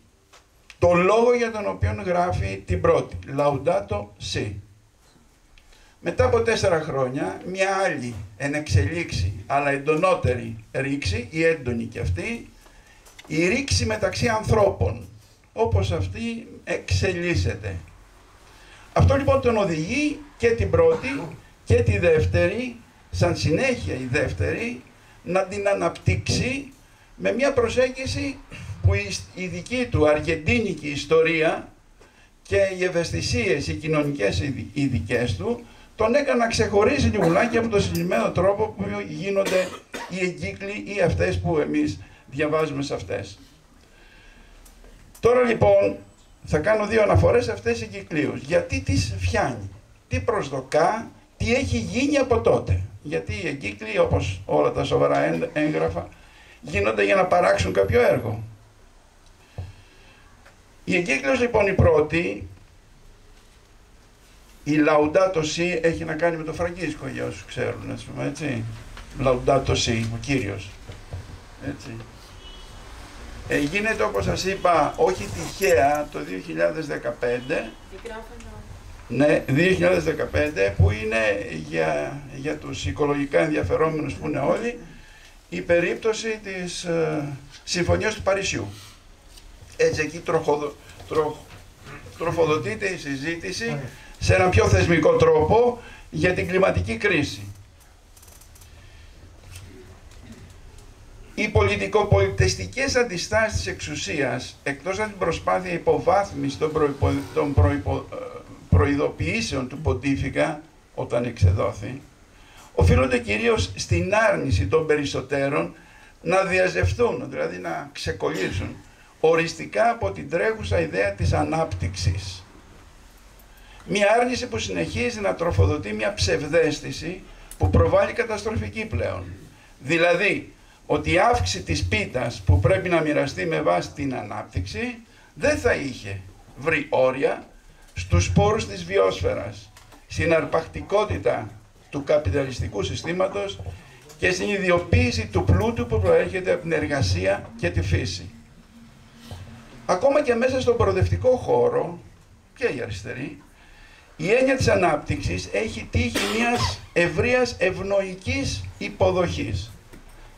το λόγο για τον οποίο γράφει την πρώτη, Laudato Si. Μετά από 4 χρόνια, μια άλλη εν εξελίξη, αλλά εντονότερη ρήξη, ή έντονη κι αυτή, η ρήξη μεταξύ ανθρώπων, όπως αυτή εξελίσσεται. Αυτό λοιπόν τον οδηγεί και την πρώτη και τη δεύτερη, σαν συνέχεια η δεύτερη, να την αναπτύξει με μια προσέγγιση που η δική του αργεντίνικη ιστορία και οι ευαισθησίες, οι κοινωνικές οι δικές του, τον έκανε να ξεχωρίζει λιγουλάκι από τον συγκεκριμένο τρόπο που γίνονται οι εγκύκλοι ή αυτές που εμείς διαβάζουμε σε αυτές. Τώρα λοιπόν θα κάνω 2 αναφορές σε αυτές τις εγκυκλίους. Γιατί τις φτιάνει, τι προσδοκά, τι έχει γίνει από τότε. Γιατί οι εγκύκλοι, όπως όλα τα σοβαρά έγγραφα, γίνονται για να παράξουν κάποιο έργο. Η εγκύκλιος λοιπόν η πρώτη, η Laudato Si, έχει να κάνει με το Φραγκίσκο για όσους ξέρουν, ας πούμε, έτσι. Laudato Si, ο Κύριος. Έτσι. Γίνεται, όπως σας είπα, όχι τυχαία, το 2015. Ναι, 2015, που είναι για τους οικολογικά ενδιαφερόμενους που είναι όλοι, η περίπτωση της Συμφωνίας του Παρισιού. Έτσι εκεί τροφοδοτείται η συζήτηση σε έναν πιο θεσμικό τρόπο για την κλιματική κρίση. Οι πολιτικοπολιτιστικές αντιστάσεις της εξουσίας, εκτός από την προσπάθεια υποβάθμισης των προειδοποιήσεων του Ποντίφικα όταν εξεδόθη, οφείλονται κυρίως στην άρνηση των περισσότερων να διαζευτούν, δηλαδή να ξεκολλήσουν οριστικά από την τρέχουσα ιδέα της ανάπτυξης. Μια άρνηση που συνεχίζει να τροφοδοτεί μια ψευδαίσθηση που προβάλλει καταστροφική πλέον. Δηλαδή, ότι η αύξηση της πίτας που πρέπει να μοιραστεί με βάση την ανάπτυξη δεν θα είχε βρει όρια στους σπόρους της βιόσφαιρας, στην αρπακτικότητα του καπιταλιστικού συστήματος και στην ιδιοποίηση του πλούτου που προέρχεται από την εργασία και τη φύση. Ακόμα και μέσα στον προοδευτικό χώρο, και η αριστερή, η έννοια της ανάπτυξης έχει τύχει μιας ευρείας ευνοϊκής υποδοχής,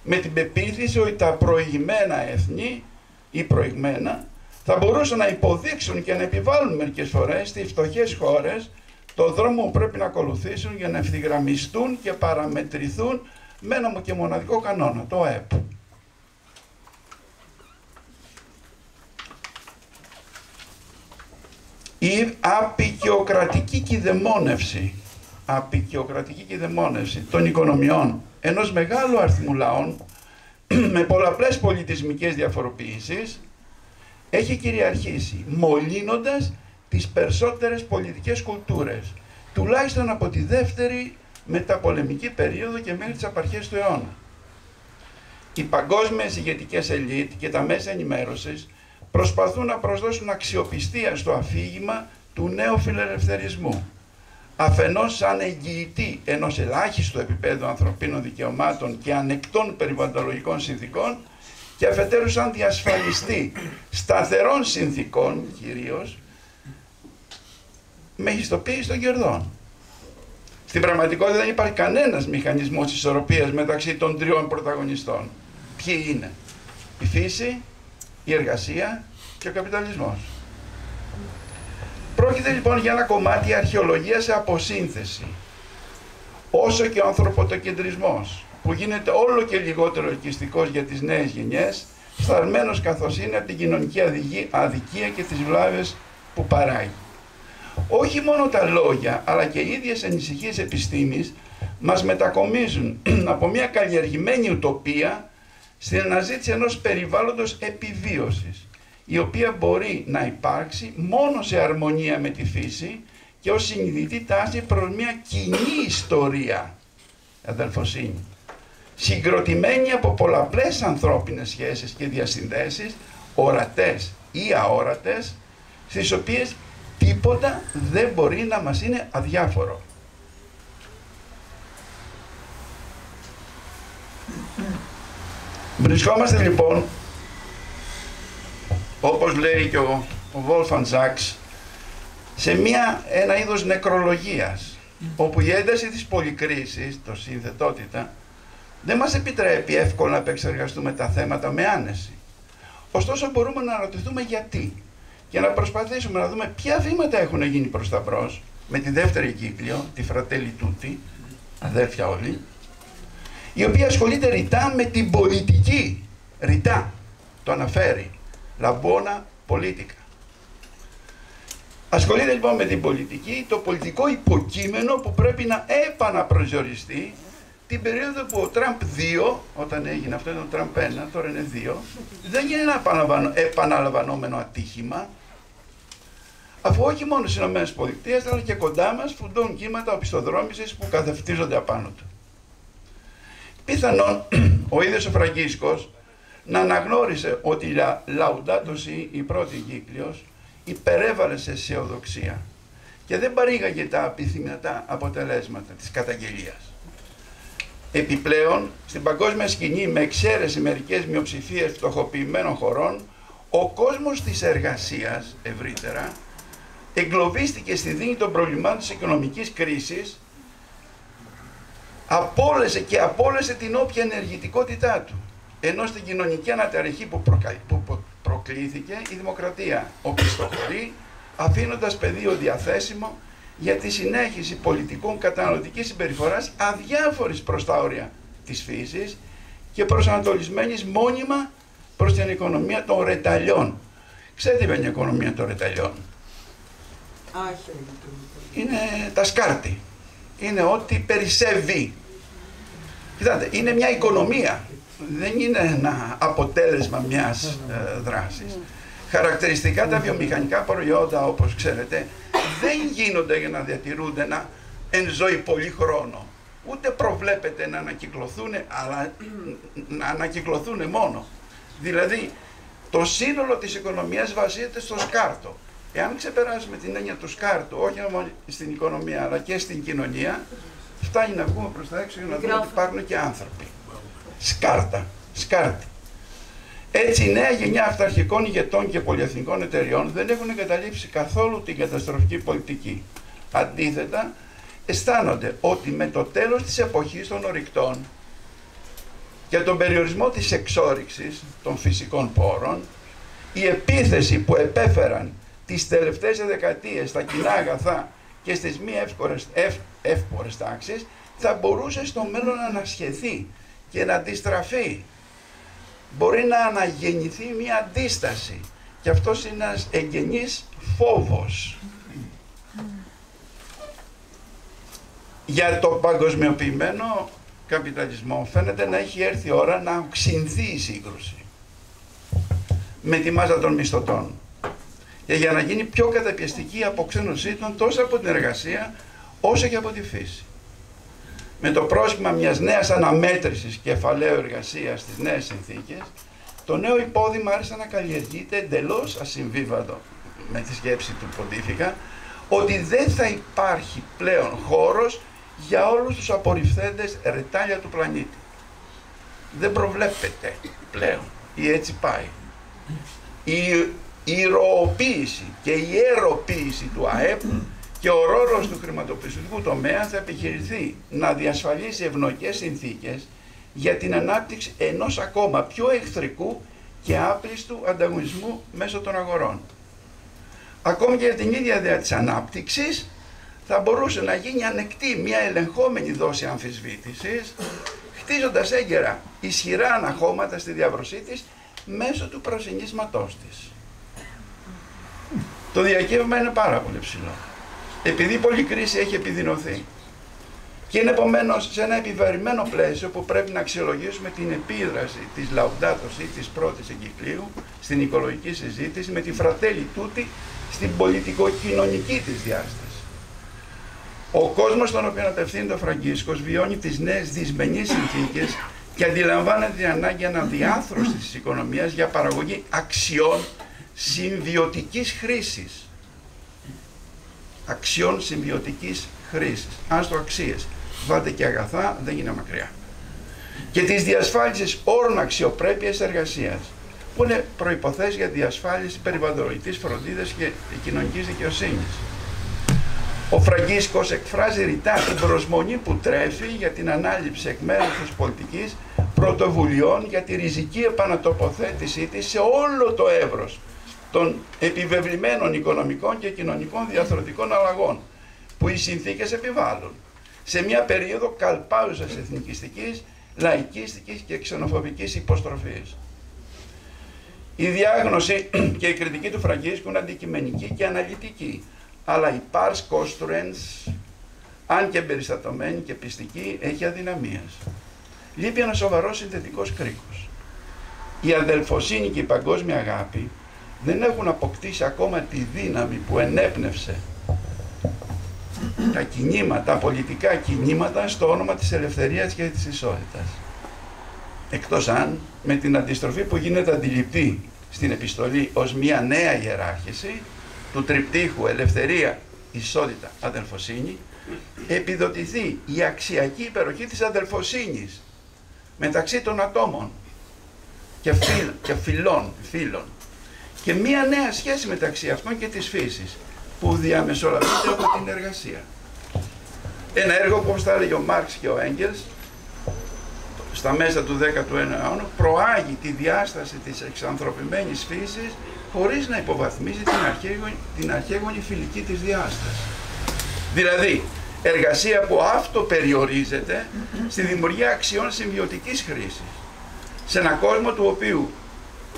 με την πεποίθηση ότι τα προηγμένα έθνη ή προηγμένα θα μπορούσαν να υποδείξουν και να επιβάλλουν μερικές φορές στις φτωχές χώρες το δρόμο που πρέπει να ακολουθήσουν για να ευθυγραμμιστούν και παραμετρηθούν με ένα και μοναδικό κανόνα, το ΑΕΠ. Η απεικιοκρατική κυδαιμόνευση των οικονομιών ενός μεγάλου αριθμού λαών με πολλαπλές πολιτισμικές διαφοροποιήσεις έχει κυριαρχήσει, μολύνοντας τις περισσότερες πολιτικές κουλτούρες, τουλάχιστον από τη δεύτερη μεταπολεμική περίοδο και μέχρι τις απαρχές του αιώνα. Οι παγκόσμιες ηγετικές ελίτ και τα μέσα ενημέρωσης προσπαθούν να προσδώσουν αξιοπιστία στο αφήγημα του νέου φιλελευθερισμού, αφενός σαν εγγυητή ενός ελάχιστου επίπεδου ανθρωπίνων δικαιωμάτων και ανεκτών περιβαλλοντολογικών συνθήκων, και αφετέρου σαν διασφαλιστή σταθερών συνθήκων, κυρίως, μεγιστοποίηση των κερδών. Στην πραγματικότητα δεν υπάρχει κανένας μηχανισμός ισορροπίας μεταξύ των τριών πρωταγωνιστών. Ποιοι είναι? Η φύση, η εργασία και ο καπιταλισμός. Πρόκειται λοιπόν για ένα κομμάτι αρχαιολογίας σε αποσύνθεση. Όσο και ο ανθρωποτοκεντρισμός, που γίνεται όλο και λιγότερο ελκυστικός για τις νέες γενιές, φθαρμένος καθώς είναι από την κοινωνική αδικία και τις βλάβες που παράγει. Όχι μόνο τα λόγια, αλλά και οι ίδιες ανησυχίες επιστήμης μας μετακομίζουν από μια καλλιεργημένη ουτοπία στην αναζήτηση ενός περιβάλλοντος επιβίωσης, η οποία μπορεί να υπάρξει μόνο σε αρμονία με τη φύση και ως συνειδητή τάση προς μια κοινή ιστορία, αδελφοσύνη, συγκροτημένη από πολλαπλές ανθρώπινες σχέσεις και διασυνδέσεις, ορατές ή αόρατες, στις οποίες τίποτα δεν μπορεί να μας είναι αδιάφορο. Βρισκόμαστε λοιπόν, όπως λέει και ο Wolfgang Sachs, σε ένα είδος νεκρολογίας, όπου η ένταση της πολυκρίσης, το συνθετότητα, δεν μας επιτρέπει εύκολα να επεξεργαστούμε τα θέματα με άνεση. Ωστόσο μπορούμε να ρωτηθούμε γιατί και να προσπαθήσουμε να δούμε ποια βήματα έχουν γίνει προς τα μπρος με τη δεύτερη κύκλιο, τη Fratelli Tutti, αδέρφια όλοι, η οποία ασχολείται ρητά με την πολιτική. Ρητά το αναφέρει. La buona politica. Ασχολείται λοιπόν με την πολιτική, το πολιτικό υποκείμενο που πρέπει να επαναπροσδιοριστεί την περίοδο που ο Τραμπ 2, όταν έγινε αυτό ήταν ο Τραμπ 1, τώρα είναι 2, δεν είναι ένα επαναλαμβανόμενο ατύχημα, αφού όχι μόνο στις ΗΠΑ αλλά και κοντά μας φουντώνουν κύματα οπισθοδρόμησης που καθευτίζονται απάνω του. Πιθανόν ο ίδιος ο Φραγκίσκος να αναγνώρισε ότι η Laudato Si, η πρώτη κύκλιος, υπερέβαλε σε αισιοδοξία και δεν παρήγαγε τα επιθυμητά αποτελέσματα της καταγγελίας. Επιπλέον, στην παγκόσμια σκηνή, με εξαίρεση μερικές μειοψηφίες φτωχοποιημένων χωρών, ο κόσμος της εργασίας, ευρύτερα, εγκλωβίστηκε στη δίνη των προβλημάτων της οικονομικής κρίσης, απόλυσε την όποια ενεργητικότητά του, ενώ στην κοινωνική αναταραχή που προκλήθηκε η δημοκρατία οπισθοχωρεί, αφήνοντας πεδίο διαθέσιμο για τη συνέχιση πολιτικών καταναλωτικής συμπεριφοράς αδιάφορης προς τα όρια της φύσης και προσανατολισμένης μόνιμα προς την οικονομία των ρεταλιών. Ξέρετε ποια είναι η οικονομία των ρεταλιών? Είναι τα σκάρτη. Είναι ό,τι περισσεύει. Κοιτάτε, είναι μια οικονομία. Δεν είναι ένα αποτέλεσμα μιας δράσης. Χαρακτηριστικά τα βιομηχανικά προϊόντα, όπως ξέρετε, δεν γίνονται για να διατηρούνται εν ζωή πολύ χρόνο. Ούτε προβλέπεται να ανακυκλωθούν, αλλά να ανακυκλωθούν μόνο. Δηλαδή, το σύνολο της οικονομίας βασίζεται στο σκάρτο. Εάν ξεπεράσουμε την έννοια του σκάρτου, όχι μόνο στην οικονομία, αλλά και στην κοινωνία, φτάνει να βγούμε προς τα έξω για να δούμε ότι υπάρχουν και άνθρωποι. Σκάρτα, σκάρτη. Έτσι, η νέα γενιά αυταρχικών ηγετών και πολυεθνικών εταιριών δεν έχουν εγκαταλείψει καθόλου την καταστροφική πολιτική. Αντίθετα, αισθάνονται ότι με το τέλος της εποχής των ορυκτών και τον περιορισμό της εξόρυξης των φυσικών πόρων, η επίθεση που επέφεραν τις τελευταίες δεκαετίες στα κοινά αγαθά και στις μη εύπορες τάξεις θα μπορούσε στο μέλλον να ανασχεθεί και να αντιστραφεί. Μπορεί να αναγεννηθεί μια αντίσταση και αυτός είναι ένας εγγενής φόβος. Για το παγκοσμιοποιημένο καπιταλισμό φαίνεται να έχει έρθει η ώρα να οξυνθεί η σύγκρουση. με τη μάζα των μισθωτών. Και για να γίνει πιο καταπιεστική η αποξένωσή των τόσο από την εργασία όσο και από τη φύση. Με το πρόσχημα μιας νέας αναμέτρησης κεφαλαίου εργασίας στις νέες συνθήκες, το νέο υπόδειγμα άρχισε να καλλιεργείται εντελώς ασυμβίβατο με τη σκέψη του Ποντίφικα ότι δεν θα υπάρχει πλέον χώρος για όλους τους απορριφθέντες ρετάλια του πλανήτη. Δεν προβλέπεται πλέον, ή έτσι πάει. Η ηρωοποίηση και η ιεροποίηση του ΑΕΠ και ο ρόλος του χρηματοπιστωτικού τομέα θα επιχειρηθεί να διασφαλίσει ευνοϊκές συνθήκες για την ανάπτυξη ενός ακόμα πιο εχθρικού και άπλιστου ανταγωνισμού μέσω των αγορών. Ακόμη και για την ίδια ιδέα της ανάπτυξης θα μπορούσε να γίνει ανεκτή μια ελεγχόμενη δόση αμφισβήτησης, χτίζοντας έγκαιρα ισχυρά αναχώματα στη διάβρωσή της μέσω του πρασινίσματός της. Το διακύβευμα είναι πάρα πολύ ψηλό, επειδή η πολλή κρίση έχει επιδεινωθεί. Και είναι επομένως σε ένα επιβαρημένο πλαίσιο που πρέπει να αξιολογήσουμε την επίδραση της Laudato Si της πρώτης εγκυκλίου στην οικολογική συζήτηση με τη Fratelli Tutti στην πολιτικοκοινωνική της διάσταση. Ο κόσμος στον οποίο απευθύνεται ο Φραγκίσκος βιώνει τις νέες δυσμενείς συνθήκες και αντιλαμβάνεται την ανάγκη αναδιάρθρωσης της οικονομίας για παραγωγή αξιών συμβιωτικής χρήσης. Αξιών συμβιωτικής χρήσης. Αν στο αξίες βάλτε και αγαθά, δεν είναι μακριά. Και της διασφάλισης όρων αξιοπρέπειας εργασίας, που είναι προϋποθέσεις για διασφάλιση περιβαλλοντικής φροντίδας και κοινωνικής δικαιοσύνης. Ο Φραγκίσκος εκφράζει ρητά την προσμονή που τρέφει για την ανάληψη εκ μέρους της πολιτικής πρωτοβουλειών για τη ριζική επανατοποθέτησή της σε όλο το εύρος των επιβεβλημένων οικονομικών και κοινωνικών διαθροτικών αλλαγών που οι συνθήκες επιβάλλουν σε μια περίοδο καλπάουσας εθνικιστικής, λαϊκίστικης και ξενοφοβικής υποστροφής. Η διάγνωση και η κριτική του Φραγκίσκου είναι αντικειμενική και αναλυτική, αλλά η pars construens, αν και εμπεριστατωμένη και πιστική, έχει αδυναμίες. Λείπει ένα σοβαρό συνθετικός κρίκος. Η αδελφοσύνη και η παγκόσμια αγάπη δεν έχουν αποκτήσει ακόμα τη δύναμη που ενέπνευσε τα κινήματα, τα πολιτικά κινήματα στο όνομα της ελευθερίας και της ισότητας. Εκτός αν με την αντιστροφή που γίνεται αντιληπτή στην επιστολή ως μια νέα ιεράρχηση του τριπτύχου ελευθερία, ισότητα, αδελφοσύνη, επιδοτηθεί η αξιακή υπεροχή της αδελφοσύνης μεταξύ των ατόμων και φίλων και μια νέα σχέση μεταξύ αυτών και της φύσης που διαμεσολαβείται από την εργασία. Ένα έργο που, όπως τα έλεγε ο Μάρξ και ο Έγγελς στα μέσα του 19ου αιώνα, προάγει τη διάσταση της εξανθρωπημένης φύσης χωρίς να υποβαθμίζει την αρχαίγονη φιλική της διάσταση. Δηλαδή, εργασία που αυτοπεριορίζεται στη δημιουργία αξιών συμβιωτικής χρήσης, σε έναν κόσμο του οποίου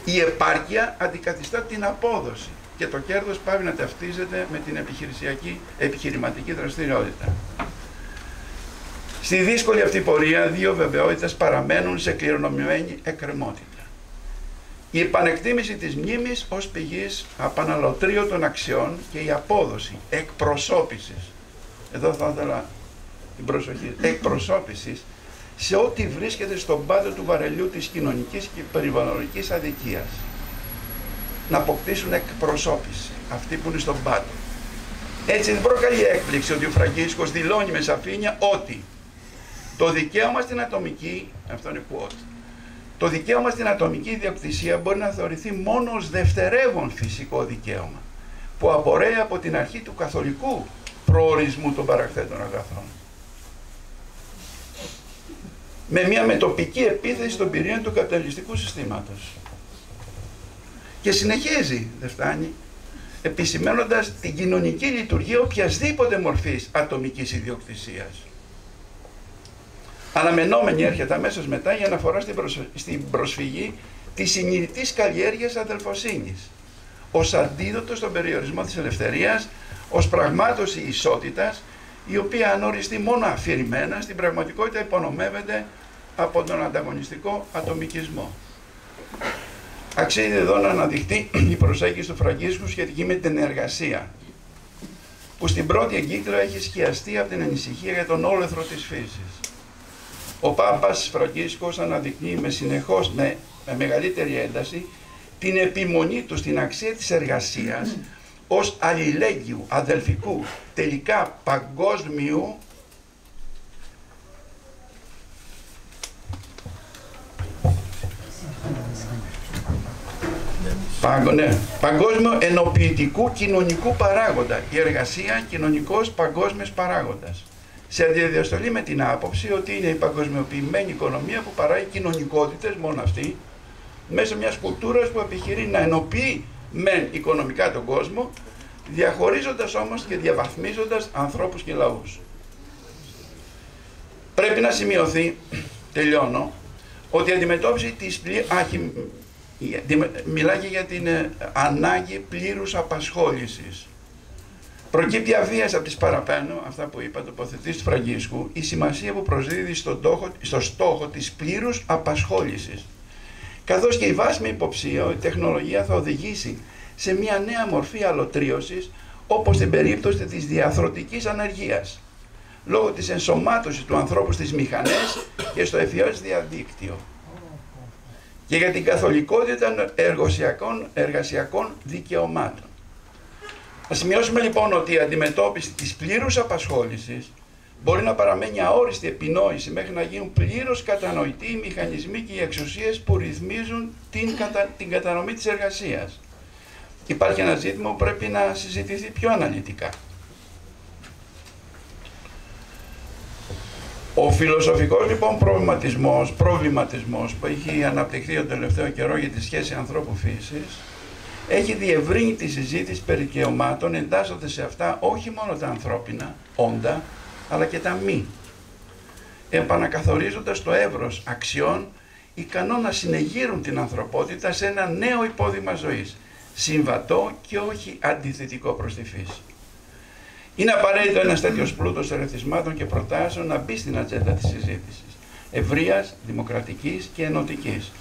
η επάρκεια αντικαθιστά την απόδοση και το κέρδος πάβει να ταυτίζεται με την επιχειρηματική δραστηριότητα. Στη δύσκολη αυτή πορεία, δύο βεβαιότητες παραμένουν σε κληρονομημένη εκκρεμότητα. Η επανεκτίμηση της μνήμης ως πηγής απαναλωτρίωτων αξιών και η απόδοση εκπροσώπησης, εδώ θα ήθελα την προσοχή, εκπροσώπησης σε ό,τι βρίσκεται στον πάτο του βαρελιού της κοινωνικής και περιβαλλοντικής αδικίας. Να αποκτήσουν εκπροσώπηση, αυτοί που είναι στον πάτο. Έτσι δεν προκαλεί έκπληξη ότι ο Φραγκίσκος δηλώνει με σαφήνεια ότι το δικαίωμα στην ατομική, αυτό είναι quote, το δικαίωμα στην ατομική ιδιοκτησία μπορεί να θεωρηθεί μόνο ως δευτερεύον φυσικό δικαίωμα, που απορρέει από την αρχή του καθολικού προορισμού των παραχθέντων αγαθών. Με μια μετοπική επίθεση στον πυρήνα του καπιταλιστικού συστήματος. Και συνεχίζει, δεν φτάνει, επισημαίνοντας την κοινωνική λειτουργία οποιασδήποτε μορφής ατομικής ιδιοκτησίας. Αναμενόμενη έρχεται αμέσως μετά η αναφορά στην προσφυγή της συνειδητής καλλιέργειας αδελφοσύνης, ως αντίδοτο στον περιορισμό της ελευθερίας, ως πραγμάτωση ισότητας, η οποία αν οριστεί μόνο αφηρημένα, στην πραγματικότητα υπονομεύεται από τον ανταγωνιστικό ατομικισμό. Αξίζει εδώ να αναδειχθεί η προσέγγιση του Φραγκίσκου σχετική με την εργασία, που στην πρώτη εγκύκλιο έχει σκιαστεί από την ανησυχία για τον όλεθρο της φύσης. Ο Πάπας Φραγκίσκος αναδεικνύει με μεγαλύτερη ένταση την επιμονή του στην αξία της εργασίας ως αλληλέγγυου, αδελφικού, τελικά παγκόσμιου παγκόσμιο ενοποιητικού κοινωνικού παράγοντα. Η εργασία κοινωνικός παγκόσμιος παράγοντας. Σε αντιδιαστολή με την άποψη ότι είναι η παγκοσμιοποιημένη οικονομία που παράγει κοινωνικότητες, μόνο αυτή, μέσω μιας κουλτούρας που επιχειρεί να ενοποιεί μεν οικονομικά τον κόσμο, διαχωρίζοντας όμως και διαβαθμίζοντας ανθρώπους και λαούς. Πρέπει να σημειωθεί, τελειώνω, ότι η αντιμετώπιση της μιλάει για την ανάγκη πλήρους απασχόλησης. Προκύπτει αβίαστα από τις παραπάνω, αυτά που είπα, τοποθετήσεις του Φραγκίσκου, η σημασία που προσδίδει στο στόχο της πλήρους απασχόλησης. Καθώς και η βάσιμη υποψία ότι η τεχνολογία θα οδηγήσει σε μια νέα μορφή αλωτρίωσης, όπως στην περίπτωση της διαθρωτικής ανεργίας, λόγω της ενσωμάτωσης του ανθρώπου στις μηχανές και στο ευφυές διαδίκτυο. Και για την καθολικότητα εργασιακών δικαιωμάτων. Να σημειώσουμε λοιπόν ότι η αντιμετώπιση της πλήρους απασχόλησης μπορεί να παραμένει αόριστη επινόηση μέχρι να γίνουν πλήρως κατανοητοί οι μηχανισμοί και οι εξουσίες που ρυθμίζουν την κατανομή της εργασίας. Υπάρχει ένα ζήτημα που πρέπει να συζητηθεί πιο αναλυτικά. Ο φιλοσοφικός λοιπόν προβληματισμός που έχει αναπτυχθεί τον τελευταίο καιρό για τη σχέση ανθρώπου φύσης έχει διευρύνει τη συζήτηση περί δικαιωμάτων, εντάσσοντας σε αυτά όχι μόνο τα ανθρώπινα όντα, αλλά και τα μη, επανακαθορίζοντας το εύρος αξιών ικανό να συνεγείρουν την ανθρωπότητα σε ένα νέο υπόδειγμα ζωής, συμβατό και όχι αντιθετικό προς τη φύση. Είναι απαραίτητο ένας τέτοιος πλούτος ερεθισμάτων και προτάσεων να μπει στην ατζέντα της συζήτησης, ευρείας, δημοκρατικής και ενωτικής,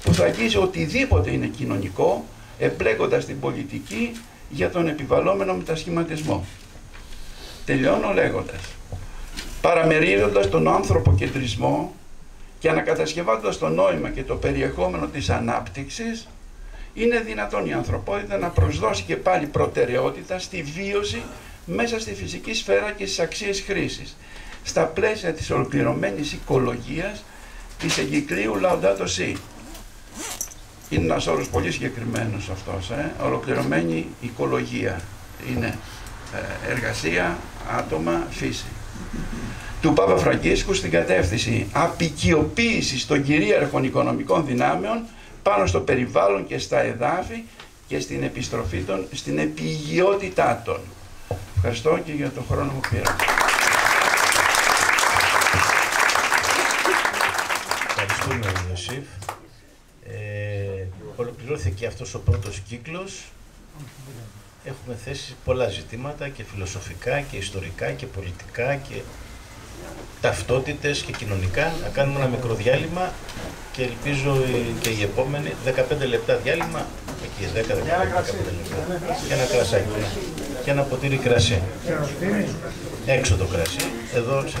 που θα αγγίζει οτιδήποτε είναι κοινωνικό, εμπλέκοντας την πολιτική για τον επιβαλλόμενο μετασχηματισμό. Τελειώνω λέγοντας, παραμερίζοντας τον ανθρωποκεντρισμό και ανακατασκευάζοντας το νόημα και το περιεχόμενο της ανάπτυξης, είναι δυνατόν η ανθρωπότητα να προσδώσει και πάλι προτεραιότητα στη βίωση μέσα στη φυσική σφαίρα και στις αξίες χρήσης, στα πλαίσια της ολοκληρωμένης οικολογίας της εγκυκλίου Laudato Si. Είναι ένας όρος πολύ συγκεκριμένος αυτός, ολοκληρωμένη οικολογία. Είναι εργασία, άτομα, φύση. Του Πάπα Φραγκίσκου στην κατεύθυνση απικιοποίησης των κυρίαρχων οικονομικών δυνάμεων πάνω στο περιβάλλον και στα εδάφη και στην επιστροφή των, στην επιηγειότητά των. Ευχαριστώ και για τον χρόνο που πήρα. Ευχαριστούμε, Ιωσήφ. Ολοκληρώθηκε αυτός ο πρώτος κύκλος. Έχουμε θέσει πολλά ζητήματα και φιλοσοφικά και ιστορικά και πολιτικά και ταυτότητες και κοινωνικά. Να κάνουμε ένα μικρό διάλειμμα και ελπίζω και η επόμενη 15 λεπτά διάλειμμα, εκεί 10-15 λεπτά, και ένα κρασάκι και ένα ποτήρι κρασί. Έξω το κρασί, εδώ σε